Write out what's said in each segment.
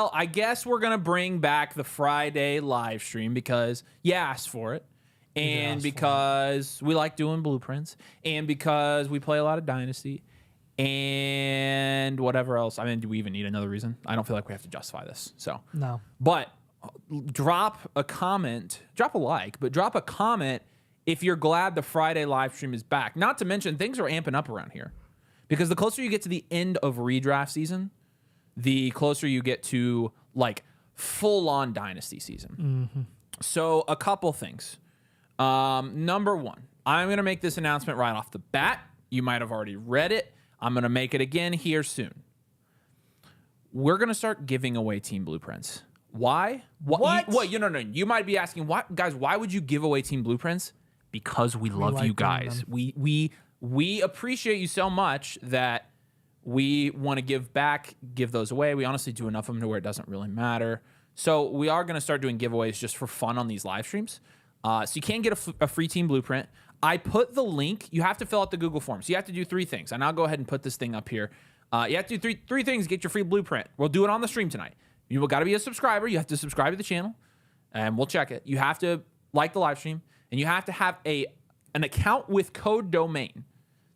Well, I guess we're going to bring back the Friday live stream because you asked for it. And because we like doing blueprints. And because we play a lot of Dynasty. And whatever else. I mean, do we even need another reason? I don't feel like we have to justify this. So No. But drop a comment. Drop a like. But drop a comment if you're glad the Friday live stream is back. Not to mention, things are amping up around here. Because the closer you get to the end of redraft season, the closer you get to, like, full-on Dynasty season. Mm-hmm. So, a couple things. Number one, I'm going to make this announcement right off the bat. You might have already read it. I'm going to make it again here soon. We're going to start giving away team blueprints. Why? What? No. You might be asking, guys, why would you give away team blueprints? Because we love like you guys. We appreciate you so much that we want to give back, give those away. We honestly do enough of them to where it doesn't really matter. So we are going to start doing giveaways just for fun on these live streams. So you can get a free team blueprint. I put the link. You have to fill out the Google form. So you have to do 3 things. And I'll go ahead and put this thing up here. You have to do three things to get your free blueprint. We'll do it on the stream tonight. You got to be a subscriber. You have to subscribe to the channel, and we'll check it. You have to like the live stream, and you have to have an account with code domain.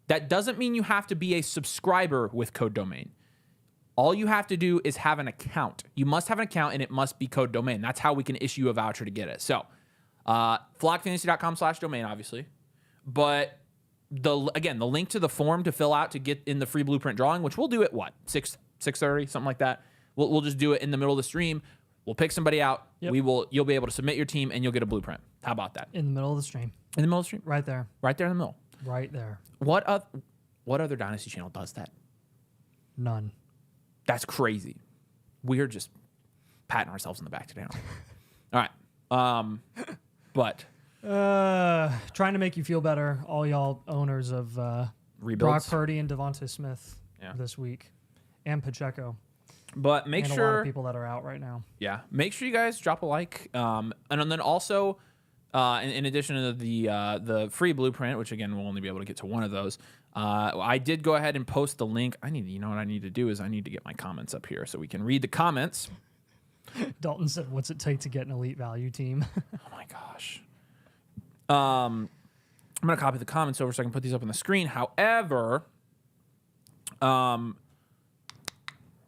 That doesn't mean you have to be a subscriber with code domain. All you have to do is have an account. You must have an account, and it must be code domain. That's how we can issue a voucher to get it. So, flockfantasy.com/domain, obviously. But, the link to the form to fill out to get in the free blueprint drawing, which we'll do at, 6:30, something like that. We'll just do it in the middle of the stream. We'll pick somebody out. Yep. You'll be able to submit your team, and you'll get a blueprint. How about that? In the middle of the stream. In the middle of the stream? Right there. Right there in the middle. Right there. What other Dynasty channel does that? None. That's crazy. We're just patting ourselves in the back today. All right. But trying to make you feel better, all y'all owners of rebuilds. Brock Purdy and Devontae Smith this week, and Pacheco. But make and sure a lot of people that are out right now. Yeah, make sure you guys drop a like, and then also, in addition to the free blueprint, which again we'll only be able to get to one of those. I did go ahead and post the link. You know what I need to do is I need to get my comments up here so we can read the comments. Dalton said, "What's it take to get an elite value team?" Oh my gosh. I'm gonna copy the comments over so I can put these up on the screen. However, what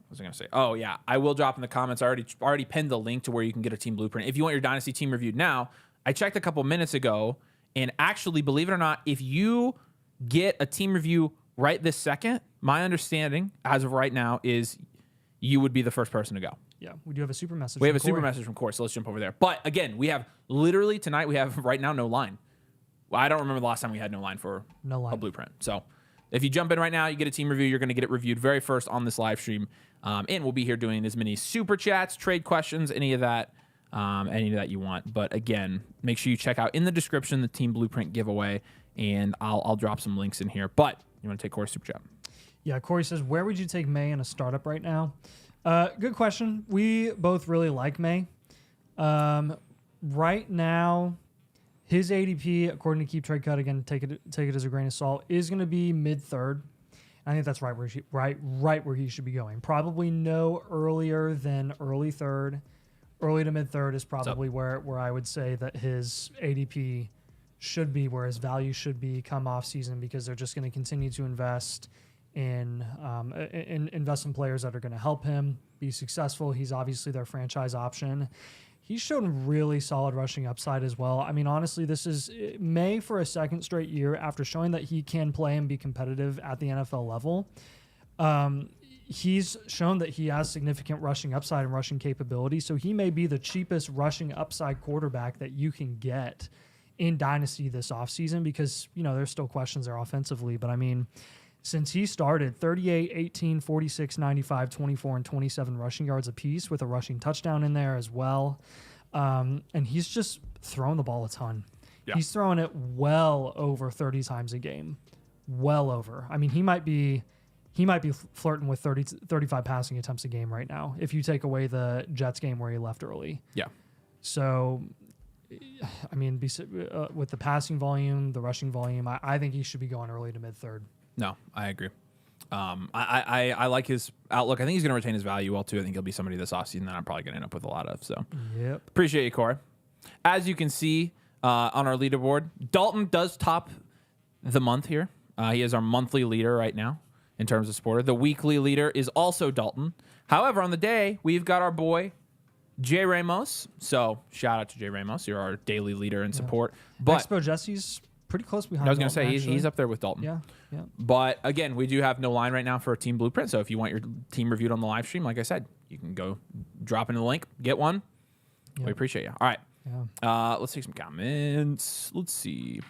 was I gonna say? Oh yeah, I will drop in the comments. I already pinned the link to where you can get a team blueprint. If you want your Dynasty team reviewed now, I checked a couple minutes ago, and actually, believe it or not, if you get a team review right this second, my understanding as of right now is you would be the first person to go. Yeah, we do have a super message. We have a super message from Corey, so let's jump over there. But again, we have literally tonight, we have right now no line. Well, I don't remember the last time we had no line for a blueprint. So if you jump in right now, you get a team review. You're going to get it reviewed very first on this live stream. And we'll be here doing as many super chats, trade questions, any of that you want. But again, make sure you check out in the description the team blueprint giveaway, and I'll drop some links in here. But you want to take Corey's super chat? Yeah, Corey says, where would you take May in a startup right now? Good question. We both really like May. Right now, his ADP, according to Keep Trade Cut, again, take it as a grain of salt, is going to be mid-third. I think that's right where he should be going. Probably no earlier than early third. Early to mid-third is probably where I would say that his ADP should be, where his value should be come off season, because they're just going to continue to invest in players that are going to help him be successful. He's obviously their franchise option. He's shown really solid rushing upside as well. I mean, honestly, this is May for a second straight year after showing that he can play and be competitive at the NFL level. He's shown that he has significant rushing upside and rushing capability. So he may be the cheapest rushing upside quarterback that you can get in Dynasty this offseason, because, there's still questions there offensively. But I mean, since he started, 38, 18, 46, 95, 24, and 27 rushing yards apiece with a rushing touchdown in there as well. And he's just throwing the ball a ton. Yeah. He's throwing it well over 30 times a game. Well over. I mean, he might be flirting with 35 passing attempts a game right now if you take away the Jets game where he left early. Yeah. So, I mean, with the passing volume, the rushing volume, I think he should be going early to mid-third. No, I agree. I like his outlook. I think he's going to retain his value well, too. I think he'll be somebody this offseason that I'm probably going to end up with a lot of. So, Yep. appreciate you, Corey. As you can see on our leaderboard, Dalton does top the month here. He is our monthly leader right now in terms of supporter. The weekly leader is also Dalton. However, on the day, we've got our boy, Jay Ramos. So, shout out to Jay Ramos. You're our daily leader in support. But Expo Jesse's pretty close behind. I was going to say, Dalton, he's up there with Dalton. Yeah. But again, we do have no line right now for a team blueprint. So if you want your team reviewed on the live stream, like I said, you can go drop into the link, get one. We appreciate you. All right. Yeah. Let's take some comments. Let's see.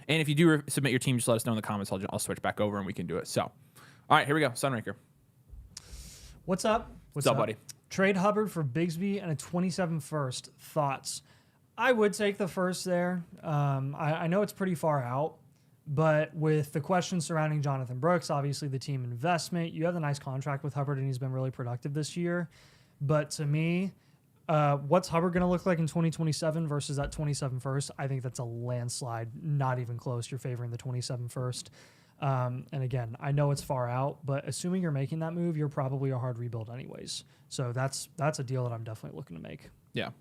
And if you do submit your team, just let us know in the comments. I'll switch back over and we can do it. So, all right, here we go. Sunraker. What's up? What's up, buddy? Trade Hubbard for Bigsby and a 27 first. Thoughts? I would take the first there. I know it's pretty far out, but with the questions surrounding Jonathan Brooks, obviously the team investment, you have a nice contract with Hubbard and he's been really productive this year. But to me, what's Hubbard going to look like in 2027 versus that 27 first? I think that's a landslide, not even close. You're favoring the 27 first. And again, I know it's far out, but assuming you're making that move, you're probably a hard rebuild anyways. So that's a deal that I'm definitely looking to make. Yeah.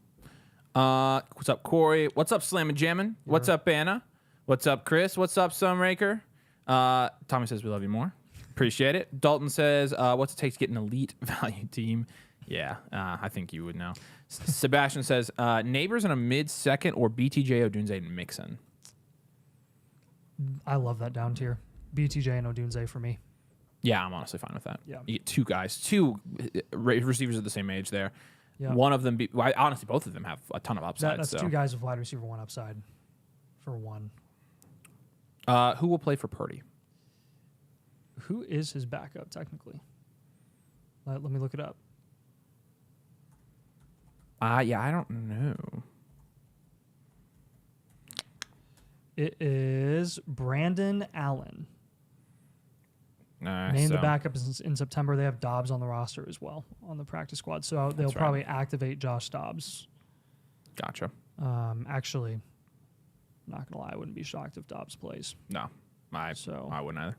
What's up, Corey? What's up, Slam and Jammin'? What's up, Anna? What's up, Chris? What's up, Sunraker? Tommy says we love you more. Appreciate it. Dalton says, what's it take to get an elite value team? Yeah, I think you would know. Sebastian says, Neighbors in a mid-second or BTJ, Odunze, and Mixon. I love that down tier. BTJ and Odunze for me. Yeah, I'm honestly fine with that. Yeah. You get two guys, two receivers at the same age there. Yeah. One of them, honestly, both of them have a ton of upside. That's two guys with wide receiver one upside for one. Who will play for Purdy? Who is his backup, technically? Let me look it up. Yeah, I don't know. It is Brandon Allen. Named the backup in September. They have Dobbs on the roster as well on the practice squad. So they'll probably activate Josh Dobbs. Gotcha. Actually, not going to lie, I wouldn't be shocked if Dobbs plays. No, I wouldn't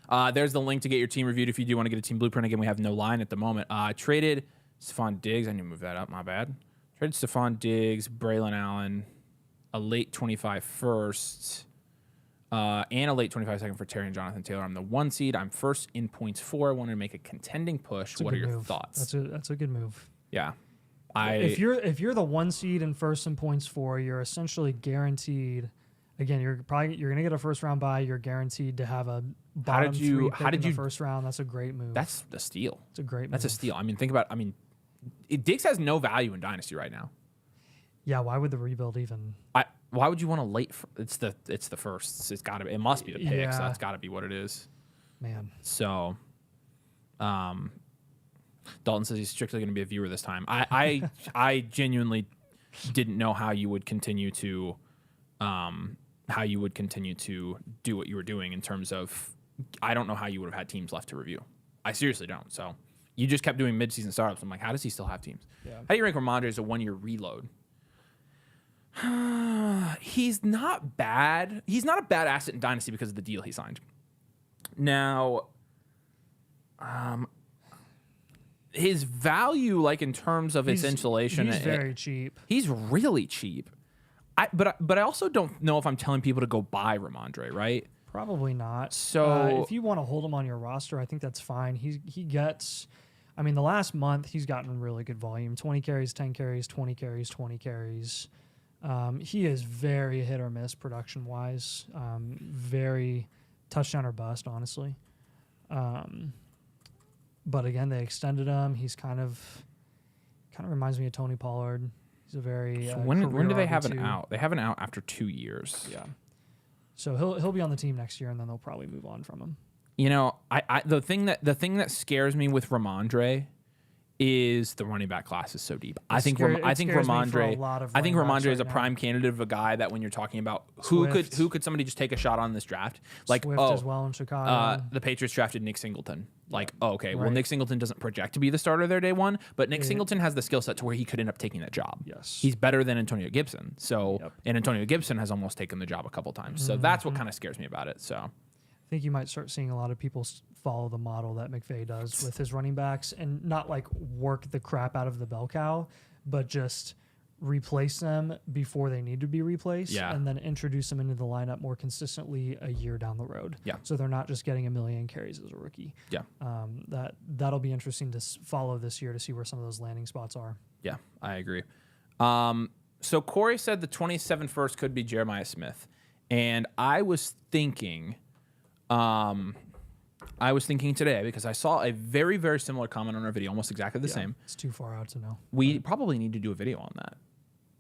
either. There's the link to get your team reviewed if you do want to get a team blueprint. Again, we have no line at the moment. Traded Stephon Diggs. I need to move that up. My bad. Traded Stephon Diggs, Braylon Allen, a late 25 first, and a late 25 second for Terry and Jonathan Taylor. I'm the 1 seed. I'm first in points for. I wanted to make a contending push. What are your thoughts? That's a good move. Yeah. If you're the 1 seed and first in points for, you're essentially guaranteed. Again, you're gonna get a first round bye. You're guaranteed to have a bottom three pick in the first round. That's a great move. That's a steal. It's a great move. That's a steal. I mean, think about. Diggs has no value in Dynasty right now. Yeah. Why would the rebuild even? Why would you want to late? It's the first. It's got to be. It must be the pick. Yeah. So that's got to be what it is. Man. So, Dalton says he's strictly going to be a viewer this time. I genuinely didn't know how you would continue to do what you were doing in terms of. I don't know how you would have had teams left to review. I seriously don't. So you just kept doing mid-season startups. I'm like, how does he still have teams? Yeah. How do you rank Ramondre as a 1-year reload? He's not bad. He's not a bad asset in Dynasty because of the deal he signed. Now, his value, like in terms of its insulation, he's very cheap. He's really cheap. But I also don't know if I'm telling people to go buy Ramondre, right? Probably not. So if you want to hold him on your roster, I think that's fine. He gets. I mean, the last month he's gotten really good volume: 20 carries, 10 carries, 20 carries, 20 carries. He is very hit or miss production wise. Very touchdown or bust, honestly. But again, they extended him. He's kind of reminds me of Tony Pollard. He's a very so when do they have RB2. an out? They have an out after 2 years. Yeah. So he'll be on the team next year, and then they'll probably move on from him. You know, the thing that scares me with Ramondre is the running back class is so deep. I think Ramondre is a prime candidate of a guy that when you're talking about who could somebody just take a shot on this draft, like Swift as well in Chicago. The Patriots drafted Nick Singleton. Like, well, Nick Singleton doesn't project to be the starter their day one, but Nick Singleton has the skill set to where he could end up taking that job. Yes, he's better than Antonio Gibson. So, and Antonio Gibson has almost taken the job a couple times. So that's what kind of scares me about it. So, think you might start seeing a lot of people follow the model that McVay does with his running backs and not like work the crap out of the bell cow, but just replace them before they need to be replaced and then introduce them into the lineup more consistently a year down the road. Yeah. So they're not just getting a million carries as a rookie. Yeah. That'll be interesting to follow this year to see where some of those landing spots are. Yeah, I agree. So Corey said the 27 first could be Jeremiah Smith. And I was thinking today because I saw a very, very similar comment on our video, almost exactly the same. It's too far out to know. We probably need to do a video on that.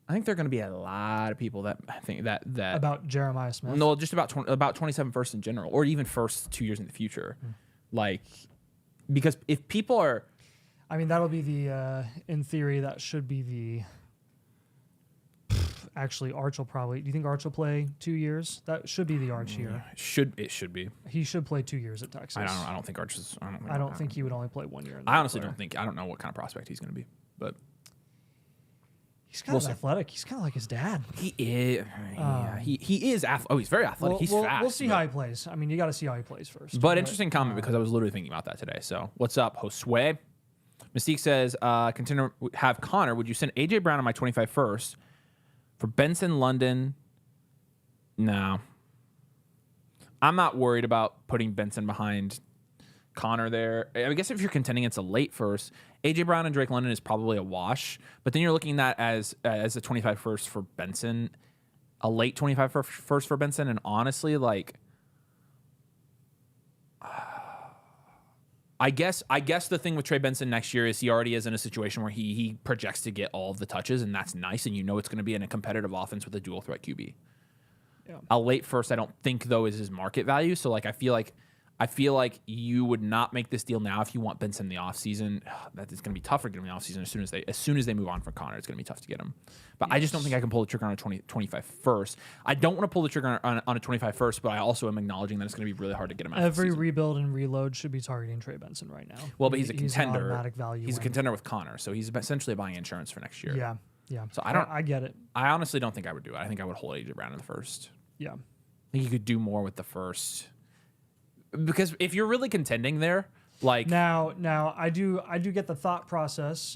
I think there are going to be a lot of people that think that About Jeremiah Smith? No, just about 27 first in general, or even first 2 years in the future. Like, because if people are, I mean, that'll be the in theory that should be the. Actually, Arch will probably. Do you think Arch will play 2 years? That should be the Arch year. It should be. He should play 2 years at Texas. I don't think Arch is. I don't think he would only play 1 year. I honestly don't think. I don't know what kind of prospect he's going to be, but he's kind of athletic. He's kind of like his dad. He is. He is. He's very athletic. He's fast. We'll see how he plays. I mean, you got to see how he plays first. But interesting comment because I was literally thinking about that today. So what's up, Josue? Mystique says, "Contender have Connor. Would you send AJ Brown on my 25 first for Benson, London?" No. I'm not worried about putting Benson behind Connor there. I guess if you're contending, it's a late first. AJ Brown and Drake London is probably a wash, but then you're looking at that as a 25 first for Benson, a late 25 first for Benson, and honestly, like, I guess the thing with Trey Benson next year is he already is in a situation where he projects to get all of the touches, and that's nice, and you know it's going to be in a competitive offense with a dual threat QB. Yeah. A late first, I don't think though is his market value. So like I feel like you would not make this deal now if you want Benson in the offseason. That is going to be tougher to get him in the offseason as soon as they move on from Connor. It's going to be tough to get him. But I just don't think I can pull the trigger on a 25 first. I don't want to pull the trigger on a 25 first, but I also am acknowledging that it's going to be really hard to get him out. Every rebuild and reload should be targeting Trey Benson right now. Well, but he's a contender. An automatic value he's a contender with Connor, so he's essentially buying insurance for next year. Yeah, yeah. So I get it. I honestly don't think I would do it. I think I would hold AJ Brown in the first. Yeah. I think you could do more with the first. Because if you're really contending there, like now I do get the thought process,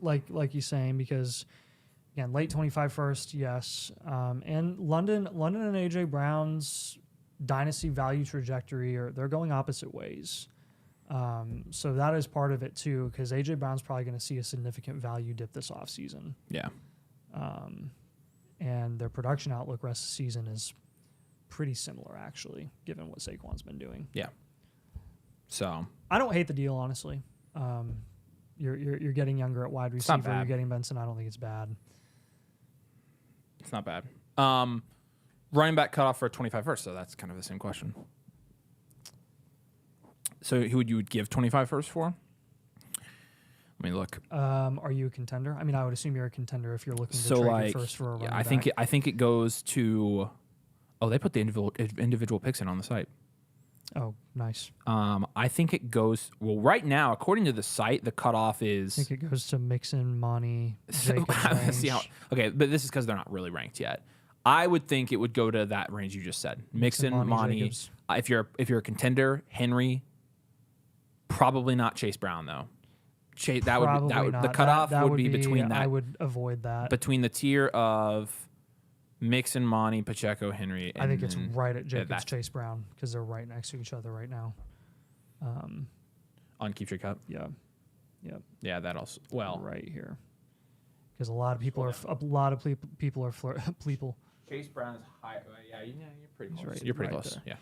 like you're saying, because again, late 25 first, yes, and London and AJ Brown's dynasty value trajectory they're going opposite ways, so that is part of it too, because AJ Brown's probably going to see a significant value dip this offseason. Yeah, and their production outlook rest of the season is pretty similar, actually, given what Saquon's been doing. Yeah. So I don't hate the deal, honestly. You're getting younger at wide receiver. You're getting Benson. I don't think it's bad. It's not bad. Running back cutoff for 25 first, so that's kind of the same question. So who would you give 25 first for? Let me look. Are you a contender? I mean, I would assume you're a contender if you're looking to trade your first for a running back. I think it goes to. Oh, they put the individual picks in on the site. Oh, nice. I think it goes. Well, right now, according to the site, the cutoff is. I think it goes to Mixon, Monty, Jacobs. See how? Okay, but this is because they're not really ranked yet. I would think it would go to that range you just said. Mixon, Monty. If you're a contender, Henry. Probably not Chase Brown though. The cutoff would be between that. I would avoid that. Between the tier of Mixon, Monty, Pacheco, Henry. I think it's right at Jacobs, Chase Brown, because they're right next to each other right now. On Keep Your Cup. Yeah. Yeah, that also. Well, right here, because a lot of people are people. Chase Brown is high. Yeah, you're pretty close. Right, you're pretty right close. there. Yeah.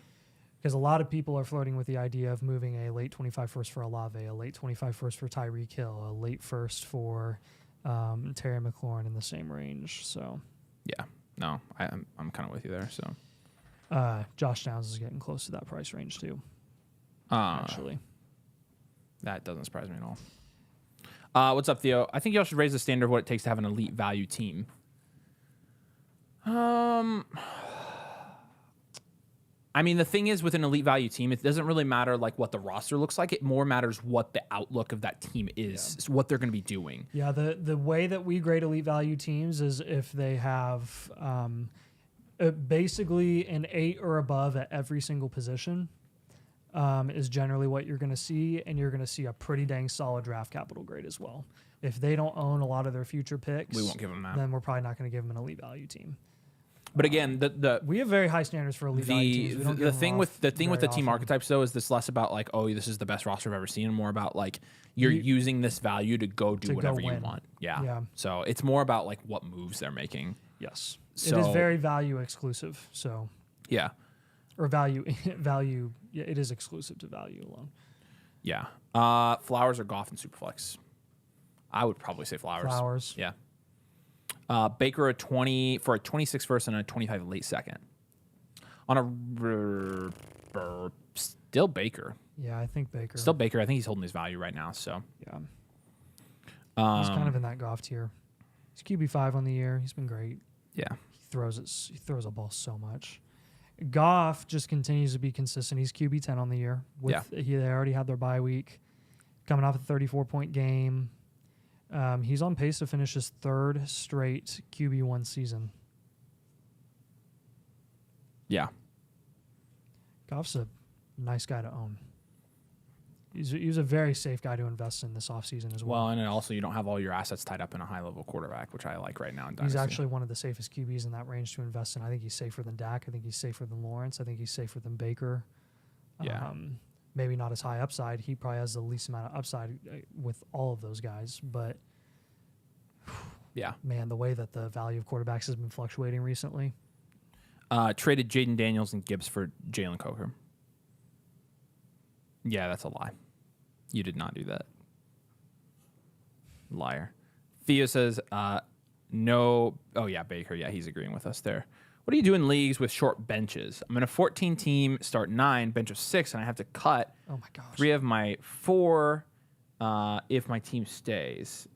Because a lot of people are flirting with the idea of moving a late 25 first for Olave, a late 25 first for Tyreek Hill, a late first for Terry McLaurin in the same range. So. Yeah. No, I'm kind of with you there. So. Josh Downs is getting close to that price range too. Actually. That doesn't surprise me at all. What's up, Theo? I think y'all should raise the standard of what it takes to have an elite value team. I mean, the thing is, with an elite value team, it doesn't really matter like what the roster looks like. It more matters what the outlook of that team is, what they're going to be doing. Yeah, the way that we grade elite value teams is if they have basically an 8 or above at every single position. is generally what you're going to see, and you're going to see a pretty dang solid draft capital grade as well. If they don't own a lot of their future picks, We won't give them that. then we're probably not going to give them an elite value team. But again, We have very high standards for elite value teams. We don't give the them thing off with the very team often. archetypes though is this less about like, oh, this is the best roster I've ever seen, and more about like you're using this value to go do to go whatever you win. want. Yeah. Yeah. So it's more about like what moves they're making. Yes, So, it is very value exclusive. So, yeah. or value. Yeah, it is exclusive to value alone. Yeah. Flowers or Goff and Superflex. I would probably say Flowers. Flowers. Yeah. Baker a 20 for a 26 first and a 25 late second. On a still Baker. Yeah, I think Baker. Still Baker. I think he's holding his value right now. So Yeah. He's kind of in that Goff tier. He's QB5 on the year. He's been great. yeah. He throws a ball so much. Goff just continues to be consistent. He's QB10 on the year. They already had their bye week. Coming off a 34-point game. He's on pace to finish his third straight QB1 season. Yeah. Goff's a nice guy to own. He's a very safe guy to invest in this offseason as well. Well, and also you don't have all your assets tied up in a high-level quarterback, which I like right now in He's Dynasty. actually one of the safest QBs in that range to invest in. I think he's safer than Dak. I think he's safer than Lawrence. I think he's safer than Baker. Yeah. Maybe not as high upside. He probably has the least amount of upside with all of those guys. But, yeah. man, the way that the value of quarterbacks has been fluctuating recently. Traded Jaden Daniels and Gibbs for Jalen Coker. Yeah, that's a lie. You did not do that. Liar. Theo says, no. Oh, yeah, Baker. Yeah, he's agreeing with us there. What do you do in leagues with short benches? I'm in a 14-team, start 9, bench of 6, and I have to cut Oh, my gosh. 3 of my 4 if my team stays.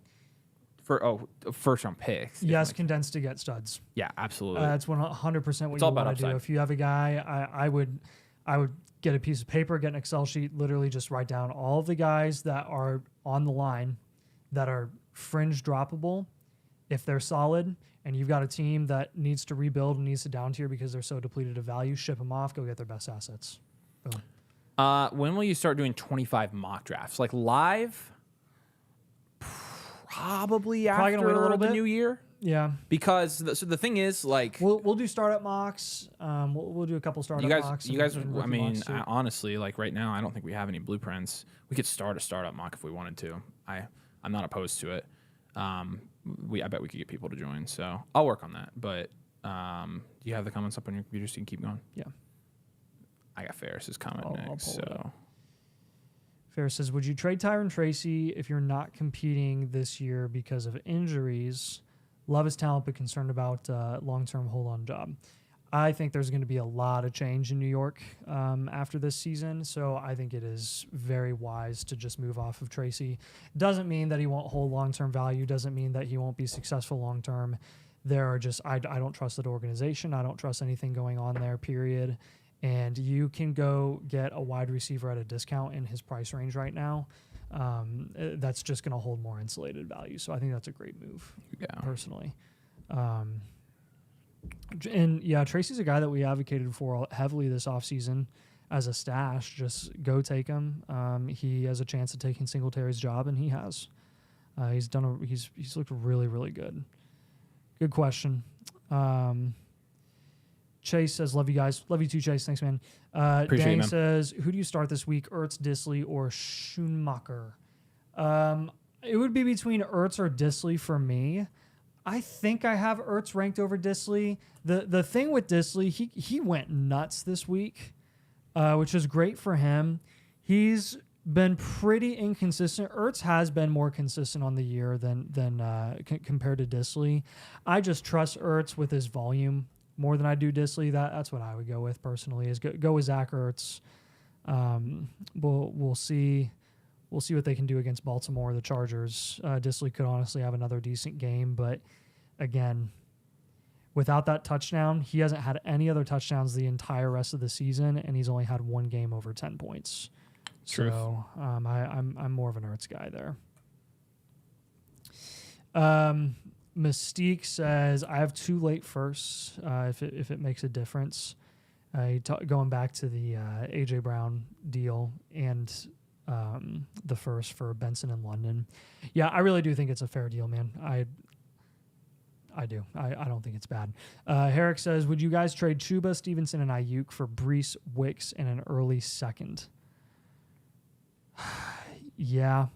First-round picks. Yes, condensed to get studs. Yeah, absolutely. That's 100% what It's you all about want to do. upside. If you have a guy, I would get a piece of paper, get an Excel sheet, literally just write down all of the guys that are on the line that are fringe droppable. If they're solid and you've got a team that needs to rebuild and needs to down tier because they're so depleted of value, ship them off, go get their best assets. Boom. When will you start doing 25 mock drafts? Like live? Probably after gonna wait a little the bit. new year. Yeah. Because the thing is, like, We'll do startup mocks. We'll do a couple startup mocks. you guys. and I rookie mean, mocks too. honestly, like right now, I don't think we have any blueprints. We could start a startup mock if we wanted to. I'm not opposed to it. I bet we could get people to join. So I'll work on that. But do you have the comments up on your computer so you can keep going? Yeah. I got Ferris's comment I'll next. pull it So Ferris says, would you trade Tyron Tracy if you're not competing this year because of injuries? Love his talent, but concerned about long-term hold-on job. I think there's going to be a lot of change in New York after this season, so I think it is very wise to just move off of Tracy. Doesn't mean that he won't hold long-term value. Doesn't mean that he won't be successful long-term. There are just I don't trust that organization. I don't trust anything going on there, period. And you can go get a wide receiver at a discount in his price range right now. That's just going to hold more insulated value. So I think that's a great move, personally. And yeah, Tracy's a guy that we advocated for heavily this offseason as a stash. Just go take him. He has a chance of taking Singletary's job, and he has. He's looked really, really good. Good question. Chase says, love you guys. Love you too, Chase. Thanks, man. Appreciate Dang it, man. says, who do you start this week, Ertz, Disley, or Schumacher? It would be between Ertz or Disley for me. I think I have Ertz ranked over Disley. The thing with Disley, he went nuts this week, which is great for him. He's been pretty inconsistent. Ertz has been more consistent on the year than compared to Disley. I just trust Ertz with his volume more than I do Disley. That's what I would go with personally. Is go with Zach Ertz. We'll see. We'll see what they can do against Baltimore, the Chargers. Disley could honestly have another decent game, but again, without that touchdown, he hasn't had any other touchdowns the entire rest of the season, and he's only had one game over 10 points. Truth. So I'm more of an Ertz guy there. Mystique says, I have 2 late firsts if it makes a difference. Going back to the AJ Brown deal and the first for Benson in London. Yeah, I really do think it's a fair deal, man. I do. I don't think it's bad. Herrick says, would you guys trade Chuba, Stevenson, and Ayuk for Brees, Wicks, and an early second? Yeah,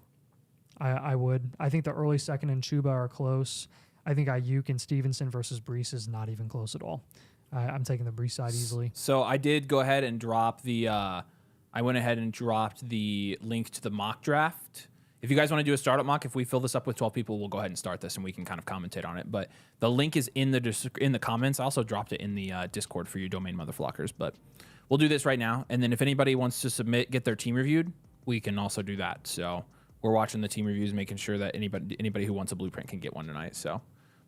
I would. I think the early second and Chuba are close. I think Ayuk and Stevenson versus Brees is not even close at all. I'm taking the Brees side easily. So I did go ahead and drop the. I went ahead and dropped the link to the mock draft. If you guys want to do a startup mock, if we fill this up with 12 people, we'll go ahead and start this, and we can kind of commentate on it. But the link is in the comments. I also dropped it in the Discord for you domain motherflockers. But we'll do this right now, and then if anybody wants to get their team reviewed, we can also do that. So we're watching the team reviews, making sure that anybody who wants a blueprint can get one tonight. So,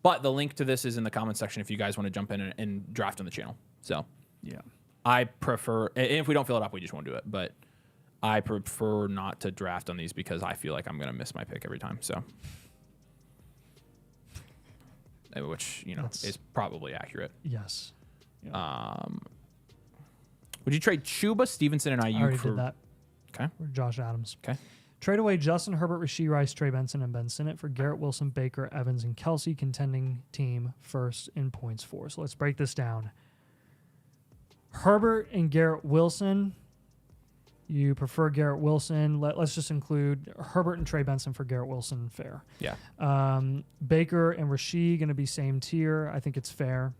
but the link to this is in the comment section if you guys want to jump in and draft on the channel. So yeah, I prefer, and if we don't fill it up, we just won't do it. But I prefer not to draft on these because I feel like I'm going to miss my pick every time. So, which is probably accurate. Yes. Yeah. Would you trade Chuba, Stevenson, and Ayuk I already for did that. Okay. For Josh Adams. Okay. Trade away Justin Herbert, Rashee Rice, Trey Benson, and Ben Sinnott for Garrett Wilson, Baker, Evans, and Kelsey, contending team first in points for. So let's break this down. Herbert and Garrett Wilson. You prefer Garrett Wilson. Let's just include Herbert and Trey Benson for Garrett Wilson. Fair. Yeah. Baker and Rashee going to be same tier. I think it's fair.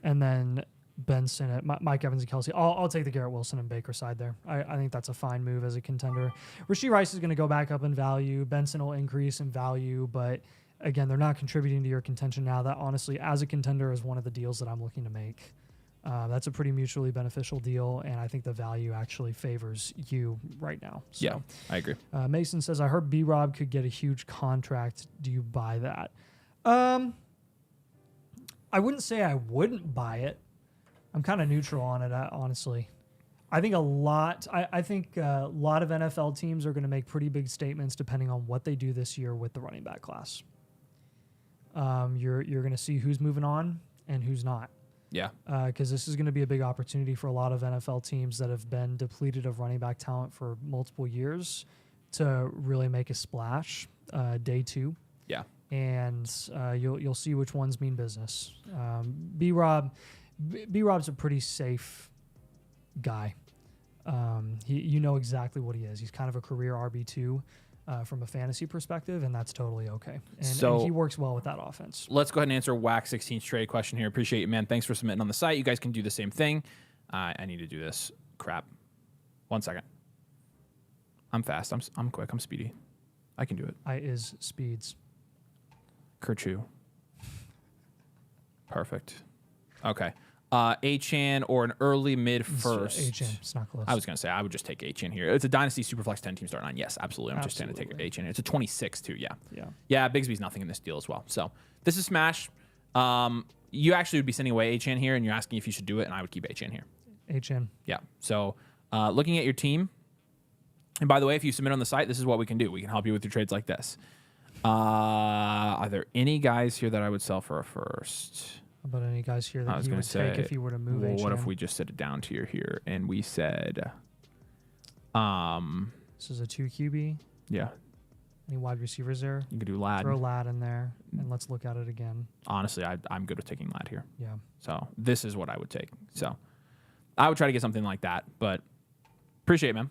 And then Ben Sinnott, Mike Evans, and Kelsey. I'll take the Garrett Wilson and Baker side there. I think that's a fine move as a contender. Rashee Rice is going to go back up in value. Benson will increase in value, but again, they're not contributing to your contention now. That honestly, as a contender, is one of the deals that I'm looking to make. That's a pretty mutually beneficial deal, and I think the value actually favors you right now. So, yeah, I agree. Mason says, I heard B-Rob could get a huge contract. Do you buy that? I wouldn't say I wouldn't buy it. I'm kind of neutral on it, honestly. I think a lot of NFL teams are going to make pretty big statements depending on what they do this year with the running back class. You're going to see who's moving on and who's not. Yeah. Because this is going to be a big opportunity for a lot of NFL teams that have been depleted of running back talent for multiple years to really make a splash day two. Yeah. And you'll see which ones mean business. B-Rob's a pretty safe guy. You know exactly what he is. He's kind of a career RB2 from a fantasy perspective, and that's totally okay. And he works well with that offense. Let's go ahead and answer Whack 16's trade question here. Appreciate you, man. Thanks for submitting on the site. You guys can do the same thing. I need to do this. Crap. 1 second. I'm fast. I'm quick. I'm speedy. I can do it. I is speeds. Kerchu. Perfect. Okay. Achan or an early mid first. Achan, it's not close. I was going to say, I would just take Achan here. It's a Dynasty Superflex 10 team start 9. Yes, absolutely. I'm just going to take Achan. It's a 26 too. Yeah. Yeah. Bigsby's nothing in this deal as well. So this is Smash. You actually would be sending away Achan here, and you're asking if you should do it, and I would keep Achan here. Achan. Yeah. So looking at your team, and by the way, if you submit on the site, this is what we can do. We can help you with your trades like this. Are there any guys here that I would sell for a first? How about any guys here that you would take if you were to move? Well, what if we just set it down tier here and we said, this is a 2 QB. Yeah. Any wide receivers there? You could do Lad. Throw Lad in there, and let's look at it again. Honestly, I'm good with taking Lad here. Yeah. So this is what I would take. So I would try to get something like that, but appreciate it, man.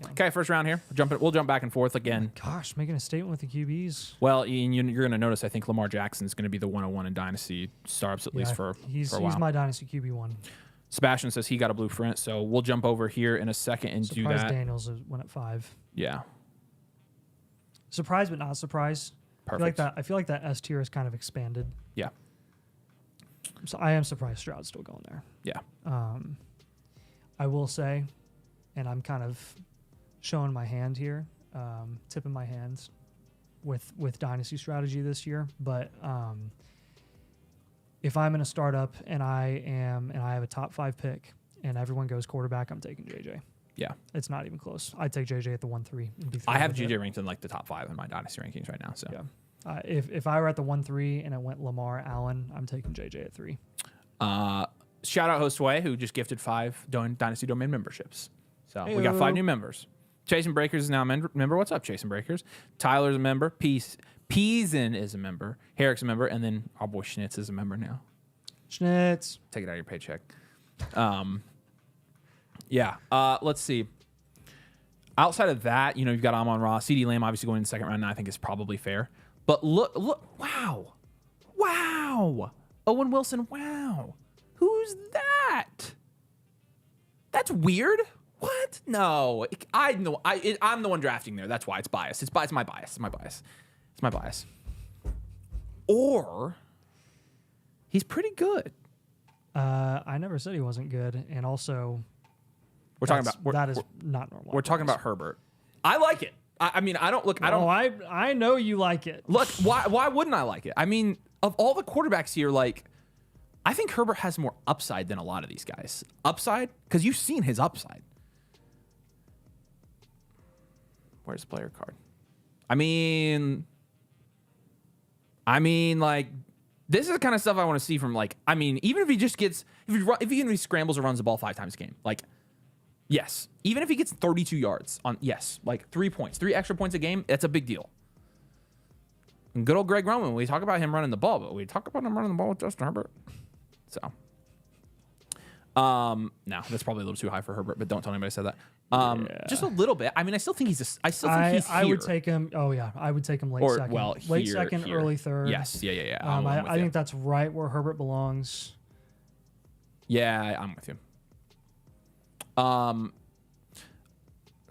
Yeah. Okay, first round here. We'll jump back and forth again. Gosh, making a statement with the QBs. Well, you're going to notice, I think Lamar Jackson is going to be the 101 in Dynasty startups at least for a while. He's my Dynasty QB1. Sebastian says he got a blueprint, so we'll jump over here in a second and do that. Daniels went at 5. Yeah. Surprised but not surprised. Perfect. I feel like that S tier is kind of expanded. Yeah. So I am surprised Stroud's still going there. Yeah. I will say, and I'm kind of showing my hand here, tipping my hands with Dynasty strategy this year. But if I'm in a startup and I have a top 5 pick and everyone goes quarterback, I'm taking JJ. Yeah. It's not even close. I'd take JJ at the 1-3. I have JJ ranked in like the top 5 in my Dynasty rankings right now. So yeah. If I were at the 1-3 and it went Lamar Allen, I'm taking JJ at 3. shout out Josue, who just gifted 5 Dynasty domain memberships. So we got 5 new members. Chasing Breakers is now a member. What's up, Chasing Breakers? Tyler's a member. Peasin is a member. Herrick's a member. And then our boy Schnitz is a member now. Schnitz. Take it out of your paycheck. Yeah. Let's see. Outside of that, you've got Amon-Ra. CD Lamb obviously going in the second round, and I think is probably fair. But look. Wow. Owen Wilson, wow. Who's that? That's weird. What? No. I'm the one drafting there. That's why it's biased. It's my bias. It's my bias. Or he's pretty good. I never said he wasn't good. And also, that is not normal. We're talking about Herbert. I like it. I mean, I don't. I know you like it. Look, why wouldn't I like it? I mean, of all the quarterbacks here, I think Herbert has more upside than a lot of these guys. Upside? Because you've seen his upside. Where's the player card? I mean, this is the kind of stuff I want to see from, even if he just gets, if he scrambles or runs the ball 5 times a game, yes. Even if he gets 32 yards on, 3 points, 3 extra points a game, that's a big deal. And good old Greg Roman, we talk about him running the ball, but we talk about him running the ball with Justin Herbert. So, no, that's probably a little too high for Herbert, but don't tell anybody I said that. Just a little bit. I mean, I still think he's here. I would take him. Oh yeah, I would take him late second. Late second, early third. Yes, yeah. I think that's right where Herbert belongs. Yeah, I'm with you.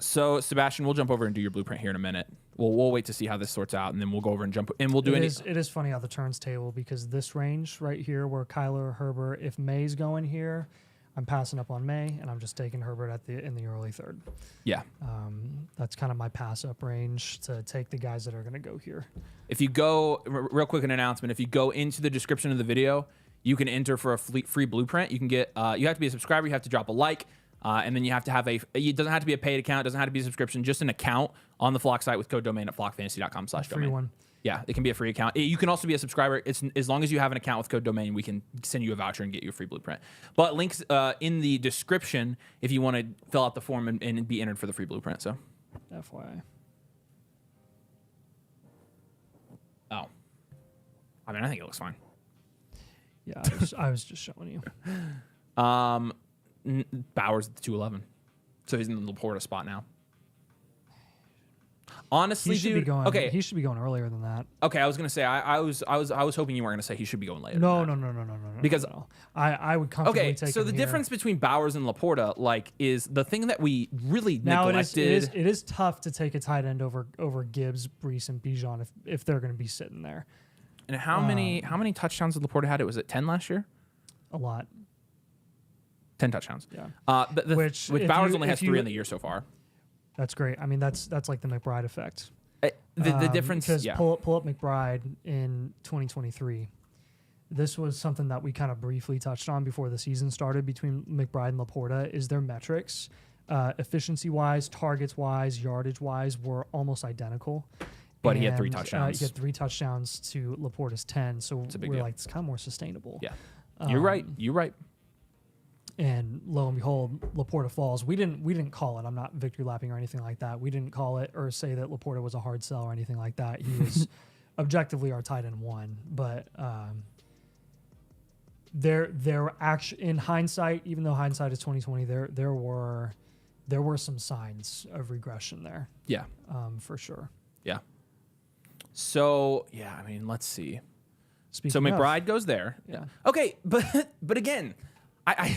So Sebastian, we'll jump over and do your blueprint here in a minute. We'll wait to see how this sorts out, and then we'll go over and jump, and we'll do it. It is funny how the turns table, because this range right here, where Kyler or Herbert, if May's going here, I'm passing up on May, and I'm just taking Herbert in the early third. Yeah. That's kind of my pass up range to take the guys that are going to go here. If you go, real quick, an announcement. If you go into the description of the video, you can enter for a free blueprint. You can get. You have to be a subscriber. You have to drop a like. And then you have to have it doesn't have to be a paid account. It doesn't have to be a subscription. Just an account on the Flock site with code domain at flockfantasy.com/domain. Free one. Yeah, it can be a free account. You can also be a subscriber. It's as long as you have an account with code domain, we can send you a voucher and get you a free blueprint. But links in the description if you want to fill out the form and be entered for the free blueprint. So, FYI. Oh, I mean, I think it looks fine. Yeah, I was just showing you. Bowers at the 211, so he's in the Laporta spot now. Honestly, dude. Okay, he should be going earlier than that. Okay, I was gonna say I was hoping you weren't gonna say he should be going later. No. Because I would comfortably take. So the difference between Bowers and Laporta, is the thing that we really now neglected. It is tough to take a tight end over Gibbs, Brees, and Bijan if they're going to be sitting there. And how many touchdowns did Laporta had? Was it 10 last year? A lot. 10 touchdowns. Yeah. Which Bowers only has 3 in the year so far. That's great. I mean, that's like the McBride effect. The difference, because pull up McBride in 2023. This was something that we kind of briefly touched on before the season started between McBride and Laporta. Is their metrics, efficiency-wise, targets-wise, yardage-wise, were almost identical. But he had 3 touchdowns. He had 3 touchdowns to Laporta's 10. So we're deal. it's kind of more sustainable. Yeah, you're right. And lo and behold, Laporta falls. We didn't call it. I'm not victory lapping or anything like that. We didn't call it or say that Laporta was a hard sell or anything like that. He was objectively our tight end 1. But there actually, in hindsight, even though hindsight is 2020, there were some signs of regression there. Yeah. For sure. Yeah. So yeah, I mean, let's see. Speaking so McBride goes there. Yeah. Okay, but again, I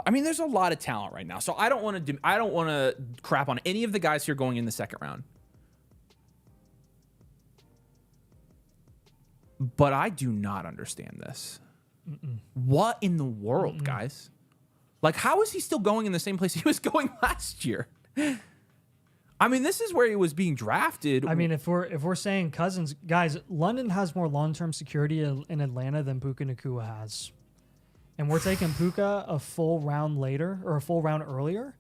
mean, there's a lot of talent right now, so I don't want to crap on any of the guys here going in the second round. But I do not understand this. What in the world, guys? How is he still going in the same place he was going last year? I mean, this is where he was being drafted. I mean, if we're saying Cousins, guys, London has more long-term security in Atlanta than Puka Nacua has. And we're taking Puka a full round later or a full round earlier.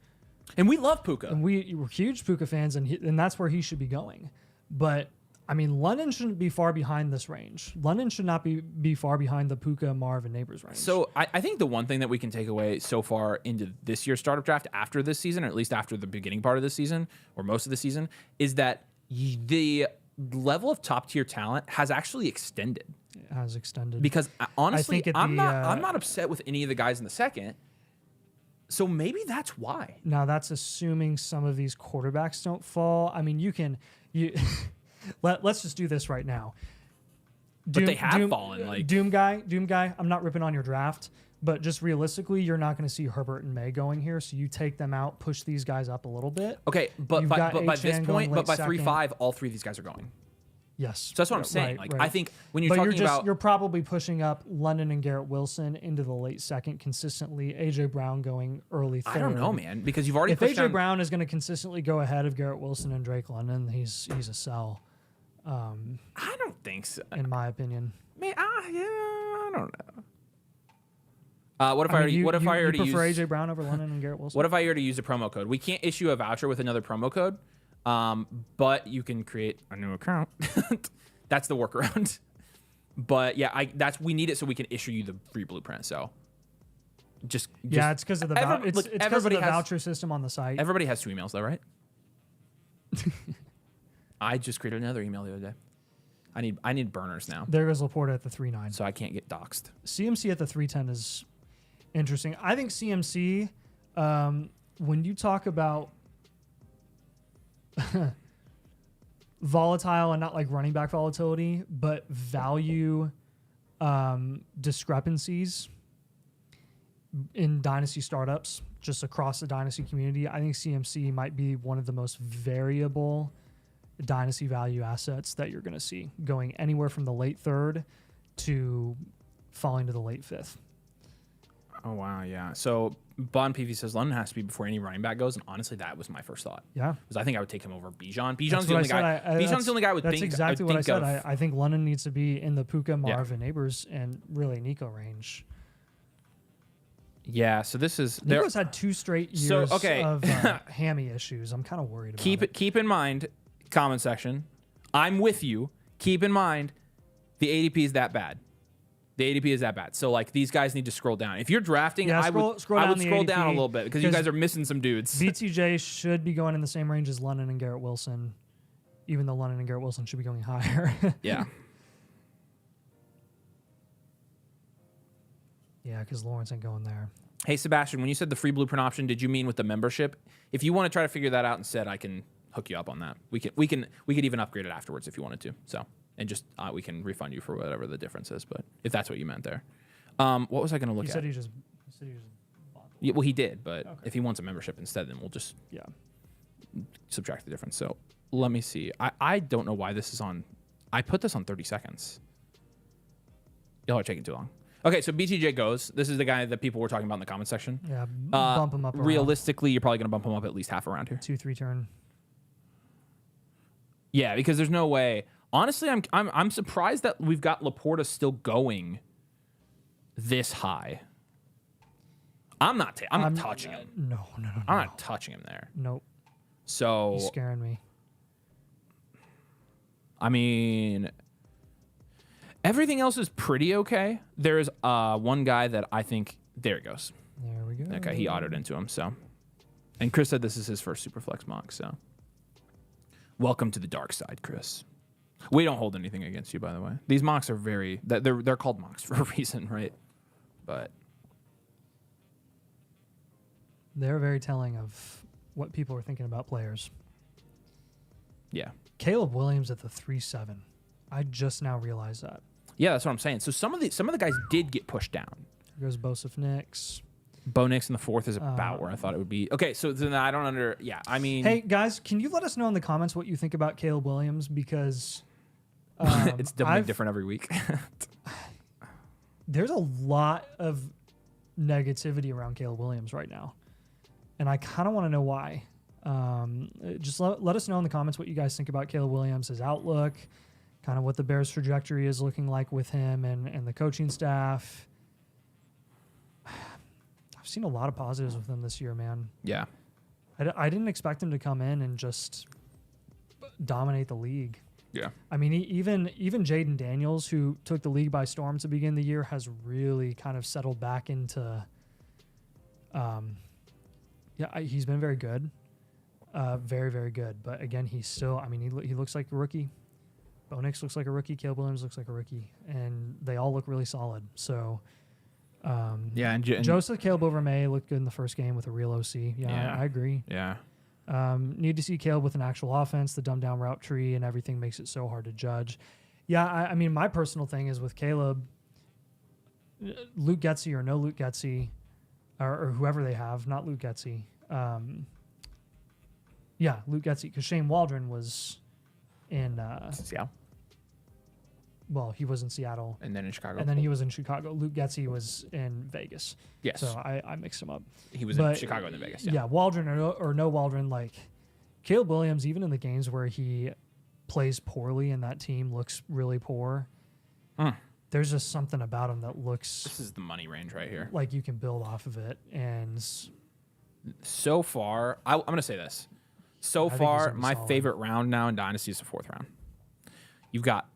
And we love Puka. And we're huge Puka fans, and that's where he should be going. But I mean, London shouldn't be far behind this range. London should not be far behind the Puka, Marv, and Neighbors range. So I think the one thing that we can take away so far into this year's startup draft after this season, or at least after the beginning part of this season, or most of the season, is that the level of top tier talent has actually extended. It has extended. Because honestly, I'm the, not upset with any of the guys in the second. So maybe that's why. Now that's assuming some of these quarterbacks don't fall. I mean, let's just do this right now. But they have fallen. Like Doom guy. I'm not ripping on your draft, but just realistically, you're not going to see Herbert and May going here. So you take them out, push these guys up a little bit. Okay, but by this point, but by second. 3-5, all three of these guys are going. Yes. So that's what I'm saying. Right, I think when you're talking about, you're probably pushing up London and Garrett Wilson into the late second consistently. AJ Brown going early third. I don't know, man, because you've already if pushed AJ Brown is going to consistently go ahead of Garrett Wilson and Drake London, he's a sell. I don't think so. In my opinion. Man, I don't know. What if I already prefer use AJ Brown over London and Garrett Wilson? What if I already use a promo code? We can't issue a voucher with another promo code, but you can create a new account. That's the workaround. But yeah, we need it so we can issue you the free blueprint. So just it's because of the voucher system on the site. Everybody has 2 emails though, right? I just created another email the other day. I need burners now. There goes Laporta at the 3.9. So I can't get doxxed. CMC at the 3.10 is interesting. I think CMC, when you talk about volatile and not like running back volatility, but value discrepancies in dynasty startups, just across the dynasty community, I think CMC might be one of the most variable dynasty value assets that you're going to see, going anywhere from the late third to falling to the late fifth. Oh, wow, yeah. So Bond PV says London has to be before any running back goes, and honestly, that was my first thought. Yeah. Because I think I would take him over Bijan. Bijan's the only guy. Bijan's the only guy I would think. That's exactly what I said. Of. I think London needs to be in the Puka, Marv, and Neighbors, and really Nico range. Yeah, so this is... Nico's had 2 straight years of hammy issues. I'm kind of worried about it. Keep in mind, comment section, I'm with you. Keep in mind, the ADP is that bad. The ADP is that bad. So, like, these guys need to scroll down. If you're drafting, I would scroll down a little bit because you guys are missing some dudes. BTJ should be going in the same range as London and Garrett Wilson, even though London and Garrett Wilson should be going higher. Yeah. Yeah, because Lawrence ain't going there. Hey, Sebastian, when you said the free blueprint option, did you mean with the membership? If you want to try to figure that out instead, I can hook you up on that. We could even upgrade it afterwards if you wanted to. So, and just we can refund you for whatever the difference is. But if that's what you meant there, what was I going to look at? He said he just bought the yeah, well, he did, but if he wants a membership instead, then we'll just subtract the difference. So let me see. I don't know why this is on. I put this on 30 seconds. Y'all are taking too long. Okay, so BTJ goes. This is the guy that people were talking about in the comment section. Yeah, bump him up. Realistically, you're probably going to bump him up at least half around here. 2-3 turn. Yeah, because there's no way. Honestly, I'm surprised that we've got Laporta still going this high. I'm not touching him. No. I'm not touching him there. Nope. So he's scaring me. I mean, everything else is pretty okay. There's one guy that I think. There it goes. There we go. Okay, he autoed into him. So, and Chris said this is his first Superflex mock. So, welcome to the dark side, Chris. We don't hold anything against you, by the way. These mocks are they're called mocks for a reason, right? But they're very telling of what people are thinking about players. Yeah. Caleb Williams at the 3.7. I just now realized that. Yeah, that's what I'm saying. So some of the guys did get pushed down. There goes Bosef Nix. Bo Nix in the 4th is about where I thought it would be. Okay, so then I don't yeah, I mean... Hey, guys, can you let us know in the comments what you think about Caleb Williams? Because... it's definitely different every week. There's a lot of negativity around Caleb Williams right now. And I kind of want to know why. Just let us know in the comments what you guys think about Caleb Williams, his outlook, kind of what the Bears' trajectory is looking like with him and the coaching staff. I've seen a lot of positives with him this year, man. Yeah. I didn't expect him to come in and just dominate the league. Yeah. I mean, even Jaden Daniels, who took the league by storm to begin the year, has really kind of settled back into. He's been very good, very, very good. But again, he's still. I mean, he looks like a rookie. Bo Nix looks like a rookie. Caleb Williams looks like a rookie, and they all look really solid. So. And Joseph Caleb over May looked good in the first game with a real OC. Yeah. I agree. Yeah. Need to see Caleb with an actual offense. The dumbed down route tree and everything makes it so hard to judge. Yeah, I mean, my personal thing is with Caleb, Luke Getsy or no Luke Getsy, or whoever they have, not Luke Getsy. Luke Getsy, because Shane Waldron was in Seattle. Well, he was in Seattle. And then in Chicago. And then he was in Chicago. Luke Getsy was in Vegas. Yes. So I mixed him up. He was in Chicago and then Vegas. Yeah. Waldron or no Waldron, like Caleb Williams, even in the games where he plays poorly and that team looks really poor, there's just something about him that looks... This is the money range right here. Like you can build off of it. And so far, I'm going to say this. So far, my favorite round now in Dynasty is the 4th round. You've got...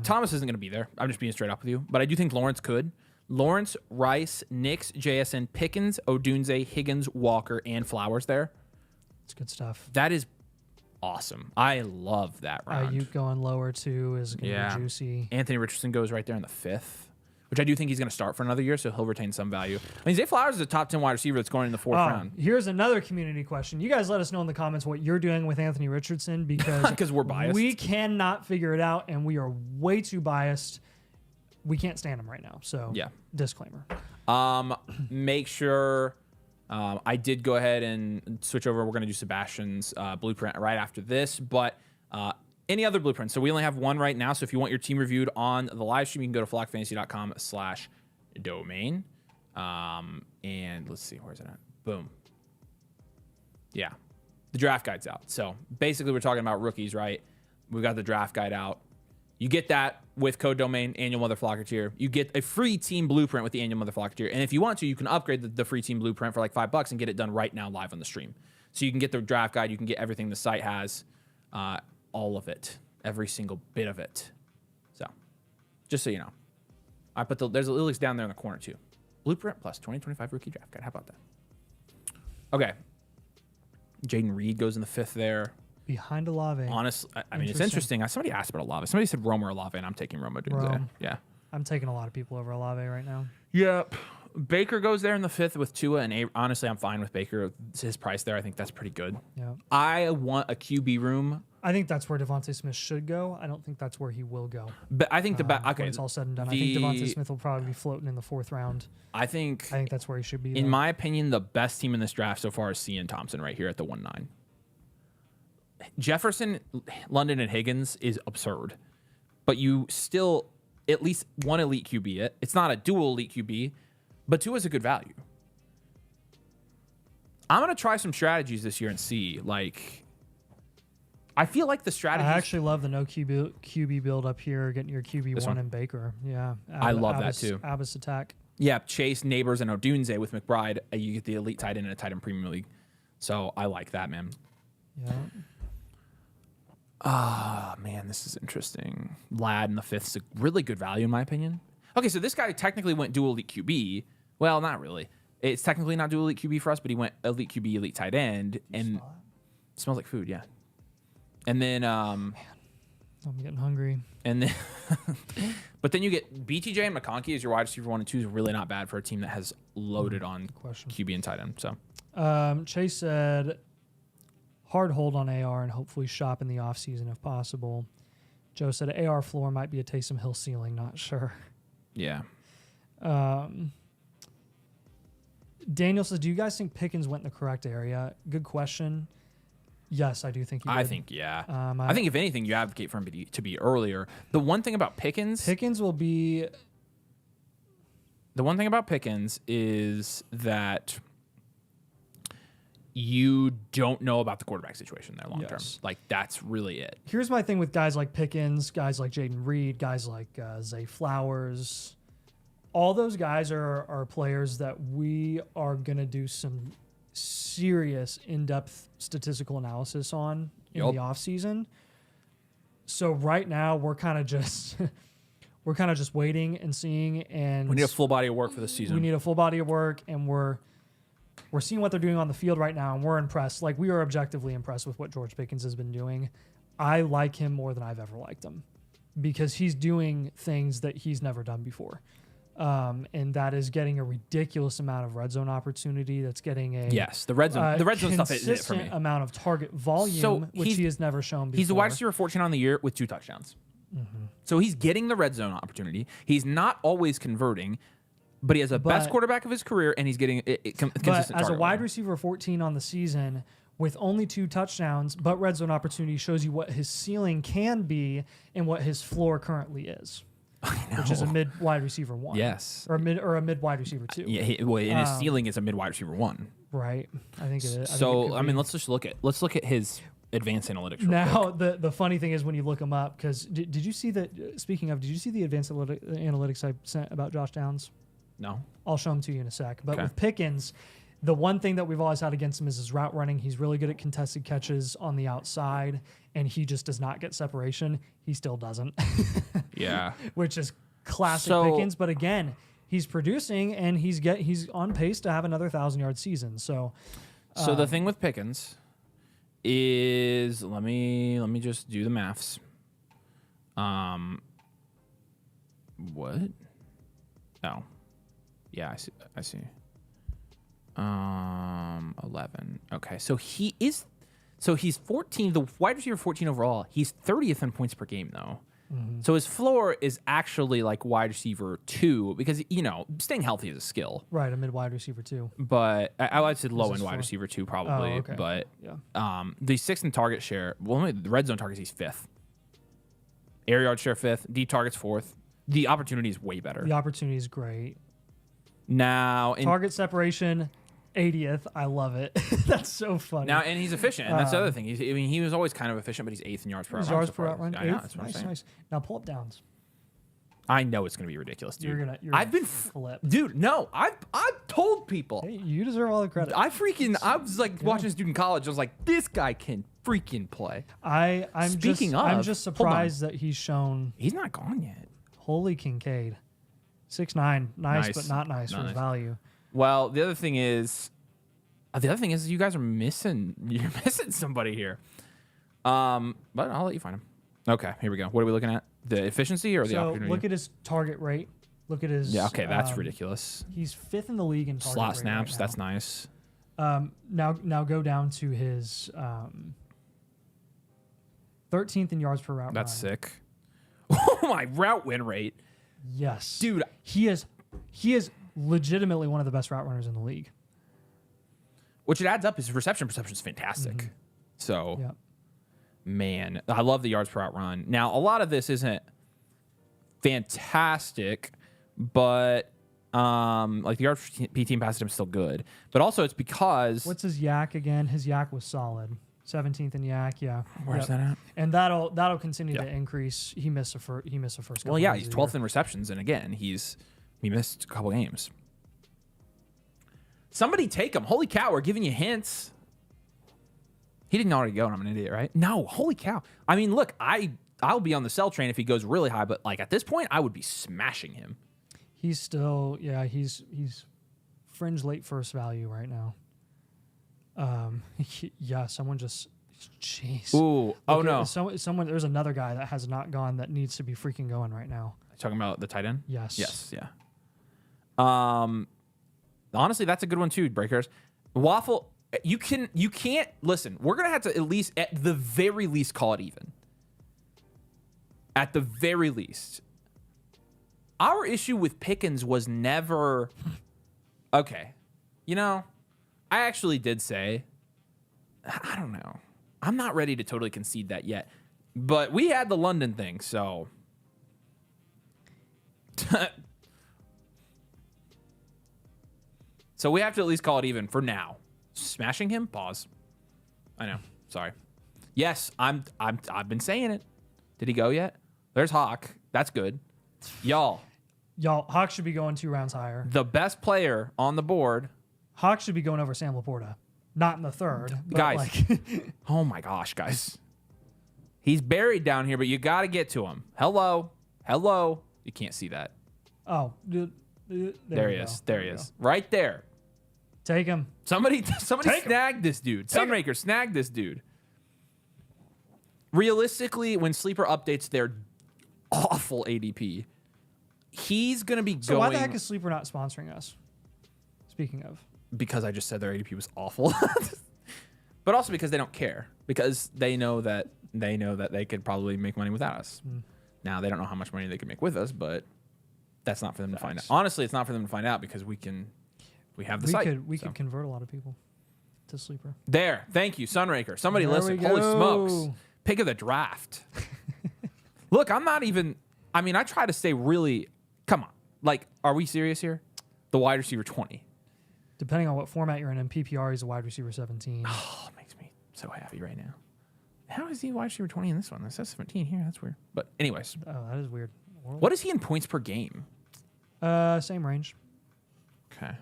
Thomas isn't going to be there. I'm just being straight up with you. But I do think Lawrence could. Lawrence, Rice, Nix, JSN, Pickens, Odunze, Higgins, Walker, and Flowers there. It's good stuff. That is awesome. I love that round. You going lower too is going to be juicy. Anthony Richardson goes right there in the 5th, which I do think he's going to start for another year, so he'll retain some value. I mean, Zay Flowers is a top 10 wide receiver that's going in the 4th round. Here's another community question. You guys let us know in the comments what you're doing with Anthony Richardson because we're biased. We cannot figure it out, and we are way too biased. We can't stand him right now. So, disclaimer. Make sure I did go ahead and switch over. We're going to do Sebastian's blueprint right after this, but any other blueprints. So we only have one right now. So if you want your team reviewed on the live stream, you can go to flockfantasy.com/domain. And let's see, where's it at? Boom. Yeah. The draft guide's out. So basically we're talking about rookies, right? We've got the draft guide out. You get that with code domain annual MotherFlocker tier. You get a free team blueprint with the annual MotherFlocker tier. And if you want to, you can upgrade the free team blueprint for like $5 and get it done right now live on the stream. So you can get the draft guide. You can get everything the site has. All of it, every single bit of it. So, just so you know, I put there's a links down there in the corner too. Blueprint plus 2025 rookie draft guide. How about that? Okay, Jaden Reed goes in the 5th there. Behind Olave. Honestly, I mean it's interesting. Somebody asked about Olave. Somebody said Rome or Olave, and I'm taking Rome. Yeah, I'm taking a lot of people over Olave right now. Yep. Baker goes there in the 5th with Tua, and honestly, I'm fine with Baker. His price there, I think that's pretty good. Yeah. I want a QB room. I think that's where Devontae Smith should go. I don't think that's where he will go. But I think when it's all said and done, I think Devontae Smith will probably be floating in the 4th round. I think that's where he should be. In my opinion, the best team in this draft so far is Cian Thompson right here at the 1-9. Jefferson, London, and Higgins is absurd, but you still at least one elite QB. It's not a dual elite QB, but Tua is a good value. I'm gonna try some strategies this year and see. Like, I feel like the strategy. I actually love the no QB build up here, getting your QB1 and Baker. Yeah, I love that too. Abbas attack. Yeah, Chase, Neighbors, and Odunze with McBride. You get the elite tight end and a tight end premium league. So I like that, man. Yeah. Man, this is interesting. Ladd in the 5th is a really good value in my opinion. Okay, so this guy technically went dual elite QB. Well, not really. It's technically not dual elite QB for us, but he went elite QB, elite tight end, and it smells like food. Yeah. And then, man, I'm getting hungry. And then, but then you get BTJ and McConkey as your wide receiver 1 and 2 is really not bad for a team that has loaded on QB and tight end. So, Chase said, hard hold on AR and hopefully shop in the offseason if possible. Joe said AR floor might be a Taysom Hill ceiling. Not sure. Yeah. Daniel says, do you guys think Pickens went in the correct area? Good question. Yes, I do think he did. I think, yeah. I think if anything, you advocate for him to be earlier. The one thing about Pickens will be... The one thing about Pickens is that you don't know about the quarterback situation there long term. Like, that's really it. Here's my thing with guys like Pickens, guys like Jaden Reed, guys like Zay Flowers. All those guys are players that we are going to do some serious in-depth statistical analysis on in the offseason. So right now we're kind of just waiting and seeing, and We need a full body of work for the season. we need a full body of work, and we're seeing what they're doing on the field right now, and we're impressed. Like, we are objectively impressed with what George Pickens has been doing. I like him more than I've ever liked him because he's doing things that he's never done before. And that is getting a ridiculous amount of red zone opportunity. That's getting a the red zone stuff is it for me. Amount of target volume, So which he has never shown before. He's the wide receiver 14 on the year with 2 touchdowns. So he's getting the red zone opportunity. He's not always converting, but he has the best quarterback of his career, and he's getting consistent. But as a wide volume. receiver 14 on the season, with only 2 touchdowns, but red zone opportunity shows you what his ceiling can be and what his floor currently is, which is a mid wide receiver 1. Yes, or a mid wide receiver 2. Yeah, and his ceiling is a mid wide receiver 1. Right, I think it is. So I mean, let's look at his advanced analytics real now. quick. The funny thing is when you look him up, because did you see that? Speaking of, did you see the advanced analytics I sent about Josh Downs? No, I'll show them to you in a sec. But Okay. with Pickens, the one thing that we've always had against him is his route running. He's really good at contested catches on the outside, and he just does not get separation. He still doesn't. yeah. Which is classic So- Pickens. But again, he's producing, and he's on pace to have another 1,000-yard season. So The thing with Pickens is let me just do the maths. What? Oh, yeah, I see. 11. Okay, so he's 14. The wide receiver 14 overall. He's 30th in points per game though. So his floor is actually like wide receiver 2 because staying healthy is a skill. right, a mid wide receiver 2. But I would say low his end wide floor? receiver 2 probably. Oh, okay. But Yeah. the 6th in target share. Well, the red zone targets he's 5th. Air yard share 5th. Deep targets 4th. The opportunity is way better. The opportunity is great. Now, Target separation, 80th. I love it. That's so funny. and he's efficient. And that's the other thing. He was always kind of efficient, but he's 8th in yards per His outrun. yards per outrun. I know, Eighth? that's what I'm Nice, saying. nice. Now pull up downs. I know it's going to be ridiculous, dude. You're I've been flip. dude. No, I've told people. Hey, you deserve all the credit. I was like watching this dude in college. I was like, this guy can freaking play. I'm Speaking I'm of, just hold on. surprised that he's shown He's not gone yet. Holy Kincaid. 6'9", nice, Nice. but not nice for his Nice. value. Well, the other thing is you guys are missing. You're missing somebody here. But I'll let you find him. Okay, here we go. What are we looking at? The efficiency or the So opportunity? look at his target rate. Look at his. Yeah. Okay, that's ridiculous. He's 5th in the league in target Slot rate snaps. right That's nice. now go down to his 13th in yards per route. That's run. sick. Oh my route win rate, Yes, dude. He is legitimately one of the best route runners in the league. Which it adds up. His reception perception is fantastic. So. Yeah. Man, I love the yards per out run. Now, a lot of this isn't fantastic, but like the yards per team pass attempt is still good. But also, it's because What's his yak again? His yak was solid. 17th in yak, yeah. Where's that at? And that'll continue Yep. to increase. He missed a first. Couple Well, yeah, games he's of the 12th year. in receptions, and again, he missed a couple games. Somebody take him! Holy cow, we're giving you hints. He didn't already go, and I'm an idiot, right? No, holy cow. I mean, look, I'll be on the sell train if he goes really high, but like at this point, I would be smashing him. He's still, he's fringe late first value right now. Someone just, jeez. Ooh, oh no. Someone, there's another guy that has not gone that needs to be freaking going right now. Talking about the tight end? Yes. Yes, yeah. Honestly, that's a good one too, Breakers. Waffle, you can't listen. We're gonna have to at the very least call it even. At the very least. Our issue with Pickens was never okay. I actually did say, I don't know. I'm not ready to totally concede that yet. But we had the London thing, so so we have to at least call it even for now. Smashing him? Pause. I know. Sorry. Yes, I've been saying it. Did he go yet? There's Hawk. That's good. Y'all, Hawk should be going 2 rounds higher. the best player on the board. Hawk should be going over Sam Laporta. Not in the third. But Guys. like Oh my gosh, guys. He's buried down here, but you got to get to him. Hello. Hello. You can't see that. Oh, There he is. There he is. Right there. Take him. Somebody Take snagged this dude. Sunraker snagged this dude. Realistically, when Sleeper updates their awful ADP, he's going to be So going... why the heck is Sleeper not sponsoring us? Speaking of. Because I just said their ADP was awful. But also because they don't care. Because they know that they could probably make money without us. Now, they don't know how much money they could make with us, but that's not for them to find out. Honestly, it's not for them to find out because we have the site. We could convert a lot of people to Sleeper. There. Thank you, Sunraker. Somebody There listen. we Holy go. smokes. Pick of the draft. Look, I'm not even... I mean, I try to stay really... Come on. Like, are we serious here? The wide receiver 20. Depending on what format you're in PPR, he's a wide receiver 17. Oh, it makes me so happy right now. How is he wide receiver 20 in this one? That says 17 here. That's weird. But anyways. Oh, that is weird. What is he in points per game? Same range. Okay.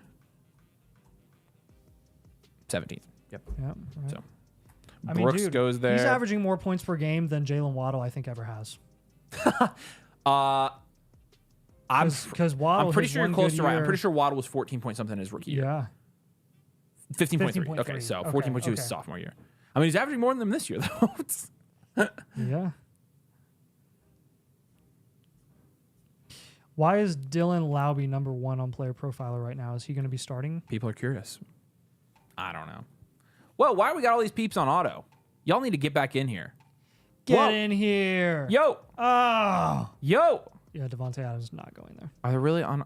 17th. Yep. Yeah. Right. So I mean, Brooks dude, goes there. He's averaging more points per game than Jalen Waddle, I think, ever has. Because Waddle, I'm pretty his sure you're one close good to right. I'm year- pretty sure Waddle was 14 point something his rookie year. Yeah. 15.3. 15.3. Okay, so Okay, 14.2 his okay. sophomore year. I mean, he's averaging more than them this year, though. Yeah. Why is Dylan Lauby number 1 on Player Profiler right now? Is he going to be starting? People are curious. I don't know. Well, why we got all these peeps on auto? Y'all need to get back in here. Get Whoa. in here. Yo. Oh. Yo. Yeah, Devontae Adams is not going there. Are they really on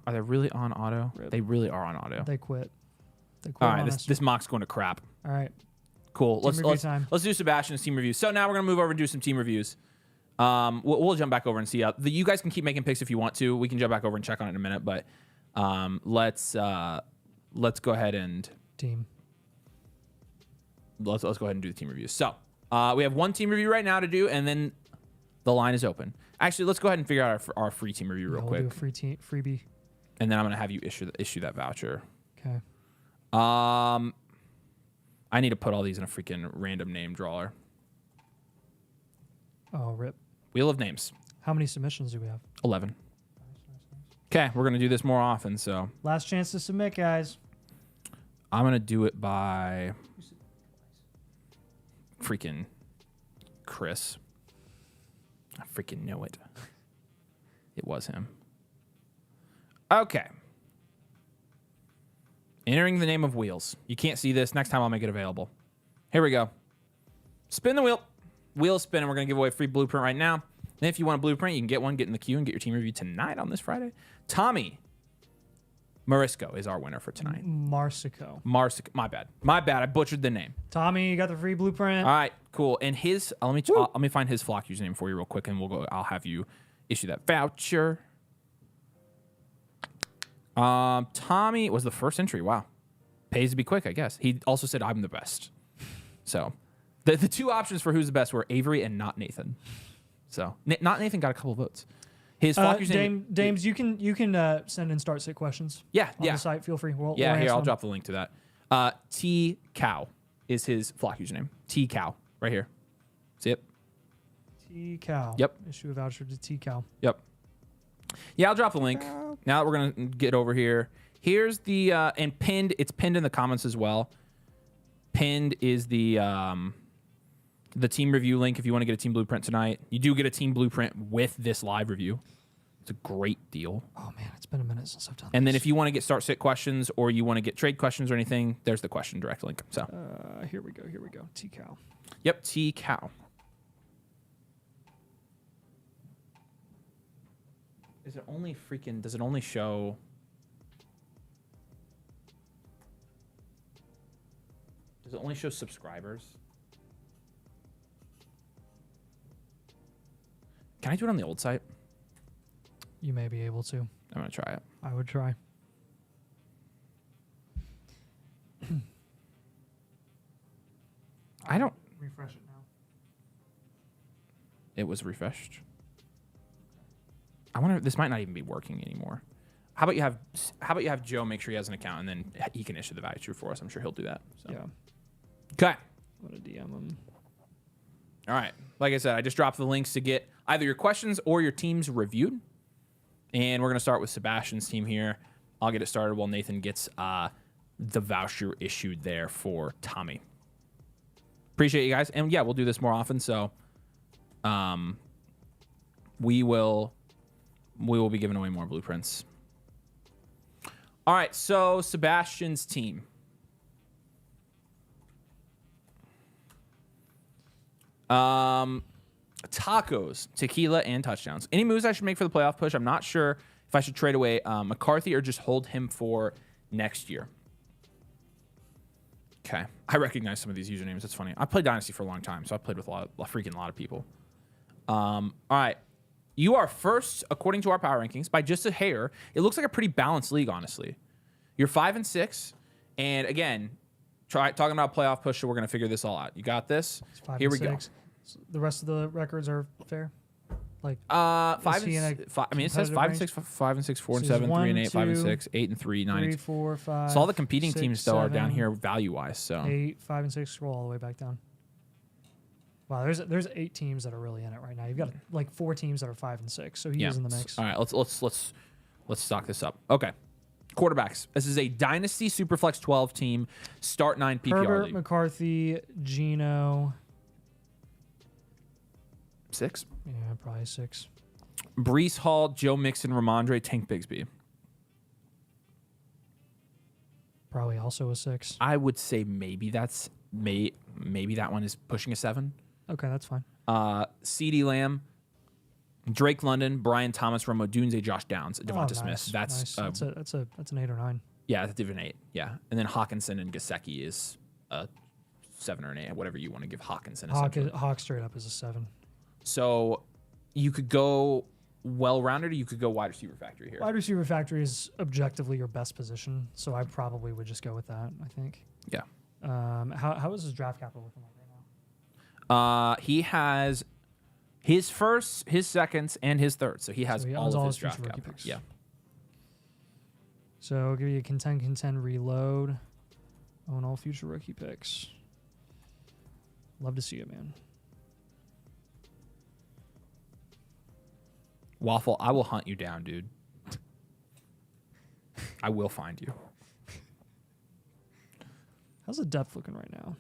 auto? Rip. They really are on auto. They quit. They quit All on right, us. this mock's going to crap. All right. Cool. Review time. Let's do Sebastian's team reviews. So now we're gonna move over and do some team reviews. We'll jump back over and see. You guys can keep making picks if you want to. We can jump back over and check on it in a minute. But let's go ahead and Team. let's go ahead and do the team reviews. So we have one team review right now to do, and then the line is open. Actually, let's go ahead and figure out our free team review real We'll quick, do a freebie. and then I'm gonna have you issue that voucher. Okay. I need to put all these in a freaking random name drawer. Oh, rip. Wheel of names. How many submissions do we have? 11. Okay, we're gonna do this more often, so Last chance to submit, guys. I'm gonna do it by freaking Chris. I freaking know it. It was him. Okay. Entering the name of wheels. You can't see this. Next time I'll make it available. Here we go. Spin the wheel. Wheel spin, and we're going to give away a free blueprint right now. And if you want a blueprint, you can get one, get in the queue, and get your team review tonight on this Friday. Tommy Marisco is our winner for tonight. Marsico. My bad. My bad. I butchered the name. Tommy, you got the free blueprint. All right, cool. And his, let me find his flock username for you real quick, and I'll have you issue that voucher. Tommy was the first entry. Wow. Pays to be quick, I guess. He also said, I'm the best. So the two options for who's the best were Avery and not Nathan. So not Nathan got a couple votes. His flock username. Dames, you can send in start sit questions. Yeah, on yeah. the site. Feel free. We'll Here, answer I'll them. drop the link to that. T Cow is his flock username. T Cow, right here. See it? T Cow. Yep. Issue a voucher to T Cow. Yep. Yeah, I'll drop the link. Now that we're gonna get over here, here's the and pinned. It's pinned in the comments as well. Pinned is the team review link if you want to get a team blueprint tonight. You do get a team blueprint with this live review. It's a great deal. Oh man, it's been a minute since I've done. And then this. if you want to get start sit questions or you want to get trade questions or anything, there's the question direct link. So here we go. T Cow. yep, T Cow. Is it only freaking? Does it only show? Does it only show subscribers? Can I do it on the old site? You may be able to. I'm gonna try it. I would try. I don't. Refresh it now. It was refreshed. I wonder. This might not even be working anymore. How about you have Joe make sure he has an account and then he can issue the voucher for us. I'm sure he'll do that. So. Yeah. Okay. I'm gonna DM him. All right. Like I said, I just dropped the links to get either your questions or your teams reviewed. And we're going to start with Sebastian's team here. I'll get it started while Nathan gets the voucher issued there for Tommy. Appreciate you guys. And yeah, we'll do this more often. So we will be giving away more blueprints. All right. So Sebastian's team. Tacos, tequila, and touchdowns. Any moves I should make for the playoff push? I'm not sure if I should trade away McCarthy or just hold him for next year. Okay. I recognize some of these usernames. It's funny. I played Dynasty for a long time, so I played with a lot of people. All right. You are first, according to our power rankings, by just a hair. It looks like a pretty balanced league, honestly. You're 5-6, and again, talking about playoff push, so we're going to figure this all out. You got this? Here we go. The rest of the records are fair. Like 5 and 5. I mean, it says 5 and 6, 5 and 6, 4 and 7, 3 and 8, 5 and 6, 8 and 3, 9 and 3, 4, 5. So all the competing 6, teams though are down 7, here value wise. So 8, 5 and 6. Scroll all the way back down. Wow, there's 8 teams that are really in it right now. You've got like 4 teams that are 5 and 6. So he is in the mix. All right, let's stock this up. Okay. Quarterbacks. This is a Dynasty Superflex 12 team. Start 9 PPR Herbert, league. McCarthy, Geno. 6. Yeah, probably 6. Brees Hall, Joe Mixon, Ramondre, Tank Bigsby. Probably also a 6. I would say maybe that one is pushing a 7. Okay, that's fine. CeeDee Lamb, Drake London, Brian Thomas, Romo Dunze, Josh Downs, Devonta Smith. That's an 8 or 9. Yeah, that's even 8. Yeah, and then Hawkinson and Gesicki is a 7 or an 8, whatever you want to give Hawkinson. Hawk straight up is a 7. So you could go well-rounded, or you could go wide receiver factory here. Wide receiver factory is objectively your best position, so I probably would just go with that. I think. Yeah. How is his draft capital looking like right now? He has his first, his seconds, and his third. So he has all of his draft capital. Picks. Yeah. So I'll give you a contend reload. Own all future rookie picks. Love to see it, man. Waffle, I will hunt you down, dude. I will find you. How's the depth looking right now?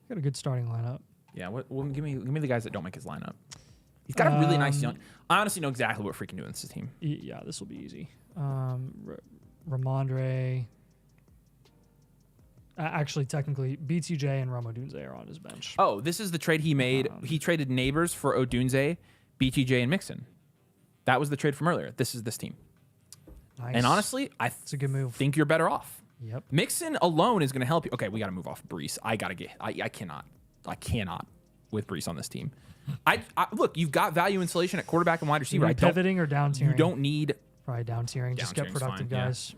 Got a good starting lineup. Yeah, well, give me the guys that don't make his lineup. He's got a really nice young. I honestly know exactly what we're freaking doing with this team. Yeah, this will be easy. Ramondre. Actually, technically, BTJ and Romo Dunze are on his bench. Oh, this is the trade he made. He traded Neighbors for Odunze, BTJ, and Mixon. That was the trade from earlier. This is this team. Nice. And honestly, it's a good move. Think you're better off. Yep. Mixon alone is going to help you. Okay, we got to move off Brees. I cannot with Brees on this team. I look, you've got value insulation at quarterback and wide receiver. Are you pivoting or down tiering? You don't need probably down tiering. Just get productive fine, guys.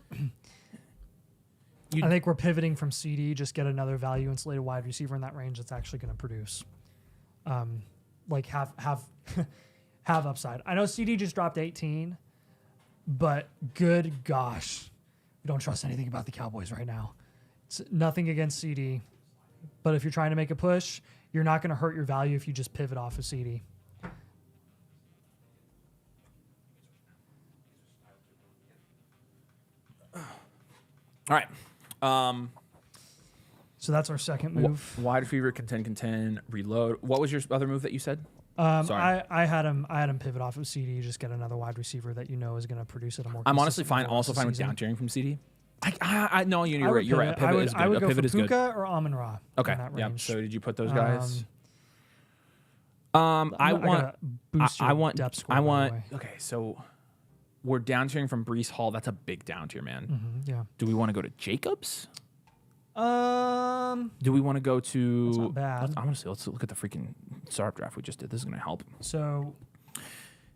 I think we're pivoting from CD. Just get another value insulated wide receiver in that range that's actually going to produce, like have have upside. I know CD just dropped 18, but good gosh, we don't trust anything about the Cowboys right now. It's nothing against CD, but if you're trying to make a push, you're not going to hurt your value if you just pivot off of CD. All right. So that's our second move. Wide receiver, contend, reload. What was your other move that you said? Sorry. I had him pivot off of CD. Just get another wide receiver that you know is going to produce at a more. I'm honestly fine. I'm also fine with down tiering from CD. I know you're right. You're right. A pivot is good. I would a go pivot for is good. Puka or Amon-Ra. Okay. Yeah. So did you put those guys? I want. Okay. So we're down tiering from Brees Hall. That's a big down tier, man. Mm-hmm, yeah. Do we want to go to Jacobs? Do we want to go to? That's not bad. Honestly, let's look at the freaking startup draft we just did. This is going to help. So,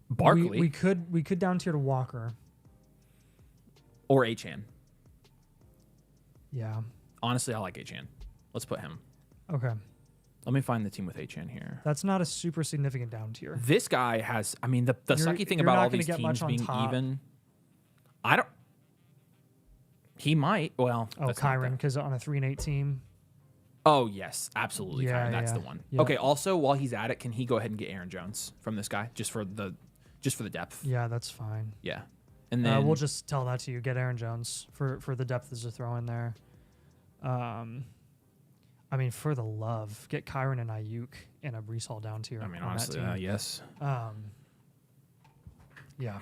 Barkley. We could down tier to Walker or Achane. Yeah. Honestly, I like Achane. Let's put him. Okay. Let me find the team with Achane here. That's not a super significant down tier. This guy has. I mean, the sucky thing about all these teams being even. I don't. He might. Well, Kyron, because on a 3-8 team. Oh, yes, absolutely. Yeah, Kyron. That's yeah, the one. yeah. Okay, also, while he's at it, can he go ahead and get Aaron Jones from this guy just for the depth? Yeah, that's fine. Yeah. And then We'll just tell that to you. Get Aaron Jones for the depth as a throw in there. I mean, for the love, get Kyron and Ayuk and a Brees Hall down tier. I mean, on honestly, that team. yes. Yeah.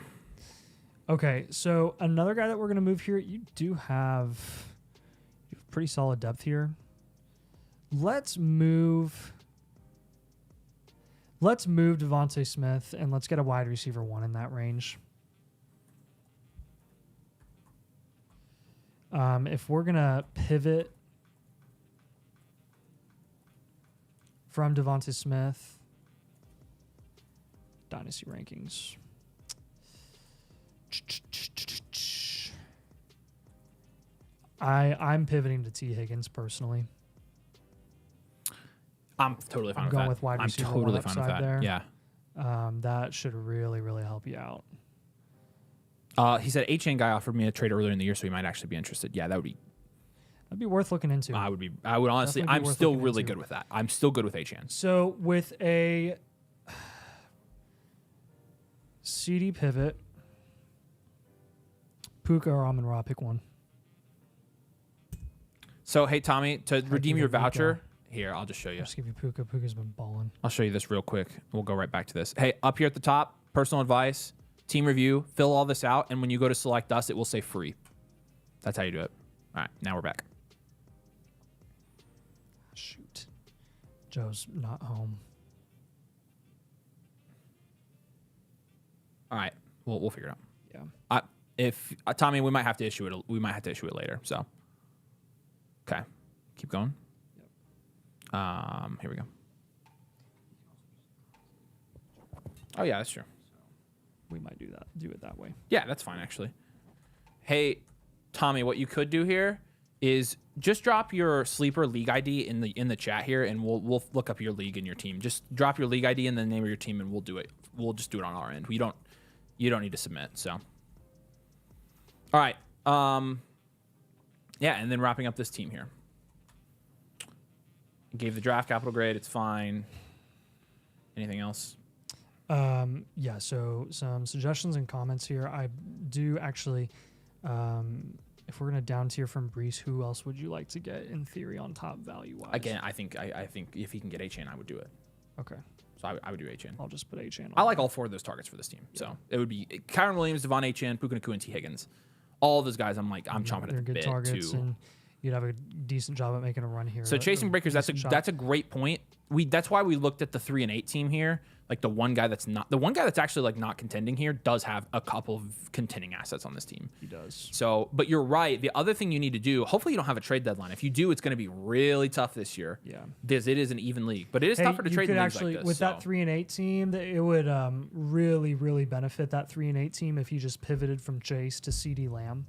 Okay, so another guy that we're gonna move here. You have pretty solid depth here. Let's move Devontae Smith and let's get a wide receiver 1 in that range. If we're gonna pivot from Devontae Smith, Dynasty rankings. I'm pivoting to T. Higgins personally. I'm totally fine I'm with going that. with wide I'm receiver totally one fine with upside that. there. Yeah. That should really, really help you out. He said HN guy offered me a trade earlier in the year, so he might actually be interested. Yeah, that'd be worth looking into. I would honestly. Definitely I'm worth still looking really into. good with that. I'm still good with HN. So with a CD pivot, Puka or Amon-Ra, pick one. So hey Tommy, to redeem give your you Puka. voucher, here I'll just show you. I'll just give you Puka. Puka's been balling. I'll show you this real quick. We'll go right back to this. Hey, up here at the top, personal advice, team review, fill all this out, and when you go to select us, it will say free. That's how you do it. All right, now we're back. Shoot. Joe's not home. All right, we'll figure it out. Yeah. If Tommy, we might have to issue it. We might have to issue it later. So, okay, keep going. Here we go. Oh yeah, that's true. We might do it that way. Yeah, that's fine actually. Hey, Tommy, what you could do here is just drop your sleeper league ID in the chat here, and we'll look up your league and your team. Just drop your league ID and the name of your team, and we'll do it. We'll just do it on our end. You don't need to submit. So, all right. Yeah, and then wrapping up this team here. Gave the draft capital grade. It's fine. Anything else? Yeah, so some suggestions and comments here. I do actually, if we're going to down tier from Brees, who else would you like to get in theory on top value-wise? Again, I think if he can get HN, I would do it. Okay. So I would do HN. I'll just put HN on. I like all four of those targets for this team. Yeah. So it would be Kyron Williams, Devon HN, Puka Nacua, and T. Higgins. All of those guys, I'm chomping at They're the good bit targets, to. and you'd have a decent job at making a run here. So chasing breakers, that's a great point. That's why we looked at the 3 and 8 team here. Like the one guy that's actually like not contending here does have a couple of contending assets on this team. He does. So, but you're right. The other thing you need to do, hopefully you don't have a trade deadline. If you do, it's going to be really tough this year. Yeah. Because it is an even league. But it is tougher to trade in leagues actually, like this. with that 3 and 8 team, it would really, really benefit that 3 and 8 team if you just pivoted from Chase to CD Lamb.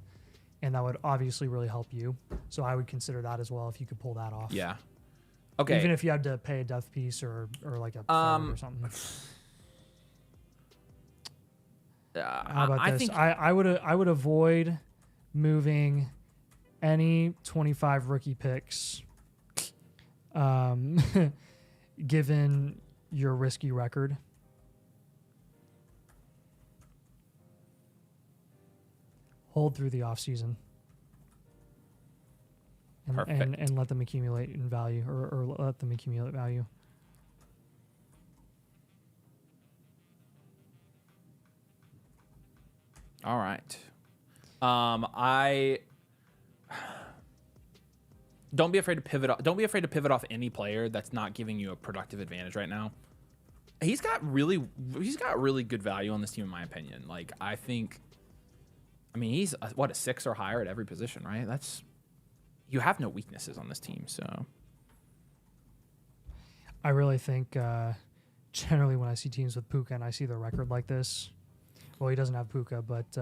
And that would obviously really help you. So I would consider that as well if you could pull that off. Yeah. Okay. Even if you had to pay a death piece or like a third or something. How about I this? think I would avoid moving any 25 rookie picks, given your risky record. Hold through the offseason. And let them accumulate in value or let them accumulate value. All right. I don't be afraid to pivot. Don't be afraid to pivot off any player that's not giving you a productive advantage right now. He's got really good value on this team, in my opinion. Like I mean, he's a 6 or higher at every position, right? You have no weaknesses on this team, so. I really think generally when I see teams with Puka and I see their record like this, well, he doesn't have Puka, but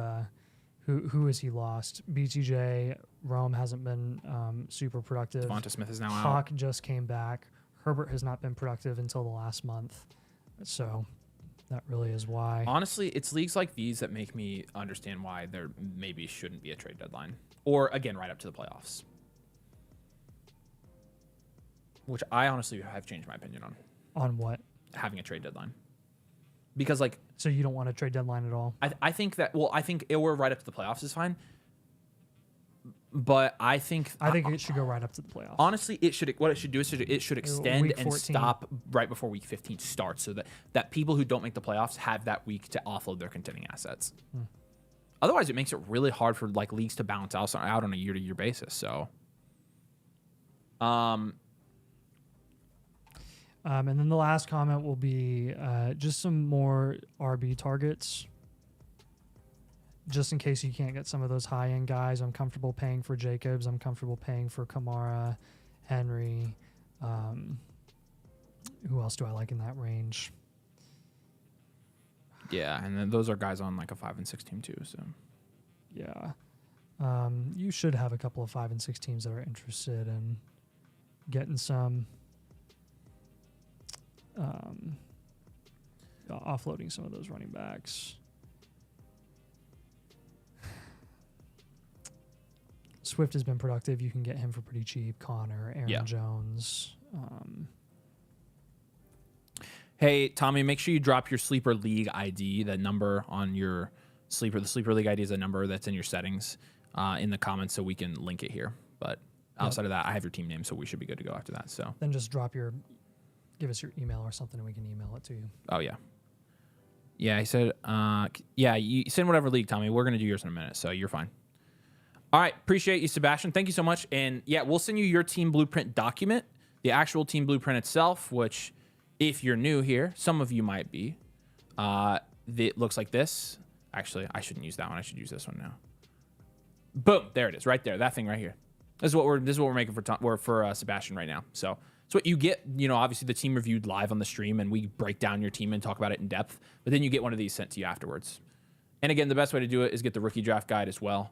who has he lost? BTJ, Rome hasn't been super productive. Devonta Smith is now out. Hawk just came back. Herbert has not been productive until the last month. So that really is why. Honestly, it's leagues like these that make me understand why there maybe shouldn't be a trade deadline. Or, again, right up to the playoffs. which I honestly have changed my opinion on On what? having a trade deadline. Because, like, So you don't want a trade deadline at all? I think that, well, I think we're right up to the playoffs is fine. But I think it should go right up to the playoffs. honestly, what it should do is it should extend Week and 14. stop right before week 15 starts, so that people who don't make the playoffs have that week to offload their contending assets. Otherwise, it makes it really hard for like leagues to balance out on a year-to-year basis. So, and then the last comment will be just some more RB targets. Just in case you can't get some of those high-end guys, I'm comfortable paying for Jacobs. I'm comfortable paying for Kamara, Henry. Who else do I like in that range? yeah, and then those are guys on like a 5 and 6 team too. So, Yeah. You should have a couple of 5 and 6 teams that are interested in getting some offloading some of those running backs. Swift has been productive. You can get him for pretty cheap. Connor, Aaron Jones. hey, Tommy, make sure you drop your sleeper league ID, the number on your sleeper. The sleeper league ID is a number that's in your settings in the comments, so we can link it here. But outside of that, I have your team name, so we should be good to go after that. So then just give us your email or something, and we can email it to you. Oh yeah. Yeah, he said. You send whatever league, Tommy. We're gonna do yours in a minute, so you're fine. All right, appreciate you, Sebastian. Thank you so much. And yeah, we'll send you your team blueprint document, the actual team blueprint itself, which if you're new here, some of you might be. It looks like this. Actually, I shouldn't use that one. I should use this one now. Boom, there it is, right there. That thing right here. This is what we're making for Sebastian right now. So it's what you get. You know, obviously the team reviewed live on the stream, and we break down your team and talk about it in depth. But then you get one of these sent to you afterwards. And again, the best way to do it is get the rookie draft guide as well.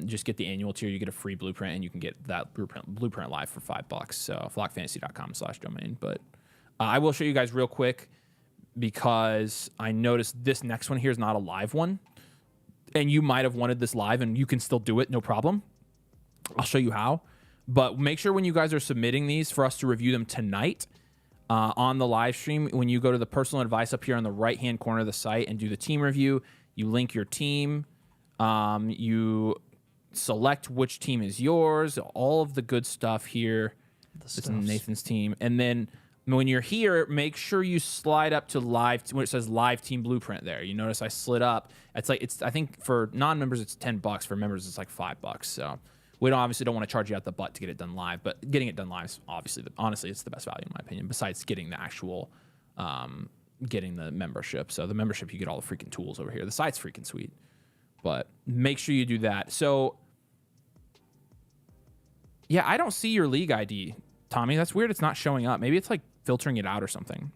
Just get the annual tier. You get a free blueprint, and you can get that blueprint live for $5. So flockfantasy.com/domain. But I will show you guys real quick because I noticed this next one here is not a live one, and you might have wanted this live, and you can still do it, no problem. I'll show you how. But make sure when you guys are submitting these for us to review them tonight on the live stream, when you go to the personal advice up here on the right-hand corner of the site and do the team review, you link your team. You select which team is yours, all of the good stuff here. This is Nathan's team. And then when you're here, make sure you slide up to live, when it says live team blueprint there. You notice I slid up. I think for non-members, it's $10. For members, it's like $5. So we obviously don't want to charge you out the butt to get it done live, but getting it done live is honestly, it's the best value in my opinion, besides getting the actual, getting the membership. So the membership, you get all the freaking tools over here. The site's freaking sweet. But make sure you do that. So, yeah, I don't see your league ID, Tommy. That's weird. It's not showing up. Maybe it's like filtering it out or something.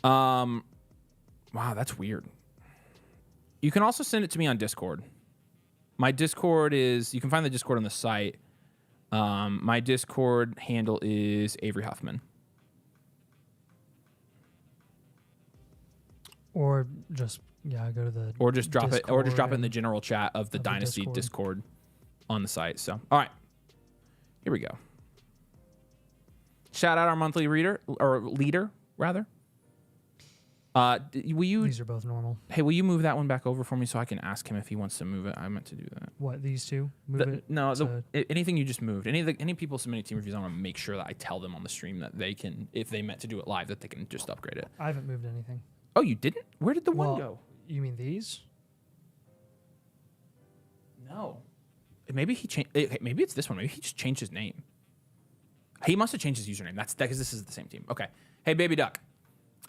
Wow, that's weird. You can also send it to me on Discord. My Discord is, you can find the Discord on the site. My Discord handle is Avery Huffman. Or just go to the or just drop Discord it, or just drop it in the general chat of the Dynasty Discord on the site. So, all right, here we go. Shout out our monthly leader, rather. Will you? These are both normal. Hey, will you move that one back over for me so I can ask him if he wants to move it? I meant to do that. What, these two? Move it? No, anything you just moved. Any people submitting team reviews, I want to make sure that I tell them on the stream that they can, if they meant to do it live, that they can just upgrade it. I haven't moved anything. Oh, you didn't? Where did the one go? You mean these? No. Maybe he changed. Maybe it's this one. Maybe he just changed his name. He must have changed his username. That's because this is the same team. Okay. Hey, Baby Duck.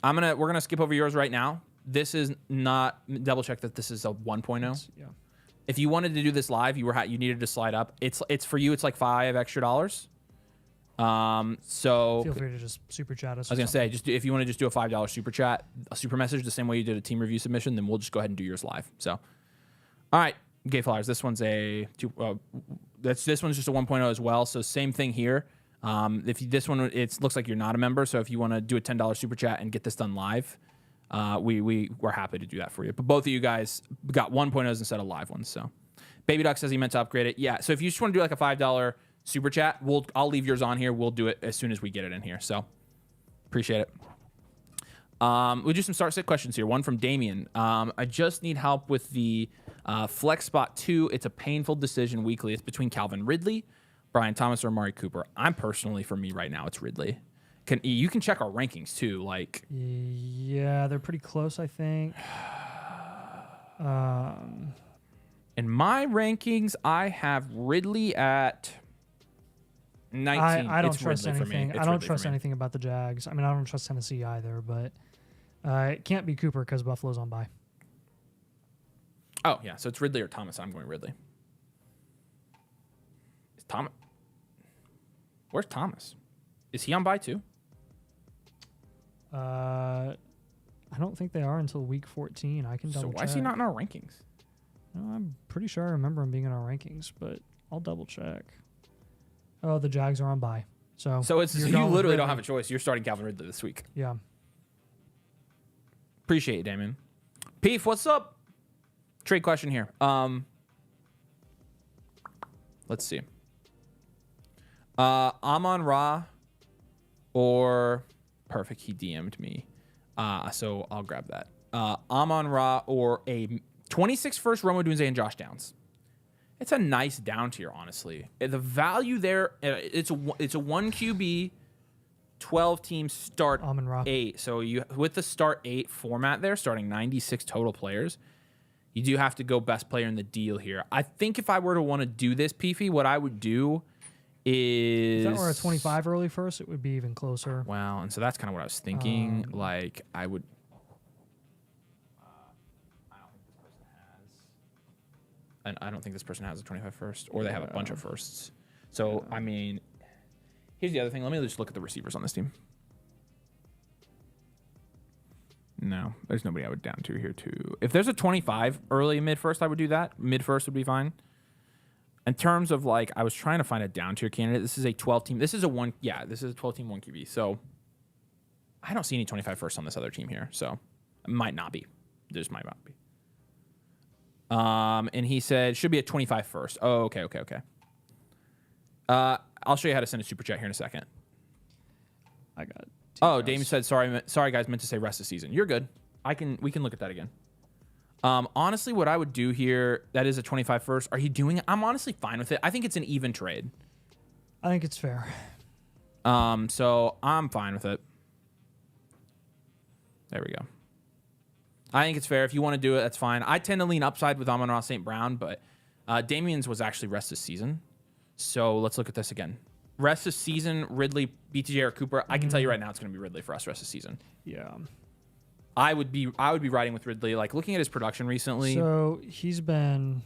We're gonna skip over yours right now. This is not, double check that this is a 1.0. Yeah. If you wanted to do this live, you needed to slide up. It's for you. It's like $5 extra. So feel free to just super chat us. I was gonna say, if you want to just do a $5 super chat, a super message, the same way you did a team review submission, then we'll just go ahead and do yours live. So, all right, Gay Flyers. This one's this one's just a 1.0 as well. So same thing here. If this one, it looks like you're not a member. So if you want to do a $10 super chat and get this done live, we're happy to do that for you. But both of you guys got 1.0s instead of live ones. So Baby Duck says he meant to upgrade it. Yeah. So if you just want to do like a $5 super chat, I'll leave yours on here. We'll do it as soon as we get it in here. So appreciate it. We'll do some start sit questions here. One from Damien. I just need help with the flex spot 2. It's a painful decision weekly. It's between Calvin Ridley, Brian Thomas, or Amari Cooper. I'm personally, for me right now, it's Ridley. You can check our rankings too. Like, yeah, they're pretty close, I think. In my rankings, I have Ridley at 19. I don't It's trust Ridley for me. anything. It's I don't Ridley trust for me. anything about the Jags. I mean, I don't trust Tennessee either, but it can't be Cooper because Buffalo's on bye. Oh, yeah. So it's Ridley or Thomas. I'm going Ridley. Is Thomas? Where's Thomas? Is he on bye too? I don't think they are until week 14. I can double check. So why is he not in our rankings? No, I'm pretty sure I remember him being in our rankings, but I'll double check. Oh, the Jags are on bye. So it's you're you going with literally don't Ridley. have a choice. You're starting Calvin Ridley this week. Yeah. Appreciate it, Damon. Peef, what's up? Trade question here. Let's see. Amon-Ra or perfect. He DM'd me. So I'll grab that. Amon-Ra or a 26 first Rome Odunze and Josh Downs. It's a nice down tier, honestly. The value there, it's a 1 QB, 12 team start Amon-Ra. 8. So you with the start 8 format there, starting 96 total players, you do have to go best player in the deal here. I think if I were to want to do this, Peefy, what I would do is... If that were a 25 early first, it would be even closer. Wow, and so that's kind of what I was thinking. Like, I would... I don't think this person has a 25 first, or they have a bunch of firsts. So, I mean, here's the other thing. Let me just look at the receivers on this team. No, there's nobody I would down to here, too. If there's a 25 early mid-first, I would do that. Mid-first would be fine. In terms of, like, I was trying to find a down-tier candidate. This is a 12-team. This is a 12-team 1 QB. So, I don't see any 25 first on this other team here. So, it might not be. There just might not be. And he said, should be a 25 first. Oh, okay. I'll show you how to send a super chat here in a second. I got. Oh, Damien said, sorry guys, meant to say rest of season. You're good. We can look at that again. Honestly, what I would do here, that is a 25 first. Are you doing it? I'm honestly fine with it. I think it's an even trade. I think it's fair. So I'm fine with it. There we go. I think it's fair. If you want to do it, that's fine. I tend to lean upside with Amon-Ra St. Brown, but Damien's was actually rest of season. So let's look at this again. Rest of season, Ridley, BTJ, or Cooper. I can tell you right now it's going to be Ridley for us rest of season. Yeah. I would be riding with Ridley. Like, looking at his production recently. So he's been...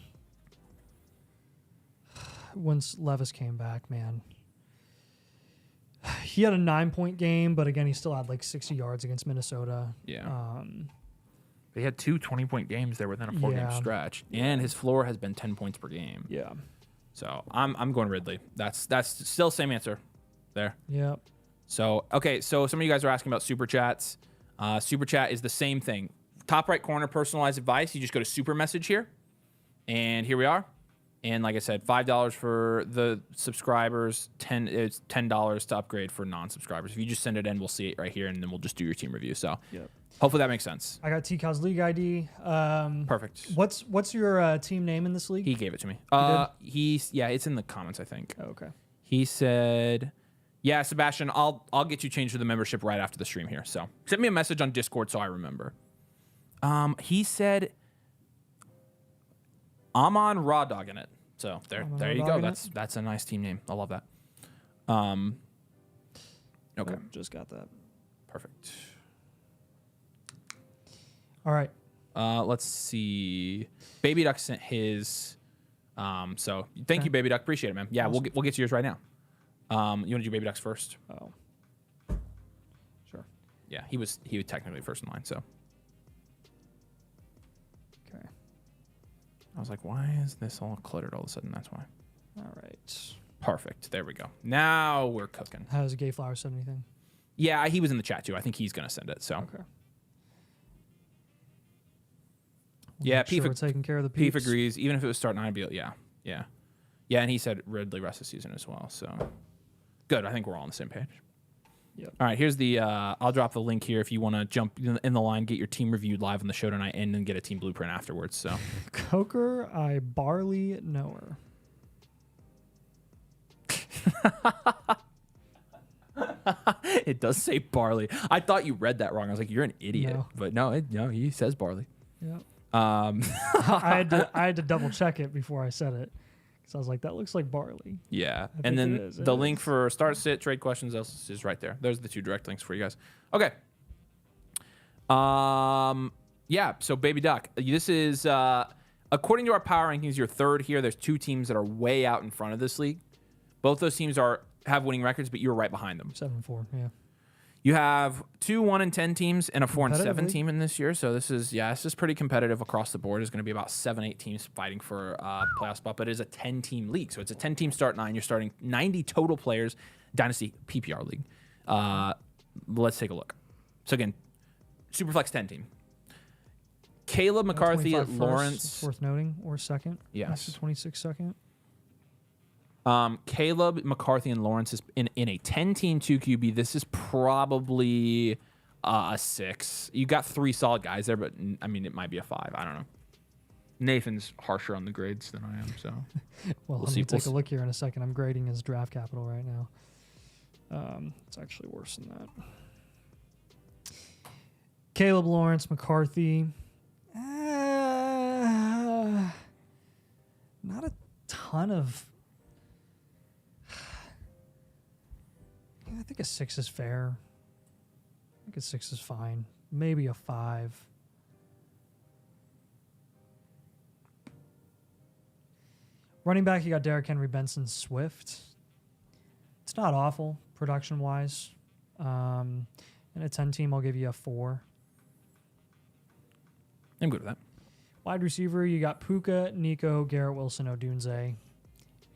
Once Levis came back, man. He had a 9-point game, but again, he still had like 60 yards against Minnesota. Yeah. He had 2 20-point games there within a 4-game stretch, and his floor has been 10 points per game. Yeah. So I'm going Ridley. That's still same answer there. Yep. So, okay, so some of you guys are asking about Super Chats. Super Chat is the same thing. Top right corner, personalized advice. You just go to Super Message here, and here we are. And like I said, $5 for the subscribers, it's $10 to upgrade for non-subscribers. If you just send it in, we'll see it right here, and then we'll just do your team review. So hopefully that makes sense. I got T-Cow's league ID. Perfect. What's your team name in this league? He gave it to me. It's in the comments, I think. Oh, okay. He said, yeah, Sebastian, I'll get you changed to the membership right after the stream here. So send me a message on Discord so I remember. He said, Amon Raw Dog in it. So there you go. That's a nice team name. I love that. Okay. Oh, just got that. Perfect. All right. Let's see. Baby Duck sent his. So thank you, Baby Duck. Appreciate it, man. Yeah, Awesome. we'll get to yours right now. You want to do Baby Ducks first? Oh. Sure. Yeah, he was technically first in line. So Okay. I was like, why is this all cluttered all of a sudden? That's why. All right. Perfect. There we go. Now we're cooking. Has Gayflower said anything? Yeah, he was in the chat too. I think he's gonna send it. So Okay. yeah, Make sure we're taking care of the Peef peeps. agrees. Even if it was start 9, I'd be yeah. Yeah, and he said Ridley rest of the season as well. So good. I think we're all on the same page. Yep. All right, here's the. I'll drop the link here if you want to jump in the line, get your team reviewed live on the show tonight, and then get a team blueprint afterwards. So Coker, I barley knower. It does say barley. I thought you read that wrong. I was like, you're an idiot. No. But no, he says barley. Yeah. I I had to double check it before I said it. So I was like, that looks like barley. Yeah. I And think then it is. the It link is. for start, sit, trade questions is right there. There's the 2 direct links for you guys. Okay. Yeah, so Baby Duck. This is according to our power rankings, you're 3rd here. There's 2 teams that are way out in front of this league. Both those teams have winning records, but you're right behind them. 7-4, yeah. You have 2 1-10 teams and a 4-7 Competitively. team in this year. So this is pretty competitive across the board. It's going to be about 7-8 teams fighting for playoff spot, but it is a 10-team league. So it's a 10-team start 9. You're starting 90 total players, Dynasty PPR league. Let's take a look. So again, Superflex 10 team. Caleb McCarthy, 25 Lawrence. First, worth noting, or second. Yes. Next to 26 second. Caleb, McCarthy, and Lawrence is in a 10-team 2 QB. This is probably a 6. You got 3 solid guys there, but I mean, it might be a 5. I don't know. Nathan's harsher on the grades than I am, so Well, let me take a look here in a second. I'm grading his draft capital right now. It's actually worse than that. Caleb, Lawrence, McCarthy. Not a ton of. I think a 6 is fair. I think a 6 is fine. Maybe a 5. Running back, you got Derrick Henry, Benson, Swift. It's not awful production-wise. In a 10-team, I'll give you a 4. I'm good with that. Wide receiver, you got Puka, Nico, Garrett Wilson, Odunze,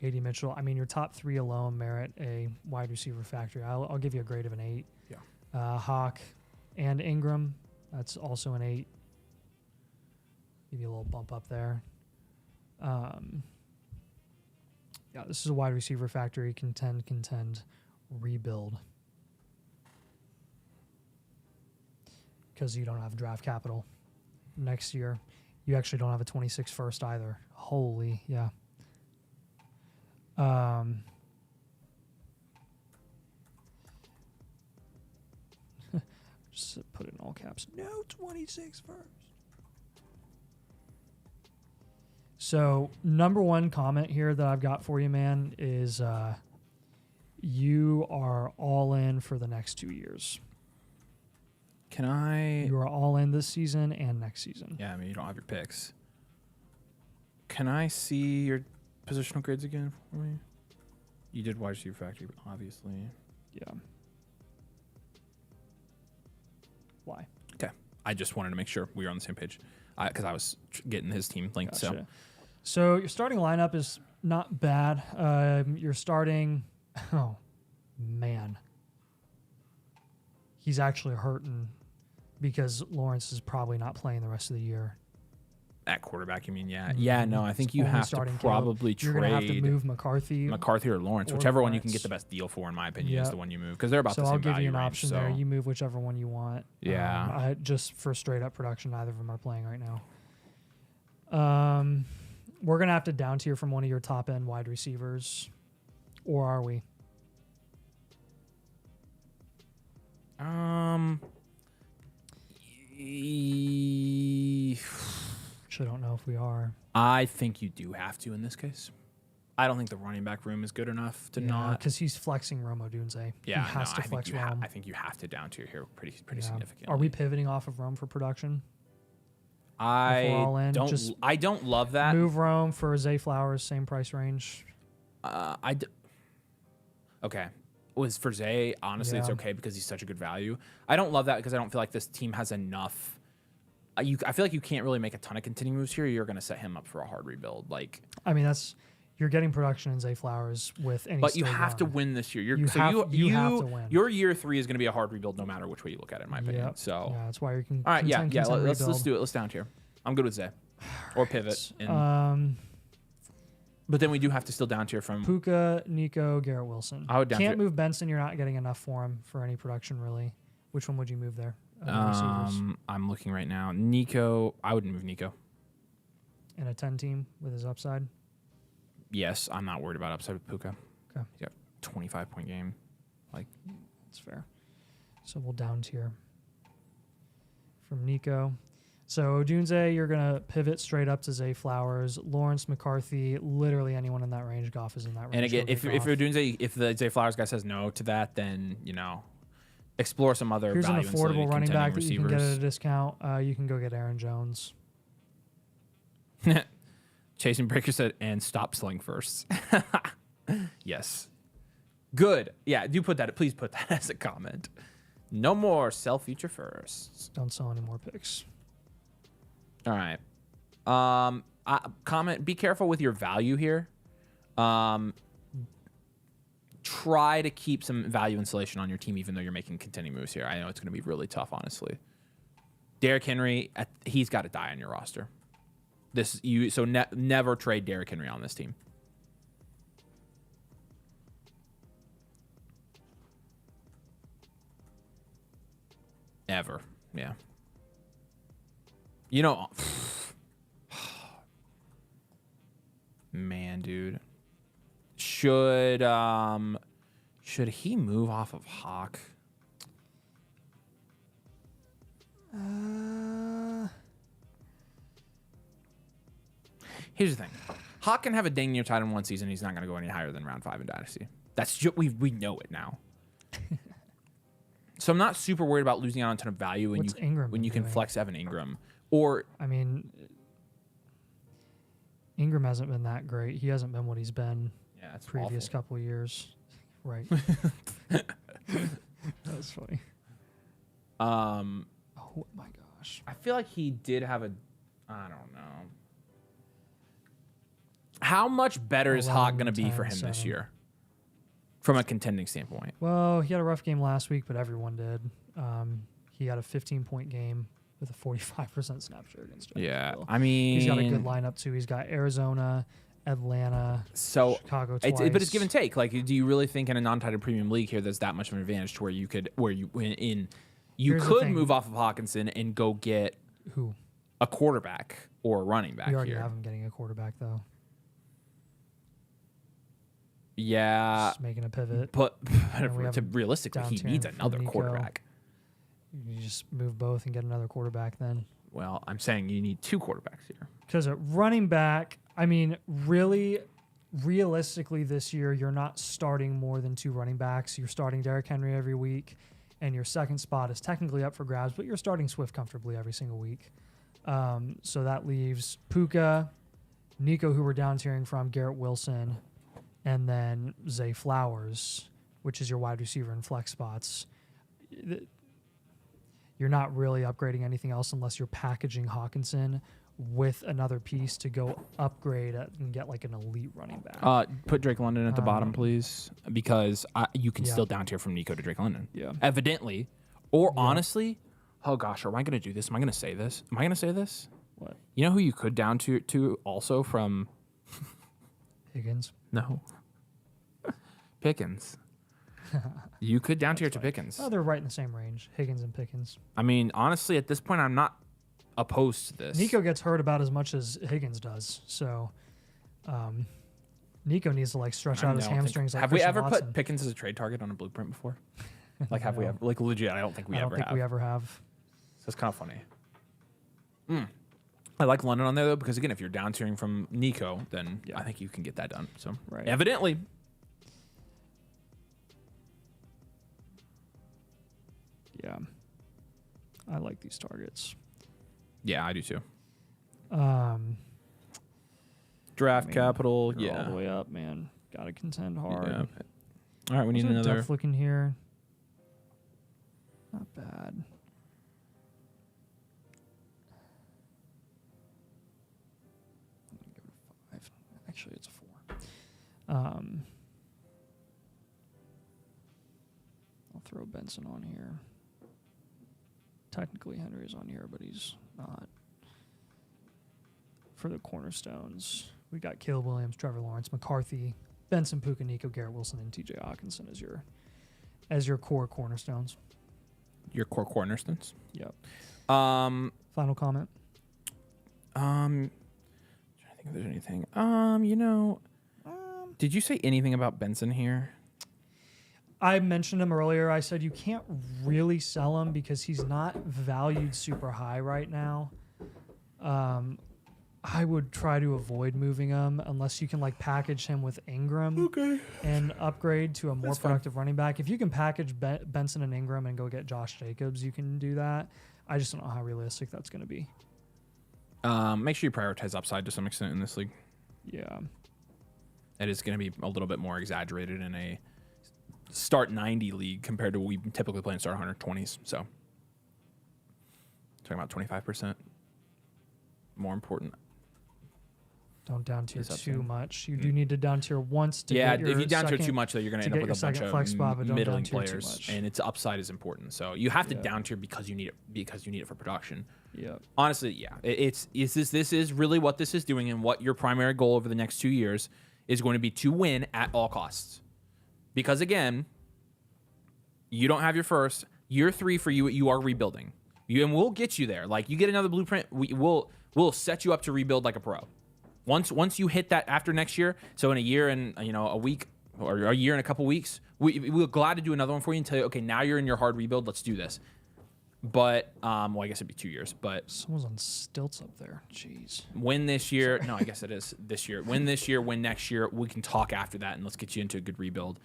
A.D. Mitchell. I mean, your top 3 alone merit a wide receiver factory. I'll give you a grade of an 8. Yeah. Hawk and Ingram, that's also an 8. Give you a little bump up there. Yeah, this is a wide receiver factory. Contend, rebuild. Because you don't have draft capital next year. You actually don't have a 26 first either. Holy, yeah. Just put it in all caps. No 26 first. So, number 1 comment here that I've got for you, man, is you are all in for the next 2 years. Can I? You are all in this season and next season. Yeah, I mean, you don't have your picks. Can I see your positional grades again for me? You did wide receiver factory, obviously. Yeah. Why? Okay. I just wanted to make sure we were on the same page because I was getting his team linked. Gotcha. So your starting lineup is not bad. You're starting. Oh, man. He's actually hurting because Lawrence is probably not playing the rest of the year. At quarterback, you mean? Yeah. Yeah, no, I think It's you only have to starting probably Caleb. You're going to have to trade move McCarthy. or Lawrence, or whichever one you can Lawrence. get the best deal for, in my opinion, is Yep. the one you move because they're about So the same I'll give value you an range, option so. there. You move whichever one you want. Yeah. Just for straight up production, neither of them are playing right now. We're going to have to down tier from one of your top end wide receivers. Or are we? Actually, don't know if we are. I think you do have to in this case. I don't think the running back room is good enough to not. Because he's flexing Rome Odunze. Yeah, he has to flex Rome. I think you have to down tier here pretty Yeah. significantly. Are we pivoting off of Rome for production? I we're all in, just I don't love that. Move Rome for Zay Flowers, same price range. Okay. Was for Zay, honestly, it's Yeah. okay because he's such a good value. I don't love that because I don't feel like this team has enough. I feel like you can't really make a ton of continuing moves here. You're going to set him up for a hard rebuild. Like, I mean, you're getting production in Zay Flowers with any. but you have to win this year. You have to win. Your year 3 is going to be a hard rebuild no matter which way you look at it, in my opinion. Yep. So, yeah, that's why you can. all right, yeah. Let's rebuild. do it. Let's down tier. I'm good with Zay or pivot. Right. But then we do have to still down tier from Puka, Nico, Garrett Wilson. I would down Can't tier. move Benson. You're not getting enough for him for any production, really. Which one would you move there? Receivers. I'm looking right now. Nico, I would move Nico. In a 10 team with his upside. Yes, I'm not worried about upside with Puka. Okay. He's got 25-point game. That's fair. So we'll down tier from Nico. So Odunze, you're going to pivot straight up to Zay Flowers. Lawrence, McCarthy, literally anyone in that range. Goff is in that range. And again, Go if get you're Goff. doing if the Zay Flowers guy says no to that, then explore some other Here's an value insulated affordable running back that you can get receivers. at a discount. You can go get Aaron Jones. Chasing Breaker said, and stop selling first. Yes. Good. Yeah, do put that. Please put that as a comment. No more sell future firsts. Don't sell any more picks. All right. Comment. Be careful with your value here. Try to keep some value insulation on your team, even though you're making contending moves here. I know it's going to be really tough, honestly. Derrick Henry, he's got to die on your roster. Never trade Derrick Henry on this team. Ever. Yeah. Man, dude. Should he move off of Hawk? Here's the thing. Hawk can have a dang near title in one season. He's not going to go any higher than round 5 in Dynasty. That's just, we know it now. So I'm not super worried about losing out on a ton of value when you can flex Evan Ingram. Or I mean, Ingram hasn't been that great. He hasn't been what he's been previous couple of years. Right. That was funny. Oh my gosh. I feel like he did have I don't know. How much better is Hawk going to be for him this year? From a contending standpoint. Well, he had a rough game last week, but everyone did. He had a 15-point game with a 45% snap share against Jacksonville. Yeah, I mean... He's got a good lineup, too. He's got Arizona, Atlanta, Chicago twice. But it's give and take. Like, do you really think in a non-titled premium league here there's that much of an advantage to where you could move off of Hawkinson and go get who? A quarterback or a running back We already here? have him getting a quarterback, though. Yeah. Just making a pivot. But we realistically, he needs another quarterback. You just move both and get another quarterback then. Well, I'm saying you need 2 quarterbacks here. Because a running back, I mean, realistically this year, you're not starting more than 2 running backs. You're starting Derrick Henry every week, and your second spot is technically up for grabs, but you're starting Swift comfortably every single week. So that leaves Puka, Nico, who we're down tiering from, Garrett Wilson, and then Zay Flowers, which is your wide receiver and flex spots. You're not really upgrading anything else unless you're packaging Hawkinson with another piece to go upgrade and get like an elite running back. Put Drake London at the bottom, please, because you can still down tier from Nico to Drake London. Yeah. Evidently. Or honestly, oh gosh, am I going to do this? Am I going to say this? Am I going to say this? What? You know who you could down to also from... Higgins? No. Pickens. You could down tier to Pickens. Oh, they're right in the same range. Higgins and Pickens. I mean, honestly, at this point, I'm not opposed to this. Nico gets hurt about as much as Higgins does. So Nico needs to like stretch out his hamstrings. Have we ever put Pickens as a trade target on a blueprint before? Like, have we ever? Like, legit, I don't think we ever have. I don't think we ever have. So it's kind of funny. I like London on there, though, because, again, if you're down tiering from Nico, then I think you can get that done. So, evidently. Yeah. I like these targets. Yeah, I do too. Draft capital, all the way up, man. Got to contend hard. Yeah. All right, we need another. Depth looking here. Not bad. Give it a 5. Actually, it's a 4. I'll throw Benson on here. Technically, Henry's on here, but he's not. For the cornerstones, We got Caleb Williams, Trevor Lawrence, McCarthy, Benson Puka, Nico, Garrett Wilson, and T.J. Hawkinson as your core cornerstones. Your core cornerstones. Yep. Final comment. Trying to think if there's anything. Did you say anything about Benson here? I mentioned him earlier. I said you can't really sell him because he's not valued super high right now. I would try to avoid moving him unless you can like package him with Ingram and upgrade to a more productive running back. If you can package Benson and Ingram and go get Josh Jacobs, you can do that. I just don't know how realistic that's going to be. Make sure you prioritize upside to some extent in this league. Yeah. It is going to be a little bit more exaggerated in a start 90 league compared to what we typically play in start 120s. So talking about 25% more important. Don't down tier too much. You do need to down tier once to get your if you down tier second, too much, though, you're going to end up with a bunch of middling players, and its upside is important. So you have to down tier because you need it for production. Yeah. Honestly, yeah, this is really what this is doing, and what your primary goal over the next 2 years is going to be to win at all costs. Because again, you don't have your first year 3 for you. You are rebuilding, and we'll get you there. Like you get another blueprint, we'll set you up to rebuild like a pro. Once you hit that after next year, so in a year and a week or a year and a couple weeks, we're glad to do another one for you and tell you, okay, now you're in your hard rebuild. Let's do this. But well, I guess it'd be 2 years. But someone's on stilts up there. Jeez. Win this year. No, I guess it is this year. Win this year. Win next year. We can talk after that, and let's get you into a good rebuild.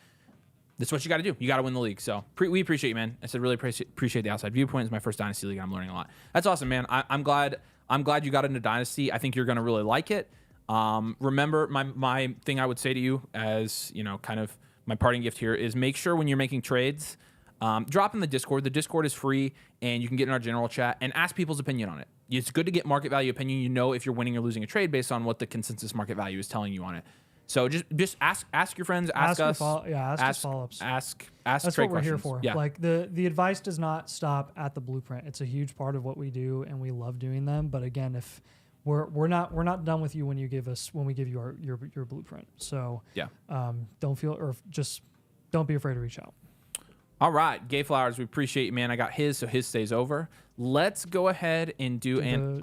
That's what you got to do. You got to win the league. So we appreciate you, man. I said really appreciate the outside viewpoint. It's my first Dynasty league. I'm learning a lot. That's awesome, man. I'm glad you got into Dynasty. I think you're going to really like it. Remember, my thing I would say to you as, kind of my parting gift here is make sure when you're making trades, drop in the Discord. The Discord is free, and you can get in our general chat and ask people's opinion on it. It's good to get market value opinion. If you're winning or losing a trade based on what the consensus market value is telling you on it. So just ask your friends, ask us. Ask follow-ups. Ask That's trade what we're questions. here for. Yeah. Like the advice does not stop at the blueprint. It's a huge part of what we do, and we love doing them. But again, if we're not done with you when we give you your blueprint. So yeah, don't be afraid to reach out. All right, Gay Flowers, we appreciate you, man. I got his, so his stays over. Let's go ahead and I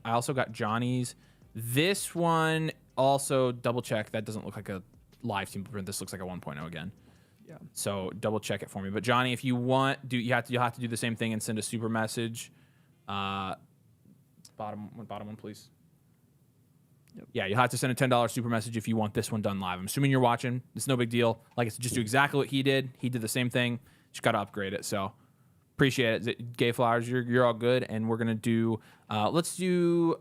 also got Johnny's. This one also double check. That doesn't look like a live team blueprint. This looks like a 1.0 again. Yeah. So double check it for me. But Johnny, if you want, you'll have to do the same thing and send a super message. Bottom one, please. Yep. Yeah, you'll have to send a $10 super message if you want this one done live. I'm assuming you're watching. It's no big deal. Like, it's just do exactly what he did. He did the same thing. Just got to upgrade it. So appreciate it. Gay Flowers, you're all good. And we're gonna do. Let's do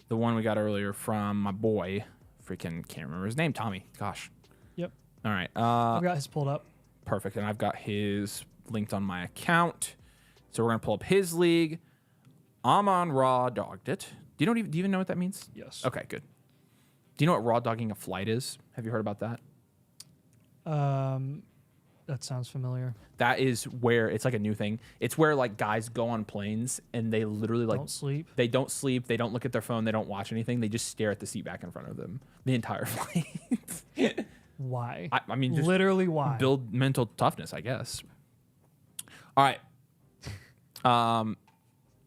the one we got earlier from my boy. Freaking can't remember his name. Tommy. Gosh. Yep. All right. I've got his pulled up. Perfect. And I've got his linked on my account. So we're gonna pull up his league. Amon raw dogged it. Do you even know what that means? Yes. Okay, good. Do you know what raw dogging a flight is? Have you heard about that? That sounds familiar. That is where it's like a new thing. It's where like guys go on planes and they literally like don't sleep. They don't sleep. They don't look at their phone. They don't watch anything. They just stare at the seat back in front of them the entire flight. Why? I mean, just literally why? Build mental toughness, I guess. All right.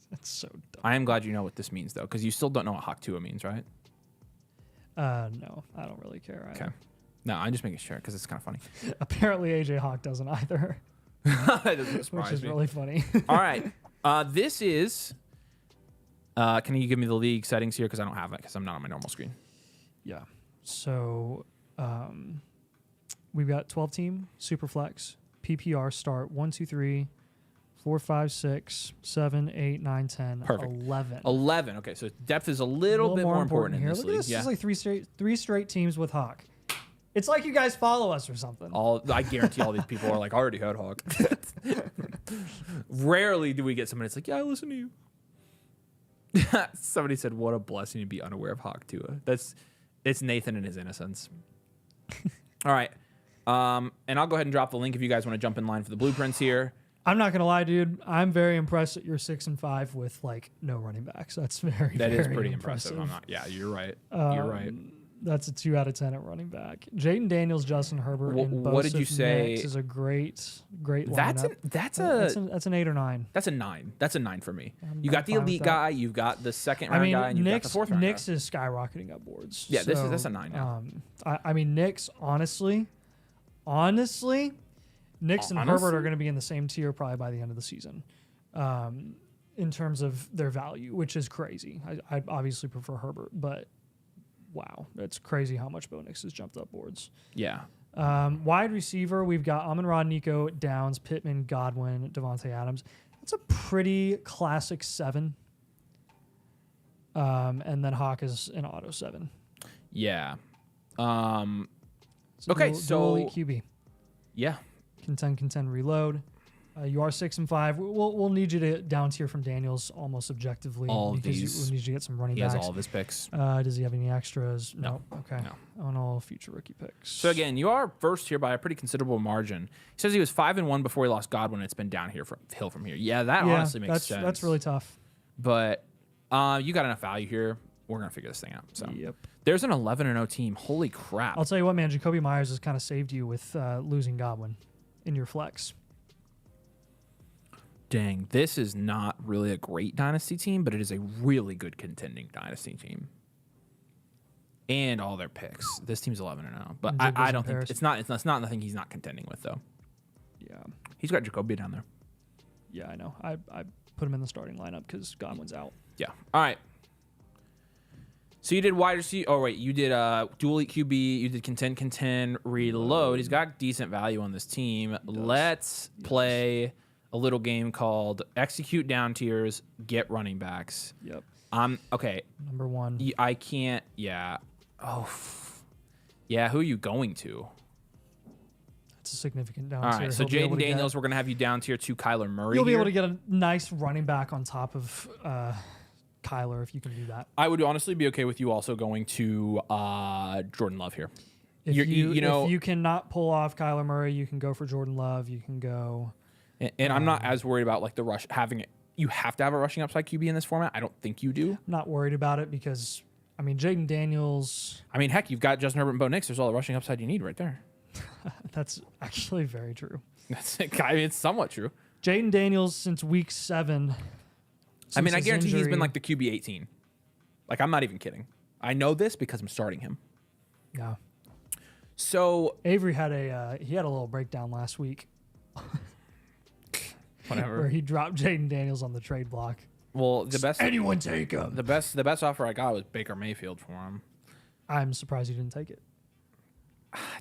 That's so dumb. I am glad you know what this means, though, because you still don't know what Hawk 2 means, right? No, I don't really care. Okay. No, I'm just making sure because it's kind of funny. Apparently, AJ Hawk doesn't either. That doesn't surprise which is me. really funny. All right. This is... can you give me the league settings here? Because I don't have it because I'm not on my normal screen. Yeah. So we've got 12-team, Superflex, PPR start, 1, 2, 3, 4, 5, 6, 7, 8, 9, 10, Perfect. 11. 11. Okay, so depth is a little bit more important in here. this Look league. at this. Yeah. It's like three straight teams with Hawk. It's like you guys follow us or something. I guarantee all these people are like, I already had Hawk. Rarely do we get somebody that's like, yeah, I listen to you. Somebody said, what a blessing to be unaware of Hawk Tua. It's Nathan and his innocence. All right. And I'll go ahead and drop the link if you guys want to jump in line for the blueprints here. I'm not gonna lie, dude. I'm very impressed that you're 6-5 with like no running backs. That's very That is very pretty impressive. I'm not. Yeah, you're right. You're right. That's a 2 out of 10 at running back. Jaden Daniels, Justin Herbert, and What did you say? Nix is a great That's lineup. That's an 8 or 9. That's a 9. That's a 9 for me. You I'm got the fine with elite that. guy. You've got the second round guy, and you've got the fourth round Nix guy. is skyrocketing up boards. Yeah, so, that's a 9 now. I mean, Nix, honestly, Nix and Herbert are going to be in the same tier probably by the end of the season, in terms of their value, which is crazy. I obviously prefer Herbert, but wow, it's crazy how much Bo Nix has jumped up boards. Yeah. Wide receiver, we've got Amon-Ra, Nico, Downs, Pittman, Godwin, Devontae Adams. That's a pretty classic 7. And then Hawk is an auto 7. Yeah. So Okay, dual elite QB. Yeah. Contend, reload. You are 6-5. We'll need you to down tier from Daniels almost objectively. All of because these. we'll need you to get some running He backs. has all of his picks. Does he have any extras? No. Okay. No. On all future rookie picks. So again, you are first here by a pretty considerable margin. He says he was 5-1 before he lost Godwin. It's been downhill from here. Yeah, that honestly makes sense. That's really tough. But you got enough value here. We're gonna figure this thing out. So Yep. there's an 11-0 team. Holy crap! I'll tell you what, man. Jacoby Myers has kind of saved you with losing Godwin in your flex. Dang, this is not really a great dynasty team, but it is a really good contending dynasty team. And all their picks. This team's 11-0, but I don't think it's not nothing he's not contending with though. Yeah. He's got Jacoby down there. Yeah, I know. I put him in the starting lineup because Godwin's out. Yeah. All right. So you did wide receiver. Oh wait, you did dual elite QB. You did contend, reload. He's got decent value on this team. Let's play a little game called execute down tiers, get running backs. Yep. Okay. Number 1. I can't. Yeah. Oh. Yeah. Who are you going to? That's a significant down All tier. right. So Jaden Daniels, we're gonna have you down tier to Kyler Murray. You'll be here. able to get a nice running back on top of Kyler if you can do that. I would honestly be okay with you also going to Jordan Love here. If you know, if you cannot pull off Kyler Murray, you can go for Jordan Love. You can go. and I'm not as worried about like the rush having it. You have to have a rushing upside QB in this format. I don't think you do. I'm not worried about it because I mean Jaden Daniels. I mean, heck, you've got Justin Herbert and Bo Nix. There's all the rushing upside you need right there. That's actually very true. That's I mean, it's somewhat true. Jaden Daniels since week 7. I mean, I his guarantee he's injury- been like the QB 18. Like, I'm not even kidding. I know this because I'm starting him. Yeah. So Avery had a little breakdown last week whatever. where he dropped Jaden Daniels on the trade block. Well, the best Anyone take him? the best offer I got was Baker Mayfield for him. I'm surprised he didn't take it.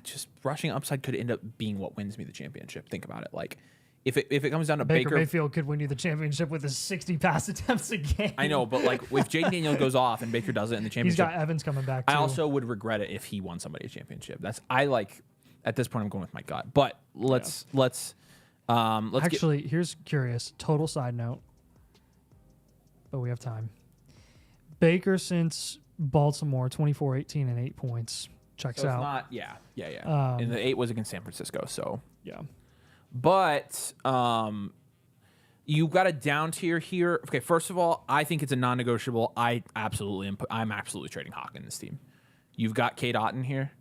Just rushing upside could end up being what wins me the championship. Think about it. Like, if it comes down to Baker Baker Mayfield could win you the championship with his 60 pass attempts a game. I know, but like if Jaden Daniels goes off and Baker does it in the He's championship, got Evans coming back too. I also would regret it if he won somebody a championship. At this point I'm going with my gut. But let's Actually, here's curious. Total side note. But we have time. Baker since Baltimore, 24-18 and 8 points. Checks so it's out. not and the 8 was against San Francisco, so Yeah. but you got a down tier here. Okay, first of all, I think it's a non-negotiable. I'm absolutely trading Hawk in this team. You've got Kate Otten here.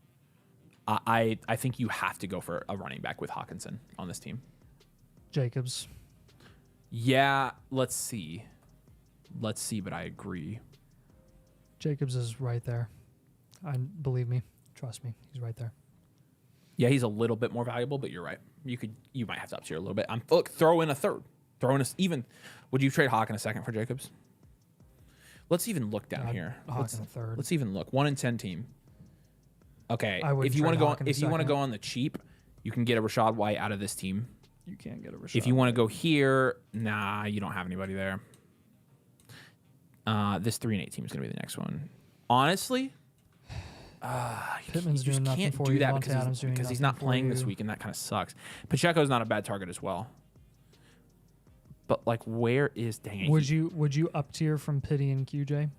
I think you have to go for a running back with Hawkinson on this team. Jacobs. Yeah, let's see, but I agree. Jacobs is right there. Believe me. Trust me. He's right there. Yeah, he's a little bit more valuable, but you're right. You might have to up tier a little bit. Look, throw in a third. Would you trade Hawk in a second for Jacobs? Let's even look down here. Hawk in a third. Let's even look. 1-10 team. Okay. I wouldn't If you want trade to go Hawk in a if you want to second. go on the cheap, you can get a Rashad White out of this team. You can't get a Rashad. If you want to go here, nah, you don't have anybody there. This 3-8 team is going to be the next one. Honestly, Pittman's you just doing nothing can't for do you. that Devontae because Adams doing he's nothing not for playing this you. week, and that kind of sucks. Pacheco's not a bad target as well. But like, where is dang it? Would you up tier from Pity and QJ?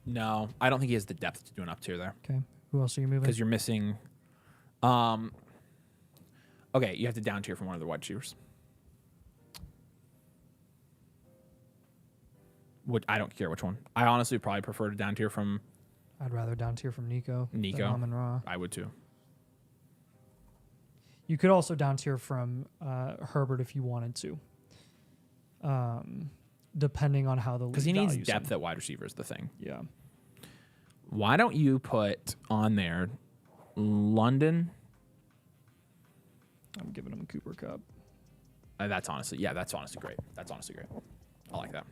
No, I don't think he has the depth to do an up tier there Okay. Who else are you moving? because you're missing. Okay, you have to down tier from one of the wide receivers. I don't care which one. I honestly probably prefer to down tier from I'd rather down tier from Nico. Nico. Than Amon-Ra. I would too. You could also down tier from Herbert if you wanted to. Depending on how the because he needs depth at wide receiver is the thing. Yeah. Why don't you put on there London? I'm giving him a Cooper Cup. That's honestly great. That's honestly great. I like that.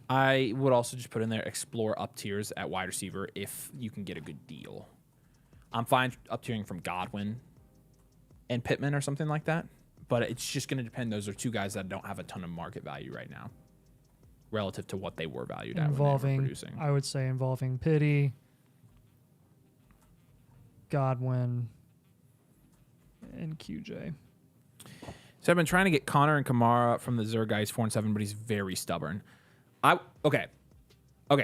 I would also just put in there explore up tiers at wide receiver if you can get a good deal. I'm fine up tiering from Godwin and Pittman or something like that, but it's just going to depend. Those are two guys that don't have a ton of market value right now relative to what they were valued at when they were producing. I would say involving Pitty, Godwin, and QJ. So I've been trying to get Connor and Kamara from the Zerg guys 4 and 7, but he's very stubborn. Okay,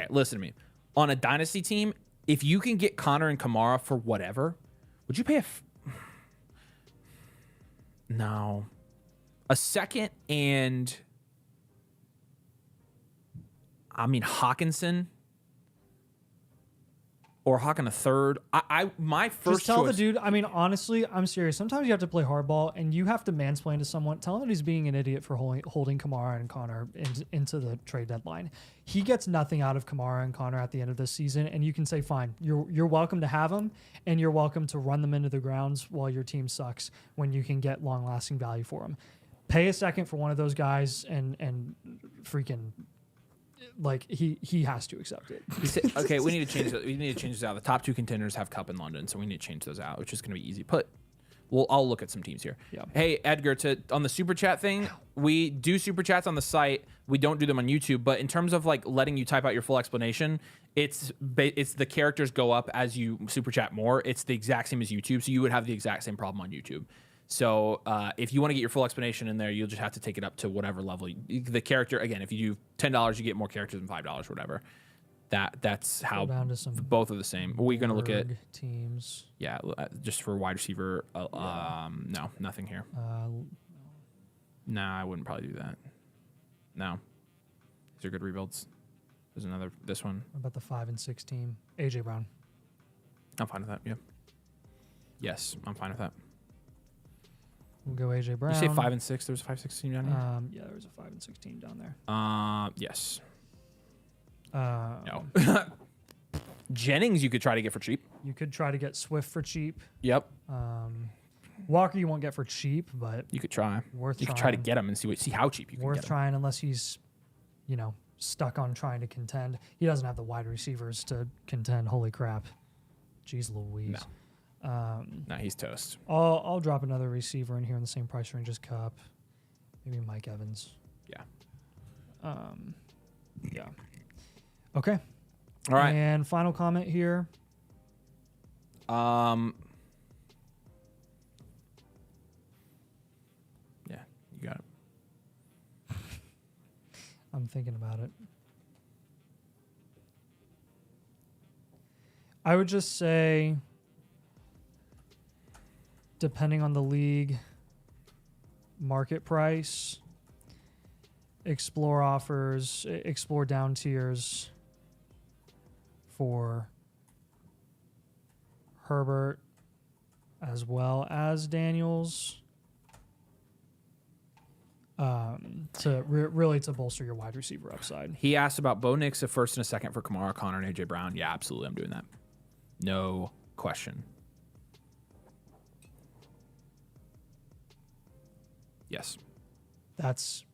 listen to me. On a dynasty team, if you can get Connor and Kamara for whatever, would you pay a second and Hawkinson or Hawkin a third? My first Just tell choice, the dude. I mean, honestly, I'm serious. Sometimes you have to play hardball, and you have to mansplain to someone. Tell him that he's being an idiot for holding Kamara and Connor into the trade deadline. He gets nothing out of Kamara and Connor at the end of this season, and you can say, fine, you're welcome to have them, and you're welcome to run them into the grounds while your team sucks when you can get long-lasting value for them. Pay a second for one of those guys, and freaking. Like he has to accept it. Okay, we need to change that. We need to change this out. The top 2 contenders have Cup in London, so we need to change those out, which is going to be easy. I'll look at some teams here. Yeah. Hey Edgar, on the super chat thing, we do super chats on the site. We don't do them on YouTube, but in terms of like letting you type out your full explanation, it's the characters go up as you super chat more. It's the exact same as YouTube, so you would have the exact same problem on YouTube. So if you want to get your full explanation in there, you'll just have to take it up to whatever level. The character, again, if you do $10, you get more characters than $5, whatever. That's how both are the same. We're going to look at teams. Yeah, just for wide receiver. No, nothing here. Nah, I wouldn't probably do that. No. These are good rebuilds. There's another, this one. What about the 5 and 6 team? AJ Brown. I'm fine with that, yeah. Yes, I'm fine with that. We'll go AJ Brown. Did you say 5 and 6? There was a 5, 6 team down here? Yeah, there was a 5 and 6 team down there. Yes. No. Jennings you could try to get for cheap. You could try to get Swift for cheap. Yep. Walker you won't get for cheap, but you could try. Worth you trying. could try to get him and see how cheap you can get him. Worth trying unless he's, stuck on trying to contend. He doesn't have the wide receivers to contend. Holy crap. Jeez Louise. No. No, he's toast. I'll drop another receiver in here in the same price range as Cup. Maybe Mike Evans. Yeah. Yeah. Okay. All right. And final comment here. Yeah, you got it. I'm thinking about it. I would just say, depending on the league, market price, explore offers, explore down tiers for Herbert as well as Daniels really to bolster your wide receiver upside. He asked about Bo Nix, a first and a second for Kamara, Connor, and AJ Brown. Yeah, absolutely. I'm doing that. No question. Yes. That's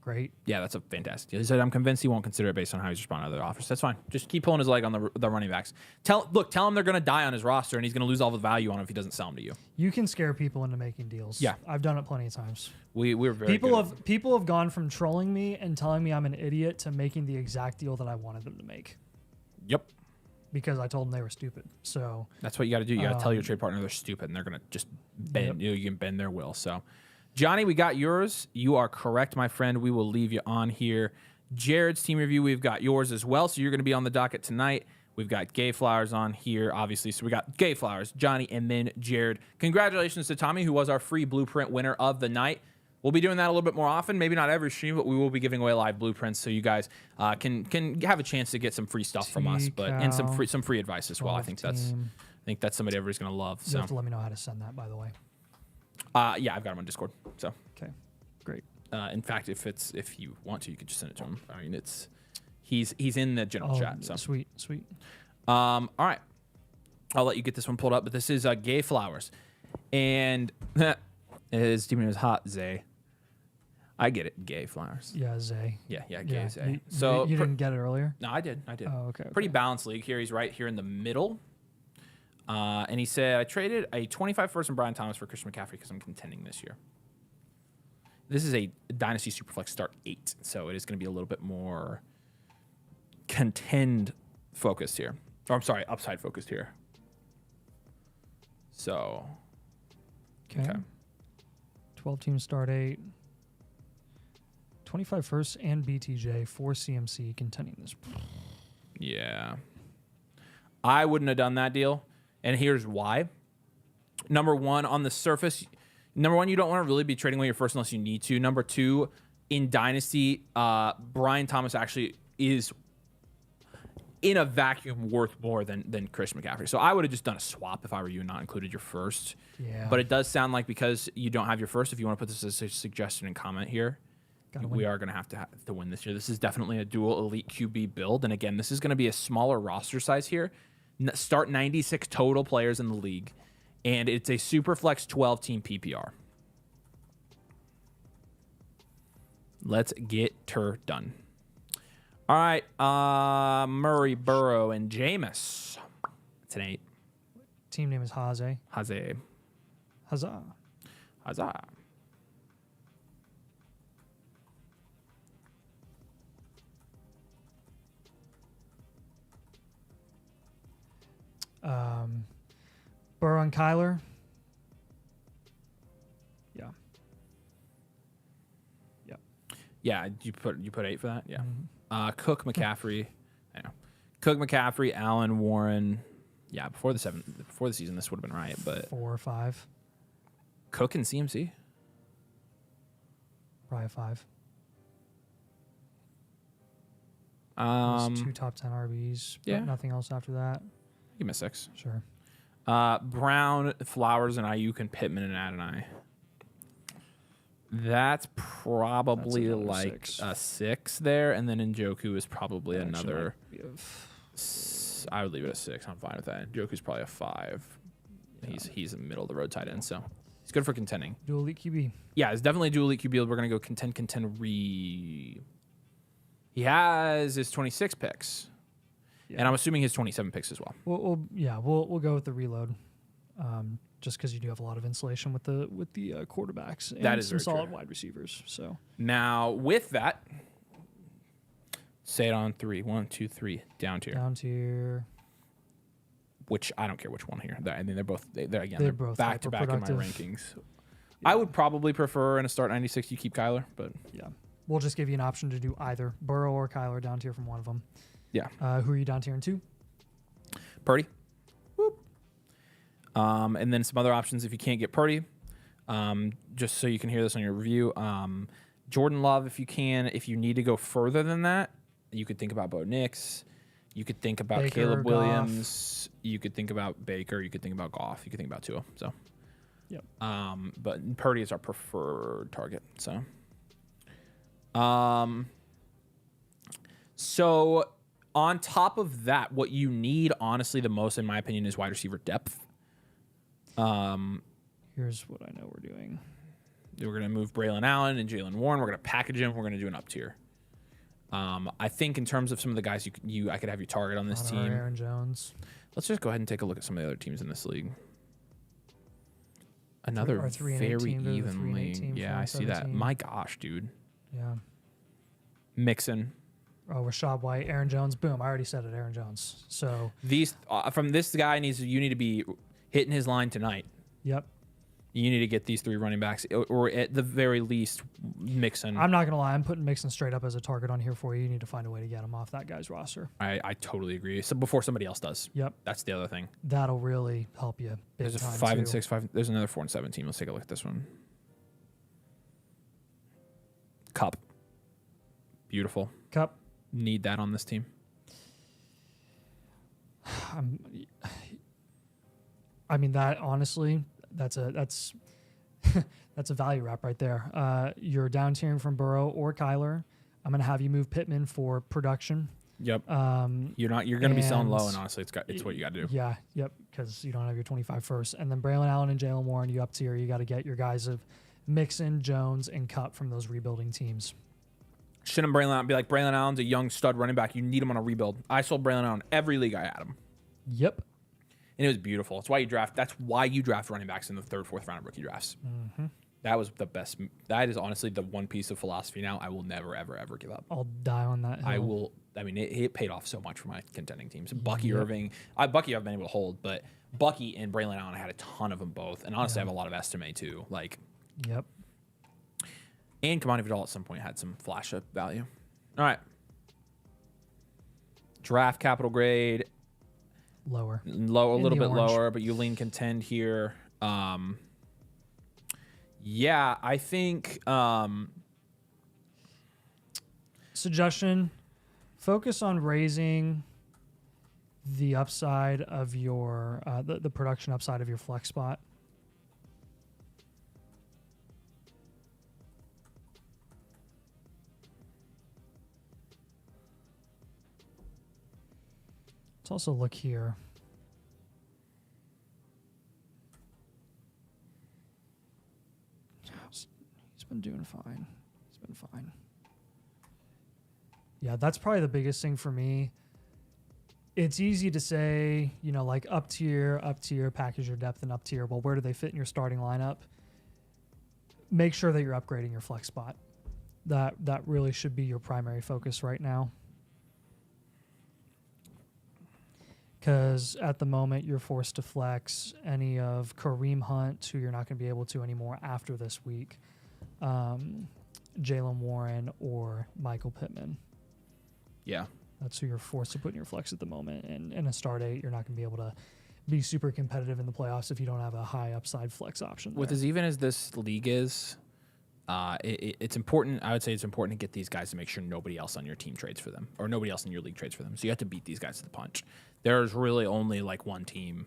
great. Yeah, that's a fantastic deal. He said, I'm convinced he won't consider it based on how he's responding to other offers. That's fine. Just keep pulling his leg on the running backs. Tell him they're going to die on his roster and he's going to lose all the value on him if he doesn't sell them to you. You can scare people into making deals. Yeah. I've done it plenty of times. We're very people have gone from trolling me and telling me I'm an idiot to making the exact deal that I wanted them to make. Yep. Because I told them they were stupid. So that's what you got to do. You got to tell your trade partner they're stupid and they're going to just bend. You can bend their will. So, Johnny, we got yours. You are correct, my friend. We will leave you on here. Jared's team review, we've got yours as well. So you're going to be on the docket tonight. We've got Gay Flowers on here, obviously. So we got Gay Flowers, Johnny, and then Jared. Congratulations to Tommy, who was our free blueprint winner of the night. We'll be doing that a little bit more often. Maybe not every stream, but we will be giving away live blueprints, so you guys can have a chance to get some free stuff from us, and some free advice as well. I think that's somebody everybody's gonna love. You have to let me know how to send that, by the way. Yeah, I've got him on Discord. So okay, great. In fact, if you want to, you could just send it to him. I mean, he's in the general chat. So sweet. All right, I'll let you get this one pulled up. But this is Gay Flowers, and his team name is Hot Zay. I get it, Gay Flowers. Yeah, Zay. Yeah, Gay Zay. You didn't get it earlier? No, I did. Oh, okay. Pretty balanced league here. He's right here in the middle. And he said, I traded a 25 first and Brian Thomas for Christian McCaffrey because I'm contending this year. This is a Dynasty Superflex start 8, so it is going to be a little bit more contend focused here. Or I'm sorry, upside focused here. So, okay. 12 team start 8. 25 first and BTJ, 4 CMC contending this. Yeah. I wouldn't have done that deal. And here's why. Number one, on the surface, you don't want to really be trading away your first unless you need to. Number two, in Dynasty, Brian Thomas actually is in a vacuum worth more than Chris McCaffrey. So I would have just done a swap if I were you and not included your first. Yeah. But it does sound like because you don't have your first, if you want to put this as a suggestion and comment here, we are going to have to win this year. This is definitely a dual elite QB build. And again, this is going to be a smaller roster size here. Start 96 total players in the league. And it's a Superflex 12-team PPR. Let's get her done. All right, Murray, Burrow, and Jameis. It's an 8. Team name is Haze. Huzzah. Burrow and Kyler. Yeah, you put 8 for that? Yeah. Cook, McCaffrey. I know. Cook, McCaffrey, Allen, Warren. Yeah, before the season, this would have been right, but 4 or 5. Cook and CMC. Probably 5. 2 top 10 RBs. Yeah. But nothing else after that. Give me a 6. Sure. Brown, Flowers, and Ayuk, and Pittman and Adonai. That's probably like 6. A 6 there, and then Njoku is probably Actually, another. I would leave it a 6. I'm fine with that. Njoku's probably a 5. Yeah. He's a middle of the road tight end, so he's good for contending. Dual elite QB. Yeah, it's definitely a dual elite QB. We're gonna go contend. He has his 26 picks, and I'm assuming his 27 picks as well. We'll go with the reload. Just because you do have a lot of insulation with the quarterbacks and that is some solid true. wide receivers. So now with that, say it on 3. 1, 2, 3. Down tier. Which I don't care which one here. I mean, they're both back to back in my rankings. Yeah. I would probably prefer in a start 96 you keep Kyler, but yeah, we'll just give you an option to do either Burrow or Kyler down tier from one of them. Yeah. Who are you down tier in 2? Purdy. And then some other options if you can't get Purdy. Just so you can hear this on your review. Jordan Love, if you can. If you need to go further than that, you could think about Bo Nix. You could think about Baker, Caleb Goff. Williams. You could think about Baker. You could think about Goff. You could think about Tua. So, yep. But Purdy is our preferred target. So, on top of that, what you need, honestly, the most, in my opinion, is wide receiver depth. Here's what I know we're doing. We're going to move Braylon Allen and Jalen Warren. We're going to package him. We're going to do an up tier. I think in terms of some of the guys I could have you target on this team. Aaron Jones. Let's just go ahead and take a look at some of the other teams in this league. Another Our 3 and 8 very team to the even 3 and 8 league. team Yeah, from I see that. 17. My gosh, dude. Yeah. Mixon. Oh, Rashad White, Aaron Jones. Boom. I already said it. Aaron Jones. So These from this guy you need to be hitting his line tonight. Yep. You need to get these 3 running backs, or at the very least, Mixon. I'm not going to lie. I'm putting Mixon straight up as a target on here for you. You need to find a way to get him off that guy's roster. I totally agree. So before somebody else does. Yep. That's the other thing. That'll really help you big There's a time 5 and too. 6, 5. There's another 4 and 7 team. Let's take a look at this one. Cup. Beautiful. Cup. Need that on this team. I mean, that honestly, that's that's a value wrap right there. You're down tiering from Burrow or Kyler. I'm gonna have you move Pittman for production. Yep. You're gonna be selling low, and honestly, it's what you got to do. Yeah. Yep. Because you don't have your 25 first, and then Braylon Allen and Jalen Warren, you up tier. You got to get your guys of Mixon, Jones, and Cup from those rebuilding teams. Shouldn't Braylon Allen be like, Braylon Allen's a young stud running back. You need him on a rebuild. I sold Braylon Allen every league I had him. Yep. And it was beautiful. That's why you draft running backs in the 3rd, 4th round of rookie drafts. Mm-hmm. That was the best. That is honestly the one piece of philosophy now I will never, ever, ever give up. I'll die on that hill. It paid off so much for my contending teams. Bucky Irving. Bucky I've been able to hold, but Bucky and Braylon Allen, I had a ton of them both. And honestly, I have a lot of estimate too. Yep. And Kamani Vidal at some point had some flash up value. All right. Draft capital grade. Lower. A little bit orange. lower, but you lean contend here. Yeah, I think Suggestion, focus on raising the upside of your the production upside of your flex spot. Let's also look here. He's been doing fine. He's been fine. Yeah, that's probably the biggest thing for me. It's easy to say, like up tier, package your depth and up tier. Well, where do they fit in your starting lineup? Make sure that you're upgrading your flex spot. That really should be your primary focus right now. Because at the moment, you're forced to flex any of Kareem Hunt, who you're not going to be able to anymore after this week, Jalen Warren, or Michael Pittman. Yeah. That's who you're forced to put in your flex at the moment. And in a start 8, you're not going to be able to be super competitive in the playoffs if you don't have a high upside flex option. With as even as this league is, it's important. I would say it's important to get these guys to make sure nobody else on your team trades for them, or nobody else in your league trades for them. So you have to beat these guys to the punch. There's really only like one team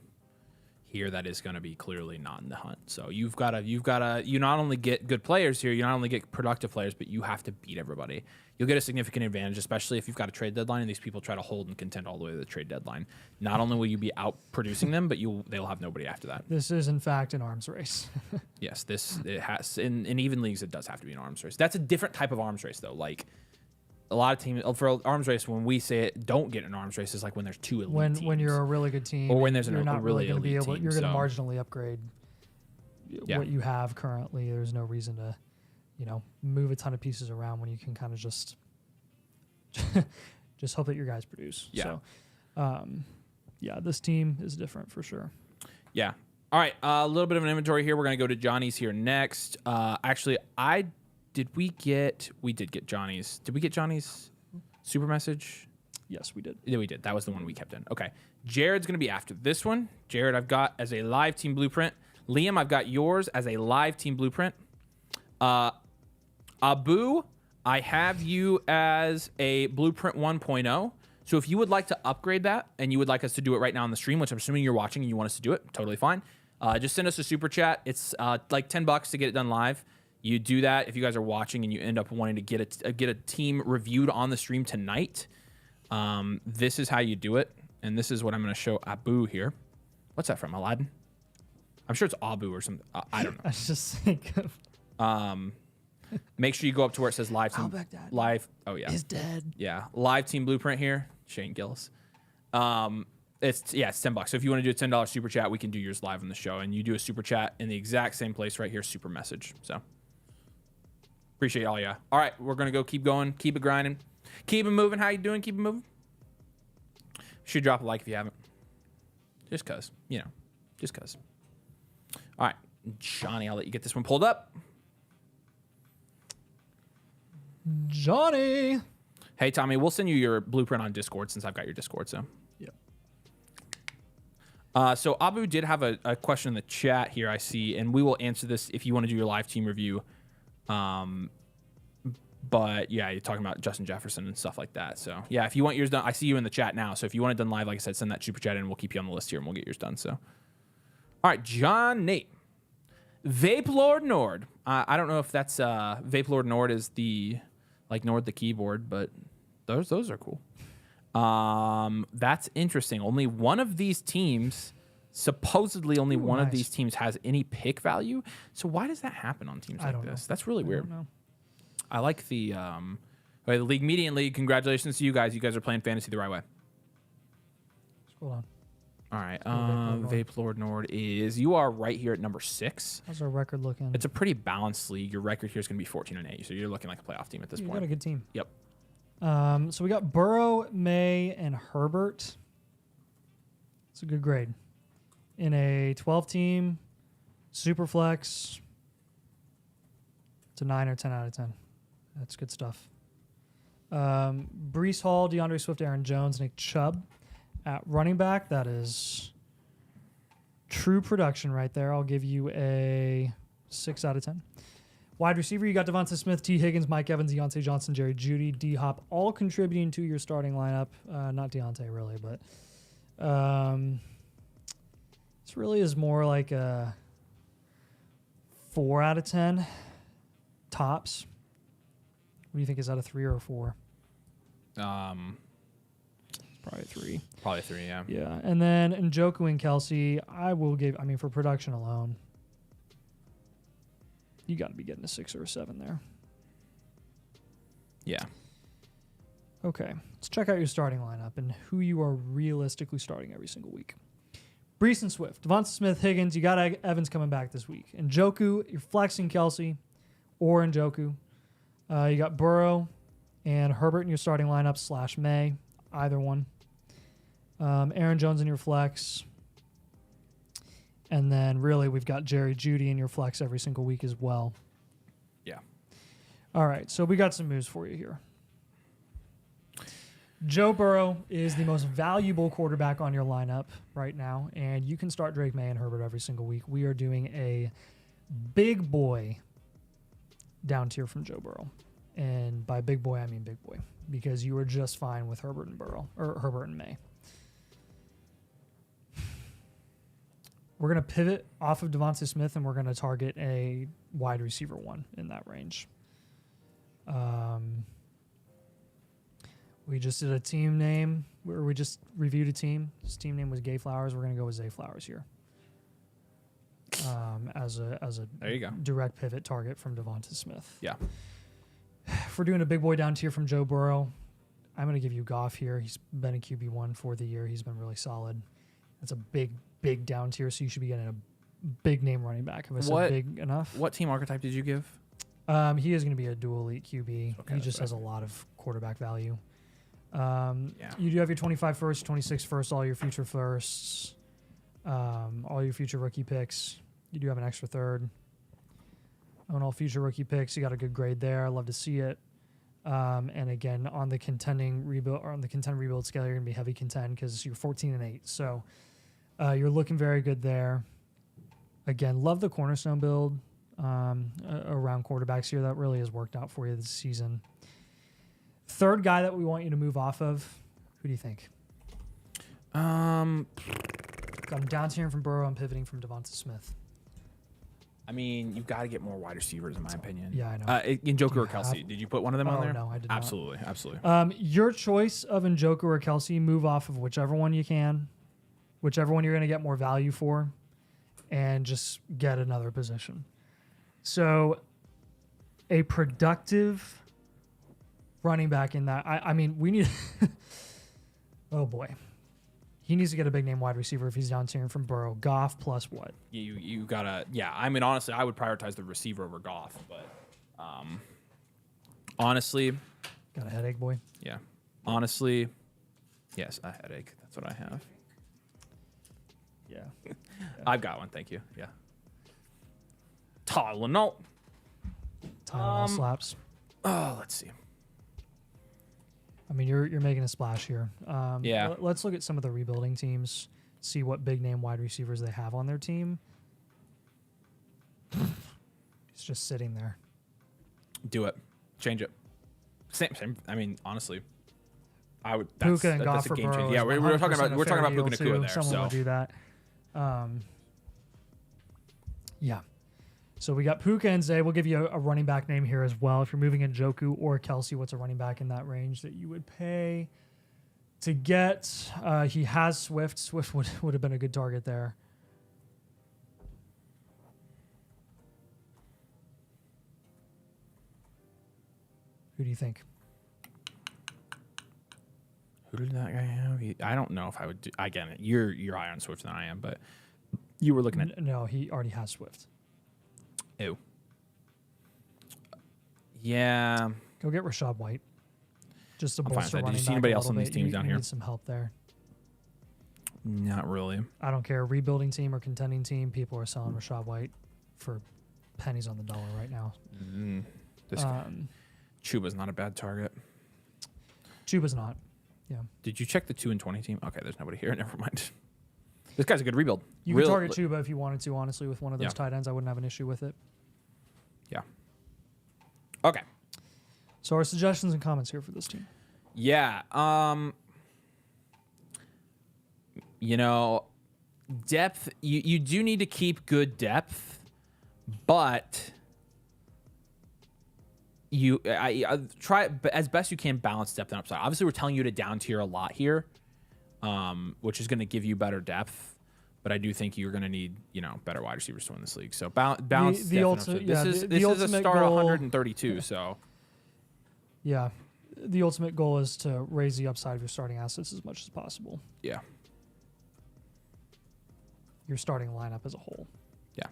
here that is going to be clearly not in the hunt. So you not only get good players here, you not only get productive players, but you have to beat everybody. You'll get a significant advantage, especially if you've got a trade deadline and these people try to hold and contend all the way to the trade deadline. Not only will you be out producing them, but they'll have nobody after that. This is in fact an arms race. Yes, it has in even leagues it does have to be an arms race. That's a different type of arms race though. Like a lot of teams for arms race, when we say it, don't get an arms race is like when there's 2 elite teams. When you're a really good team, or when there's you're not really going to be able. team, You're going to marginally upgrade what you have currently. There's no reason to, move a ton of pieces around when you can kind of just hope that your guys produce. Yeah. So, this team is different for sure. Yeah. All right. A little bit of an inventory here. We're going to go to Johnny's here next. Actually, we did get Johnny's. Did we get Johnny's super message? Yes, we did. Yeah, we did. That was the one we kept in. Okay. Jared's going to be after this one. Jared, I've got as a live team blueprint. Liam, I've got yours as a live team blueprint. Abu, I have you as a blueprint 1.0. So if you would like to upgrade that and you would like us to do it right now on the stream, which I'm assuming you're watching and you want us to do it, totally fine. Just send us a super chat. It's like $10 to get it done live. You do that if you guys are watching and you end up wanting to get a team reviewed on the stream tonight. This is how you do it, and this is what I'm going to show Abu here. What's that from, Aladdin? I'm sure it's Abu or something. I don't know. I just think of make sure you go up to where it says live team. Al-Baghdadi Live. Oh yeah. is dead. Yeah, live team blueprint here. Shane Gillis. It's $10. So if you want to do a $10 super chat, we can do yours live on the show, and you do a super chat in the exact same place right here, super message. So. Appreciate all ya. All right, we're going to go keep going, keep it grinding, keep it moving. How you doing? Keep it moving. Should drop a like if you haven't. Just cuz. Just cuz. All right, Johnny, I'll let you get this one pulled up. Johnny. Hey, Tommy, we'll send you your blueprint on Discord since I've got your Discord. So, so Abu did have a question in the chat here, I see, and we will answer this if you want to do your live team review. But yeah, you're talking about Justin Jefferson and stuff like that. So yeah, if you want yours done, I see you in the chat now. So if you want it done live, like I said, send that super chat in and we'll keep you on the list here and we'll get yours done. So, all right, John Nate. Vape Lord Nord. I don't know if that's Vape Lord Nord is the like Nord the keyboard, but those are cool. That's interesting. Only one of these teams, supposedly only one of these teams has any pick value. So why does that happen on teams like this? That's really weird. I like the League Median League. Congratulations to you guys. You guys are playing fantasy the right way. Hold on. All right. Vape Lord Nord is, you are right here at number 6. How's our record looking? It's a pretty balanced league. Your record here is going to be 14-8. So you're looking like a playoff team at this point. You got a good team. Yep. So we got Burrow, May, and Herbert. It's a good grade. In a 12-team, super flex, it's a 9 or 10 out of 10. That's good stuff. Breece Hall, DeAndre Swift, Aaron Jones, Nick Chubb. At running back, that is true production right there. I'll give you a 6 out of 10. Wide receiver, you got Devonta Smith, T. Higgins, Mike Evans, Deontay Johnson, Jerry Jeudy, D-Hop, all contributing to your starting lineup. Not Deontay, really, but this really is more like a 4 out of 10 tops. What do you think? Is that a 3 or a 4? Probably 3. Probably 3, yeah. Yeah, and then Njoku and Kelsey, I will give, for production alone, you got to be getting a 6 or a 7 there. Yeah. Okay, let's check out your starting lineup and who you are realistically starting every single week. Breece and Swift, Devonta Smith, Higgins, you got Evans coming back this week. Njoku, you're flexing Kelsey or Njoku. You got Burrow and Herbert in your starting lineup / May, either one. Aaron Jones in your flex. And then really we've got Jerry Jeudy in your flex every single week as well. Yeah. All right, so we got some moves for you here. Joe Burrow is the most valuable quarterback on your lineup right now, and you can start Drake May and Herbert every single week. We are doing a big boy down tier from Joe Burrow. And by big boy, I mean big boy, because you were just fine with Herbert and Burrow, or Herbert and May. We're going to pivot off of Devonta Smith, and we're going to target a wide receiver 1 in that range. We just did a team name, where we just reviewed a team. His team name was Gay Flowers. We're going to go with Zay Flowers here. As a there you go. Direct pivot target from Devonta Smith. Yeah. If we're doing a big boy down tier from Joe Burrow, I'm going to give you Goff here. He's been a QB1 for the year. He's been really solid. That's a big down tier, so you should be getting a big name running back. Have I said big enough? What team archetype did you give? He is going to be a dual elite QB. Okay, he just has a lot of quarterback value. Yeah. You do have your 25 first, 26 first, all your future firsts, all your future rookie picks. You do have an extra third. On all future rookie picks, you got a good grade there. I love to see it. And again, on the contending rebuild or on the contend rebuild scale, you're gonna be heavy contend because you're 14-8. So you're looking very good there. Again, love the cornerstone build around quarterbacks here. That really has worked out for you this season. Third guy that we want you to move off of. Who do you think? I'm down tiering from Burrow. I'm pivoting from Devonta Smith. I mean, you've got to get more wide receivers, in my opinion. Yeah, I know. Njoku or Kelsey. Did you put one of them on there? No, I did not. Absolutely. Your choice of Njoku or Kelsey, move off of whichever one you can, whichever one you're going to get more value for, and just get another position. So a productive running back in that. I mean, we need... oh, boy. He needs to get a big name wide receiver if he's down tiering from Burrow. Goff plus what? You gotta, yeah. I mean, honestly, I would prioritize the receiver over Goff, but honestly, got a headache, boy. Yeah, honestly, yes, a headache. That's what I have. Yeah, I've got one. Thank you. Yeah. Tylenol. Tylenol slaps. Oh, let's see. I mean, you're making a splash here. Yeah. Let's look at some of the rebuilding teams. See what big name wide receivers they have on their team. He's just sitting there. Do it. Change it. Same. I mean, honestly, I would. Puka and That's a Gofford game changer. Burrow Yeah, is we're talking 100% about a fair Puka deal, Nakua there. Someone So will do that. Yeah. So we got Puka and Zay. We'll give you a running back name here as well. If you're moving in Njoku or Kelsey, what's a running back in that range that you would pay to get? He has Swift. Swift would have been a good target there. Who do you think? who did that guy have? I don't know if I would do. Again, you're higher on Swift than I am, but you were looking at. No, he already has Swift. Ew. Yeah. Go get Rashad White. Just to I'm fine bolster with that. Did running you see back anybody a else on little these bit. teams down here? Need some help there. Not really. I don't care. Rebuilding team or contending team, people are selling Rashad White for pennies on the dollar right now. This Chuba's not a bad target. Chuba's not. Yeah. Did you check the 2 and 20 team? Okay, there's nobody here. Never mind. This guy's a good rebuild. You could target Chuba if you wanted to, honestly, with one of those tight ends. I wouldn't have an issue with it. Yeah. Okay. So our suggestions and comments here for this team. Yeah. You know, depth, you do need to keep good depth, but I try as best you can balance depth and upside. Obviously, we're telling you to down tier a lot here, which is going to give you better depth. But I do think you're going to need, better wide receivers to win this league. So balance. The ultimate, this is a star goal, 132. So yeah, the ultimate goal is to raise the upside of your starting assets as much as possible. Yeah. Your starting lineup as a whole. Yeah.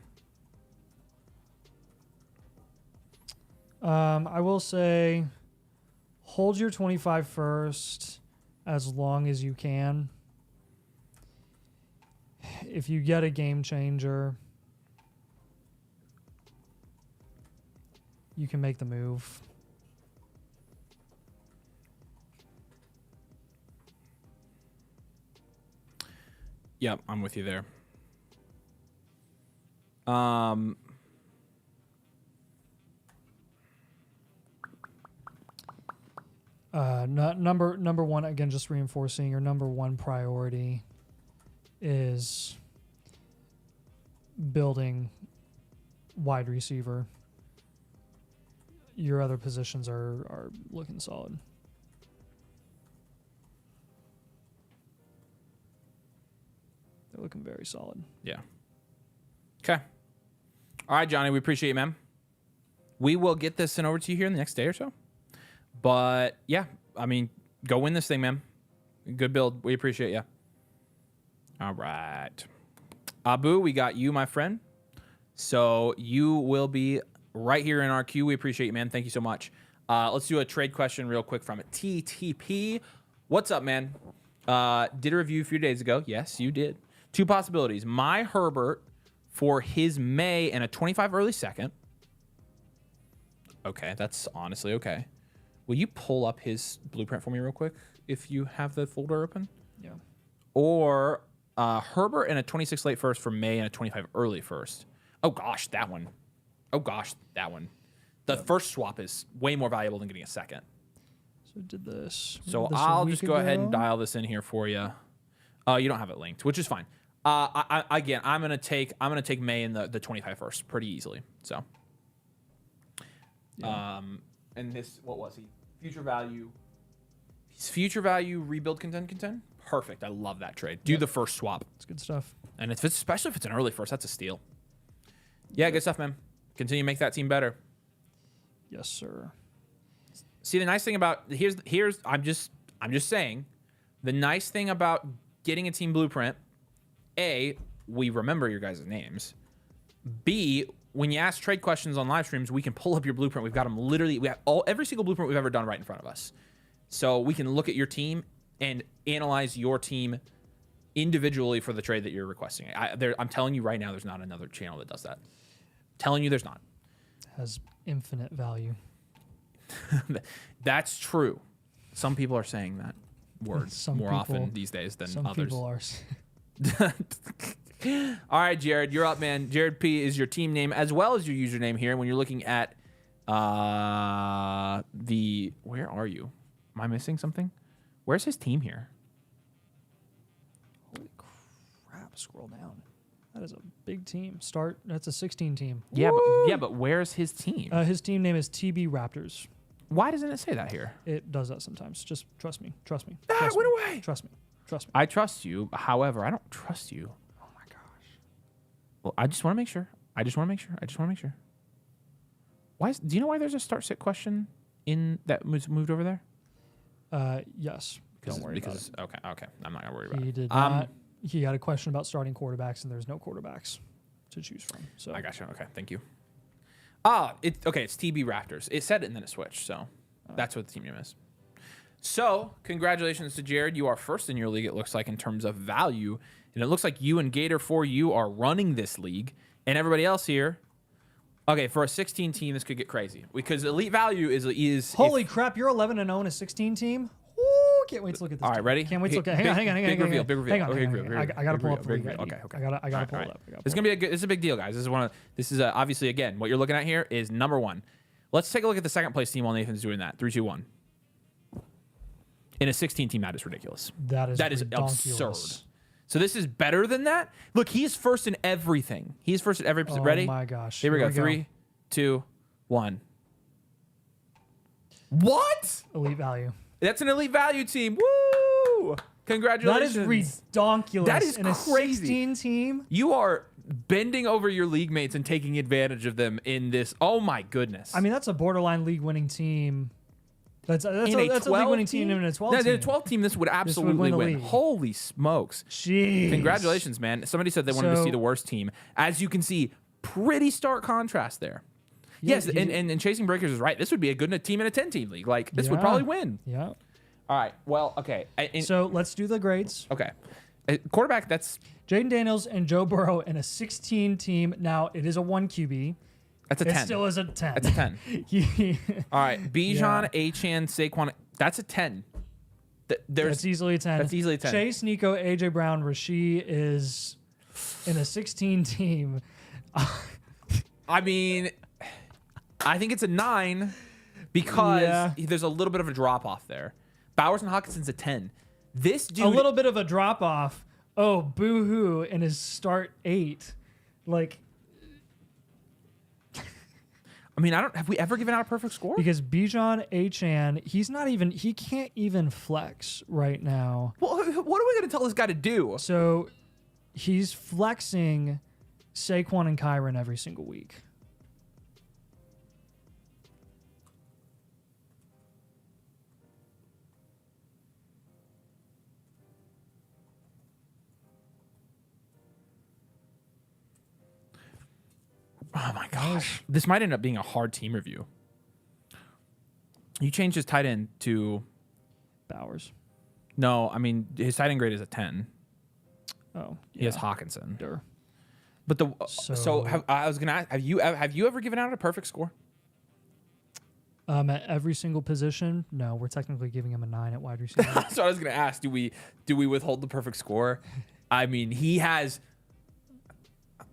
I will say, hold your 25 first as long as you can. If you get a game changer, you can make the move. Yep, I'm with you there. Number one, again, just reinforcing your number one priority is building wide receiver. Your other positions are looking solid. They're looking very solid. Yeah. Okay. All right, Johnny, we appreciate you, man. We will get this sent over to you here in the next day or so. But, yeah, I mean, go win this thing, man. Good build. We appreciate you. All right. Abu, we got you, my friend. So you will be right here in our queue. We appreciate you, man. Thank you so much. Let's do a trade question real quick from TTP. What's up, man? Did a review a few days ago. Yes, you did. 2 possibilities. My Herbert for his May and a 25 early second. Okay, that's honestly okay. Will you pull up his blueprint for me real quick if you have the folder open? Yeah. Or Herbert and a 26 late first for May and a 25 early first. Oh, gosh, that one. The first swap is way more valuable than getting a second. So did this. So I'll just go ahead and dial this in here for you. You don't have it linked, which is fine. Again, I'm gonna take May and the 25 first pretty easily. So, Yeah. And this, what was he? Future value. He's future value rebuild contend. Perfect. I love that trade. Do the first swap. It's good stuff. And especially if it's an early first, that's a steal. Yeah, good stuff, man. Continue to make that team better. Yes, sir. See, the nice thing about here's I'm just saying, the nice thing about getting a team blueprint, A, we remember your guys' names. B, when you ask trade questions on live streams, we can pull up your blueprint. We've got them literally. We have every single blueprint we've ever done right in front of us, so we can look at your team and analyze your team individually for the trade that you're requesting. I'm telling you right now, there's not another channel that does that. telling you there's not. Has infinite value. That's true. Some people are saying that word more often these days than some others. People are. All right, Jared, you're up, man. Jared P is your team name as well as your username here. When you're looking at where are you? Am I missing something? Where's his team here? Holy crap! Scroll down. That is a big team. That's a 16 team. Yeah, but where's his team? His team name is TB Raptors. Why doesn't it say that here? It does that sometimes. Just trust me. Trust me. Ah, Trust it went me. away. Trust me. Trust me. I trust you. However, I don't trust you. Oh my gosh. Well, I just want to make sure. Do you know why there's a start-sit question in that was moved over there? Yes. Don't worry about it. Okay. I'm not gonna worry about it. He did not. He had a question about starting quarterbacks, and there's no quarterbacks to choose from. So I got you. Okay, thank you. It's TB Raptors. It said it and then it switched, so that's what the team name is. So, congratulations to Jared. You are first in your league, it looks like, in terms of value. And it looks like you and Gator for you are running this league. And everybody else here, okay, for a 16 team, this could get crazy. Because elite value is holy crap, you're 11-0 in a 16 team? Ooh, can't wait to look at this. All right, ready? Can't wait to look at. Hang on. Big reveal. Hang on. I gotta pull up the league. Okay. I gotta pull it up. It's gonna be this is a big deal, guys. This is obviously, again, what you're looking at here is number one. Let's take a look at the second place team while Nathan's doing that. 3, 2, 1. In a 16 team, that is ridiculous. That is absurd. So this is better than that. Look, he's first in everything. He's first at every position. Ready? Oh my gosh. Here we go. 3, 2, 1. What? Elite value. That's an elite value team. Woo! Congratulations. That is redonkulous. That is in crazy. A 16 team. You are bending over your league mates and taking advantage of them in this. Oh my goodness. I mean, that's a borderline league winning team. That's a league winning team in a 12 team. In a 12 team, this would absolutely win. Holy smokes. Jeez. Congratulations, man. Somebody said they wanted to see the worst team. As you can see, pretty stark contrast there. Yeah, yes, and Chasing Breakers is right. This would be a good team in a 10-team league. Like, this would probably win. Yeah. All right. Well, okay. So let's do the grades. Okay. Quarterback, that's... Jaden Daniels and Joe Burrow in a 16 team. Now, it is a 1 QB. That's a 10. It still is a 10. That's a 10. All right. Bijan, Achane, Saquon. That's a 10. That's easily a 10. That's easily a 10. Chase, Nico, AJ Brown, Rasheed is in a 16 team. I mean, I think it's a 9 because there's a little bit of a drop off there. Bowers and Hawkinson's a 10. This dude, a little bit of a drop off. Oh, boo-hoo in his start 8. Like, I mean, have we ever given out a perfect score? Because Bijan Achane, he can't even flex right now. Well, what are we going to tell this guy to do? So he's flexing Saquon and Kyron every single week. Oh my gosh. This might end up being a hard team review. You changed his tight end to Bowers. No, I mean his tight end grade is a 10. Oh, yeah. He has Hawkinson. Durr. But I was gonna ask, have you ever given out a perfect score? At every single position, no. We're technically giving him a 9 at wide receiver. So I was gonna ask, do we withhold the perfect score? I mean, he has.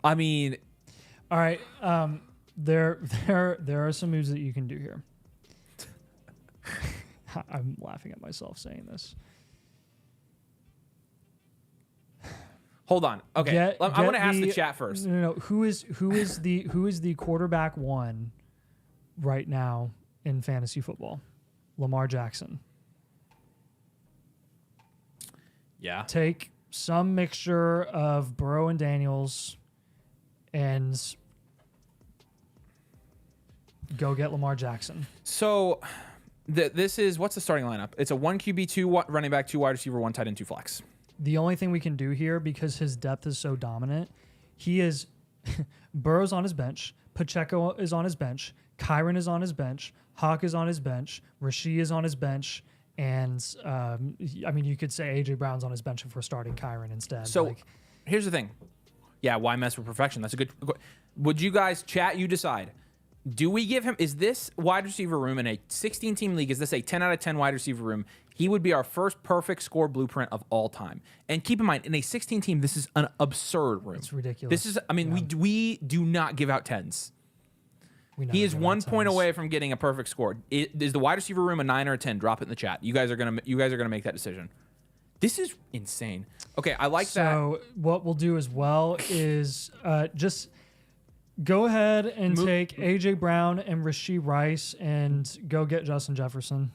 I mean. All right. There are some moves that you can do here. I'm laughing at myself saying this. Hold on. Okay, I want to ask the chat first. No. Who is the quarterback 1 right now in fantasy football? Lamar Jackson. Yeah. Take some mixture of Burrow and Daniels, and go get Lamar Jackson. So, this is what's the starting lineup? It's a 1 QB, 2 running back, 2 wide receiver, 1 tight end, 2 flex. The only thing we can do here, because his depth is so dominant, he is Burrow's on his bench, Pacheco is on his bench, Kyron is on his bench, Hawk is on his bench, Rasheed is on his bench, and I mean, you could say AJ Brown's on his bench if we're starting Kyron instead. So, here's the thing. Yeah, why mess with perfection? That's a good. Would you guys chat? You decide. Do we give him? Is this wide receiver room in a 16-team league? Is this a 10 out of 10 wide receiver room? He would be our first perfect score blueprint of all time. And keep in mind, in a 16-team, this is an absurd room. It's ridiculous. This is. I mean, we do not give out 10s. He is 1 point away from getting a perfect score. Is the wide receiver room a 9 or a 10? Drop it in the chat. You guys are gonna make that decision. This is insane. Okay, I like that. So what we'll do as well is just go ahead and take AJ Brown and Rashee Rice and go get Justin Jefferson.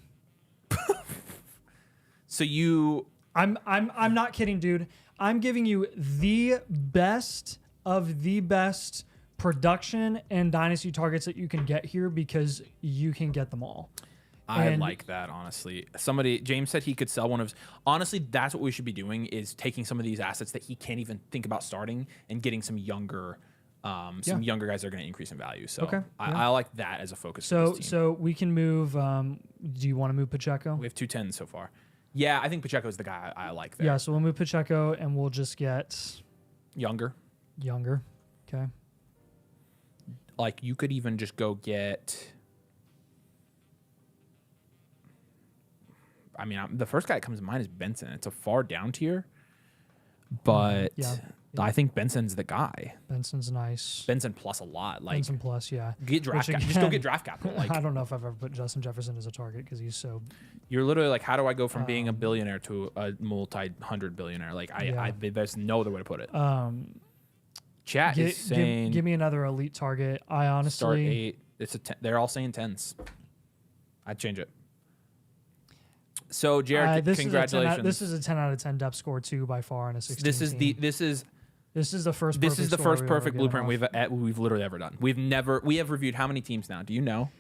So I'm not kidding, dude. I'm giving you the best of the best production and dynasty targets that you can get here because you can get them all. I like that, honestly. James said he could sell one of his. Honestly, that's what we should be doing, is taking some of these assets that he can't even think about starting and getting some younger guys that are going to increase in value. So I like that as a focus. So we can move. Do you want to move Pacheco? We have 2 10s so far. Yeah, I think Pacheco is the guy I like there. Yeah, so we'll move Pacheco and we'll just get younger. Okay. Like, you could even just go get. I mean, the first guy that comes to mind is Benson. It's a far down tier, but I think Benson's the guy. Benson's nice. Benson plus a lot. Like, Benson plus, yeah. Get draft capital. Just go get draft capital. Like, I don't know if I've ever put Justin Jefferson as a target because he's so. You're literally like, how do I go from being a billionaire to a multi-hundred billionaire? Like, there's no other way to put it. Chat is saying, give me another elite target. I honestly start 8. It's they're all saying 10s. I'd change it. So Jared, congratulations. This is a 10 out of 10 depth score too by far in a 16. This is the first perfect blueprint we've literally ever done. We have reviewed how many teams now? Do you know?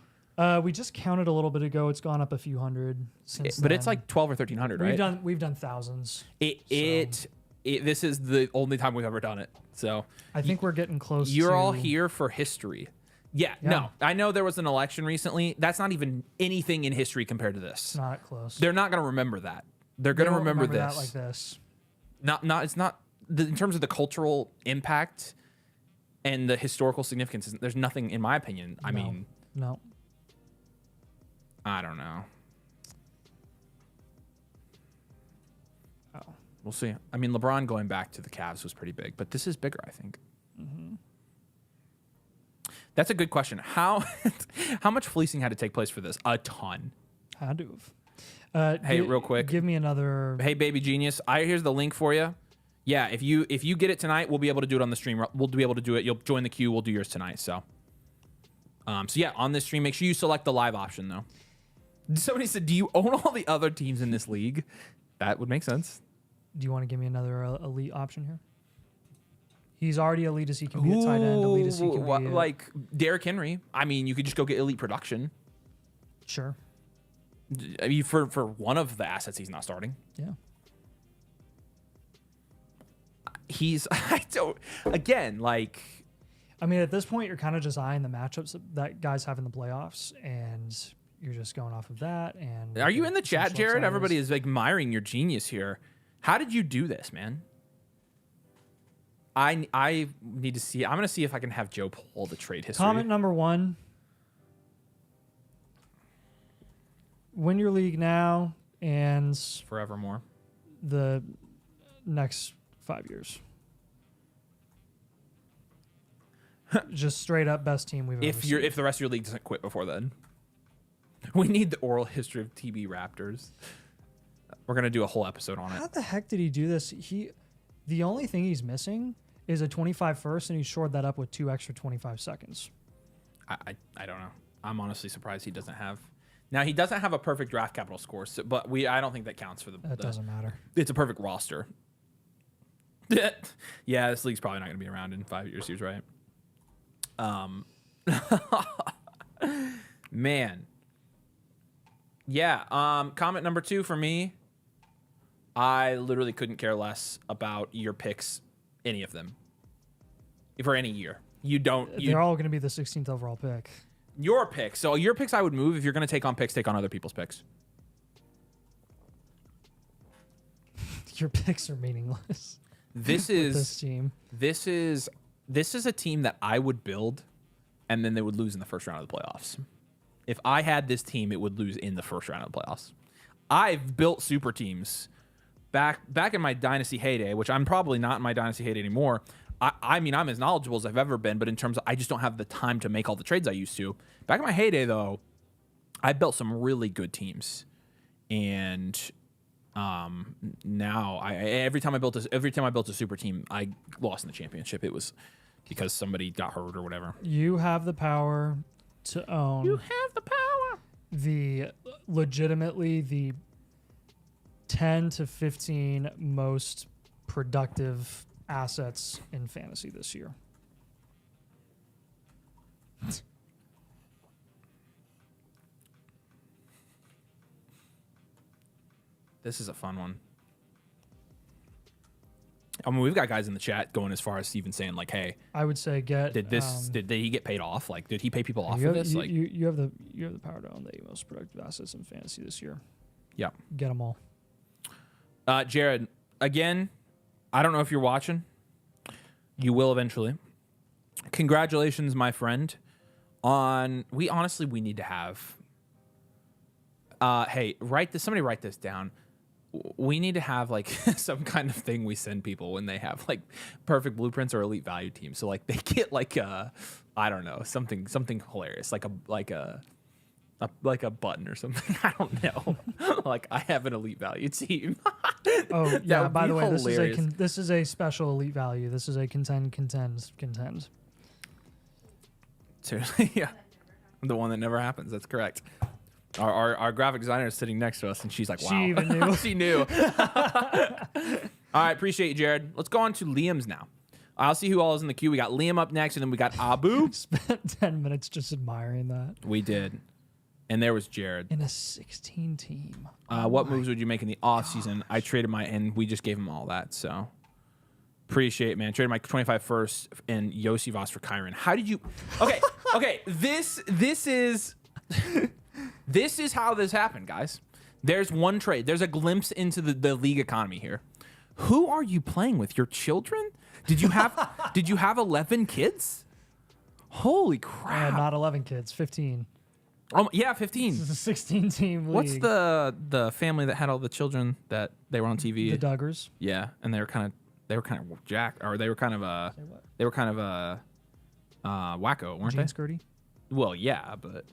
We just counted a little bit ago. It's gone up a few hundred since. But it's like 12 or 1300, right? We've done thousands. This is the only time we've ever done it. So I think we're getting close. You're all here for history. Yeah, no. I know there was an election recently. That's not even anything in history compared to this. It's not close. They're not going to remember that. They're going to remember this. That like this. It's not in terms of the cultural impact and the historical significance. There's nothing, in my opinion. I mean, no. I don't know. Oh, we'll see. I mean, LeBron going back to the Cavs was pretty big, but this is bigger, I think. Mm-hmm. That's a good question. How much fleecing had to take place for this? A ton. Had to have. Hey, real quick. Give me another. Hey, baby genius. Here's the link for you. Yeah, if you get it tonight, we'll be able to do it on the stream. We'll be able to do it. You'll join the queue. We'll do yours tonight. So yeah, on this stream, make sure you select the live option though. Somebody said, "Do you own all the other teams in this league?" That would make sense. Do you want to give me another elite option here? He's already elite as he can be a tight end. Elite as he can be. Like Derrick Henry. I mean, you could just go get elite production. Sure. I mean, for one of the assets he's not starting. Yeah. I mean, at this point, you're kind of just eyeing the matchups that guys have in the playoffs, and you're just going off of that. And are you in the chat, Jared? Everybody is like admiring your genius here. How did you do this, man? I need to see. I'm going to see if I can have Joe pull the trade history. Comment number 1. Win your league now and forevermore. The next 5 years. Just straight up best team we've ever seen. If the rest of your league doesn't quit before then. We need the oral history of TB Raptors. We're going to do a whole episode on it. How the heck did he do this? The only thing he's missing is a 25 first, and he shored that up with 2 extra 25 seconds. I don't know. I'm honestly surprised he doesn't have. Now, he doesn't have a perfect draft capital score, but I don't think that counts for the. That doesn't matter. It's a perfect roster. Yeah, this league's probably not going to be around in 5 years. He was right. Man. Yeah. Comment number 2 for me. I literally couldn't care less about your picks, any of them, for any year. They're all going to be the 16th overall pick. Your picks. So your picks I would move. If you're going to take on picks, take on other people's picks. Your picks are meaningless. this this is team. this is a team that I would build, and then they would lose in the first round of the playoffs. If I had this team, it would lose in the first round of the playoffs. I've built super teams back in my Dynasty heyday, which I'm probably not in my Dynasty heyday anymore. I mean, I'm as knowledgeable as I've ever been, but in terms of I just don't have the time to make all the trades I used to. Back in my heyday, though, I built some really good teams, and now every time I built a super team, I lost in the championship. It was because somebody got hurt or whatever. You have the power to own. You have the power. Legitimately the 10 to 15 most productive assets in fantasy this year. This is a fun one. I mean, we've got guys in the chat going as far as even saying like, "Hey, I would say did he get paid off? Like, did he pay people off for this? Like, you have the power to own the most productive assets in fantasy this year. Yeah, Get them all. Jared, again, I don't know if you're watching. You will eventually. Congratulations, my friend. We need to have. Hey, somebody write this down. We need to have like some kind of thing we send people when they have like perfect blueprints or elite value teams. So like they get like I don't know, something hilarious, like a button or something. I don't know. Like I have an elite value team. Oh yeah. By the way, hilarious. this is a special elite value. This is a contend. Seriously, yeah. The one that never happens. That's correct. Our graphic designer is sitting next to us, and she's like, wow. She even knew. She knew. All right, appreciate you, Jared. Let's go on to Liam's now. I'll see who all is in the queue. We got Liam up next, and then we got Abu. Spent 10 minutes just admiring that. We did. And there was Jared. In a 16 team. What moves would you make in the offseason? I traded and we just gave him all that, so. Appreciate it, man. Traded my 25 first and Yossi Voss for Kyron. How did you... Okay, This is how this happened, guys. There's one trade. There's a glimpse into the league economy here. Who are you playing with? Your children? Did you have 11 kids? Holy crap. Not 11 kids, 15. Yeah, 15. This is a 16 team league. What's the family that had all the children that they were on TV? The Duggars. Yeah, and they were kind of jack, or they were kind of wacko, weren't Gene they? Skirty? Well, yeah, but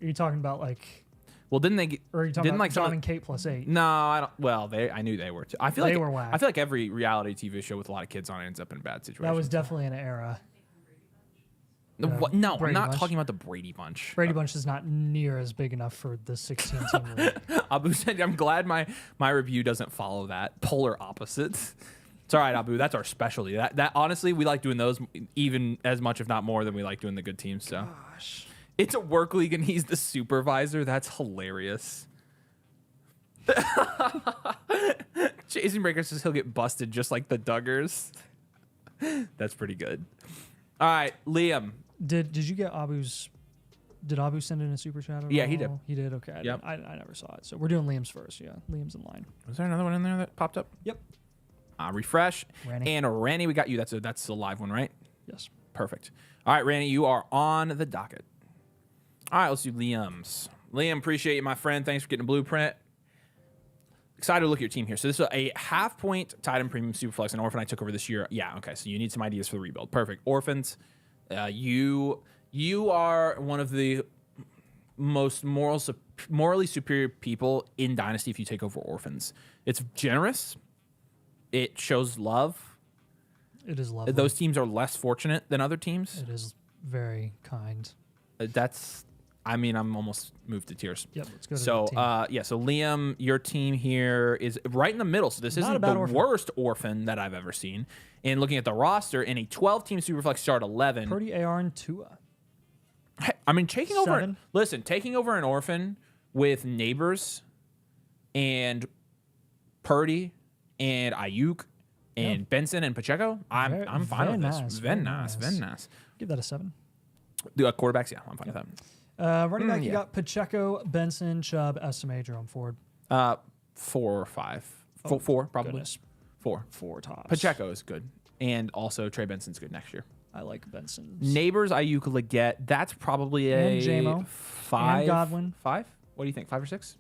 Are you talking about like... well, didn't they? Or are you talking didn't about like John and Kate plus 8? No, I don't. Well, I knew they were too. I feel They like were whack. I feel like every reality TV show with a lot of kids on it ends up in a bad situation. That was definitely an era. No, I'm Brady not Bunch. talking about the Brady Bunch. Brady Bunch is not near as big enough for the 16 team league. Abu said, "I'm glad my review doesn't follow that polar opposites." It's all right, Abu. That's our specialty. That honestly, we like doing those even as much, if not more, than we like doing the good teams. So, Gosh. it's a work league, and he's the supervisor. That's hilarious. Jason Breaker says he'll get busted just like the Duggars. That's pretty good. All right, Liam. Did you get Abu's... Did Abu send in a super chat at all? Yeah, he did. He did? Okay. Yep. I never saw it. So we're doing Liam's first. Yeah, Liam's in line. Was there another one in there that popped up? Yep. Refresh. Ranny. And Ranny, we got you. That's a live one, right? Yes. Perfect. All right, Ranny, you are on the docket. All right, let's do Liam's. Liam, appreciate you, my friend. Thanks for getting a blueprint. Excited to look at your team here. So this is a half-point tight end premium superflex and orphan I took over this year. Yeah, okay, so you need some ideas for the rebuild. Perfect. Orphans, you are one of the most morally superior people in Dynasty if you take over orphans. It's generous. It shows love. It is lovely. Those teams are less fortunate than other teams. It is very kind. I'm almost moved to tears. Yep, let's go to So, the team. so Liam, your team here is right in the middle. So this Not isn't a bad the orphan. worst orphan that I've ever seen. And looking at the roster, in a 12-team Superflex start 11. Purdy, AR, and Tua. I mean, taking over Seven. an orphan with Neighbors and Purdy and Ayuk and Benson and Pacheco, I'm fine with this. Very nice. Give that a 7. The quarterbacks, yeah, I'm fine with that. Running back, you yeah. got Pacheco, Benson, Chubb, SMA, Jerome Ford. 4 or 5. 4 probably. Goodness. 4. 4 tops. Pacheco is good. And also Trey Benson's good next year. I like Benson's. Neighbors, Ayuk, Leggett. That's probably And a J-Mo. 5. And Godwin. 5? What do you think? 5 or 6?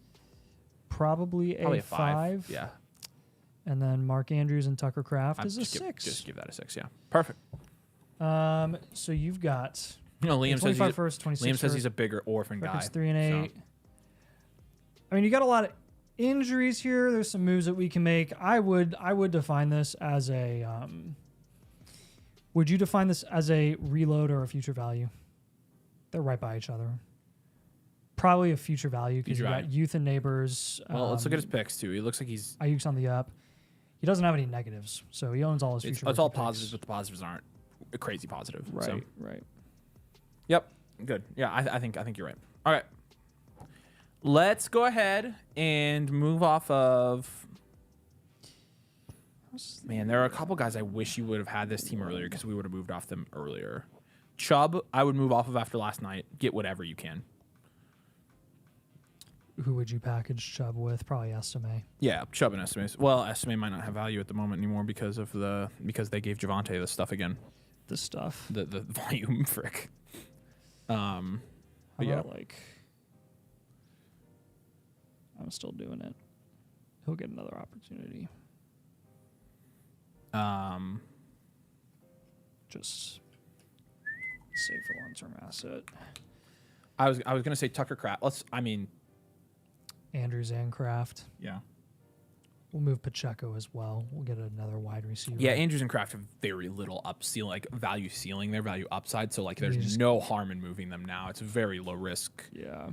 Probably Probably a a 5. 5. Yeah. And then Mark Andrews and Tucker Kraft is a just 6. Just give that a 6. Yeah. Perfect. So you've got Liam 25 first, 26 Liam says first. he's a bigger orphan guy. Records 3 and 8. So. I mean, you got a lot of injuries here. There's some moves that we can make. I would define this as a. Would you define this as a reload or a future value? They're right by each other. Probably a future value because you got youth and neighbors. Well, let's look at his picks too. He looks like he's. Ayuk's on the up. He doesn't have any negatives, so he owns all his future. It's all picks. positives, but the positives aren't crazy positive. Right. So. Right. Yep. Good. Yeah, I think you're right. All right. Let's go ahead and move off of. Man, there are a couple guys I wish you would have had this team earlier because we would have moved off them earlier. Chubb, I would move off of after last night. Get whatever you can. Who would you package Chubb with? Probably Estime. Yeah, Chubb and Estime. Well, Estime might not have value at the moment anymore because they gave Javonte the stuff again. The stuff. The volume frick. How yeah. about like? I'm still doing it. He'll get another opportunity. Just save for long-term asset. I was gonna say Tucker Kraft. Andrews and Kraft. Yeah. We'll move Pacheco as well. We'll get another wide receiver. Yeah, Andrews and Kraft have very little value ceiling, their value upside. So there's no harm in moving them now. It's very low risk. Yeah.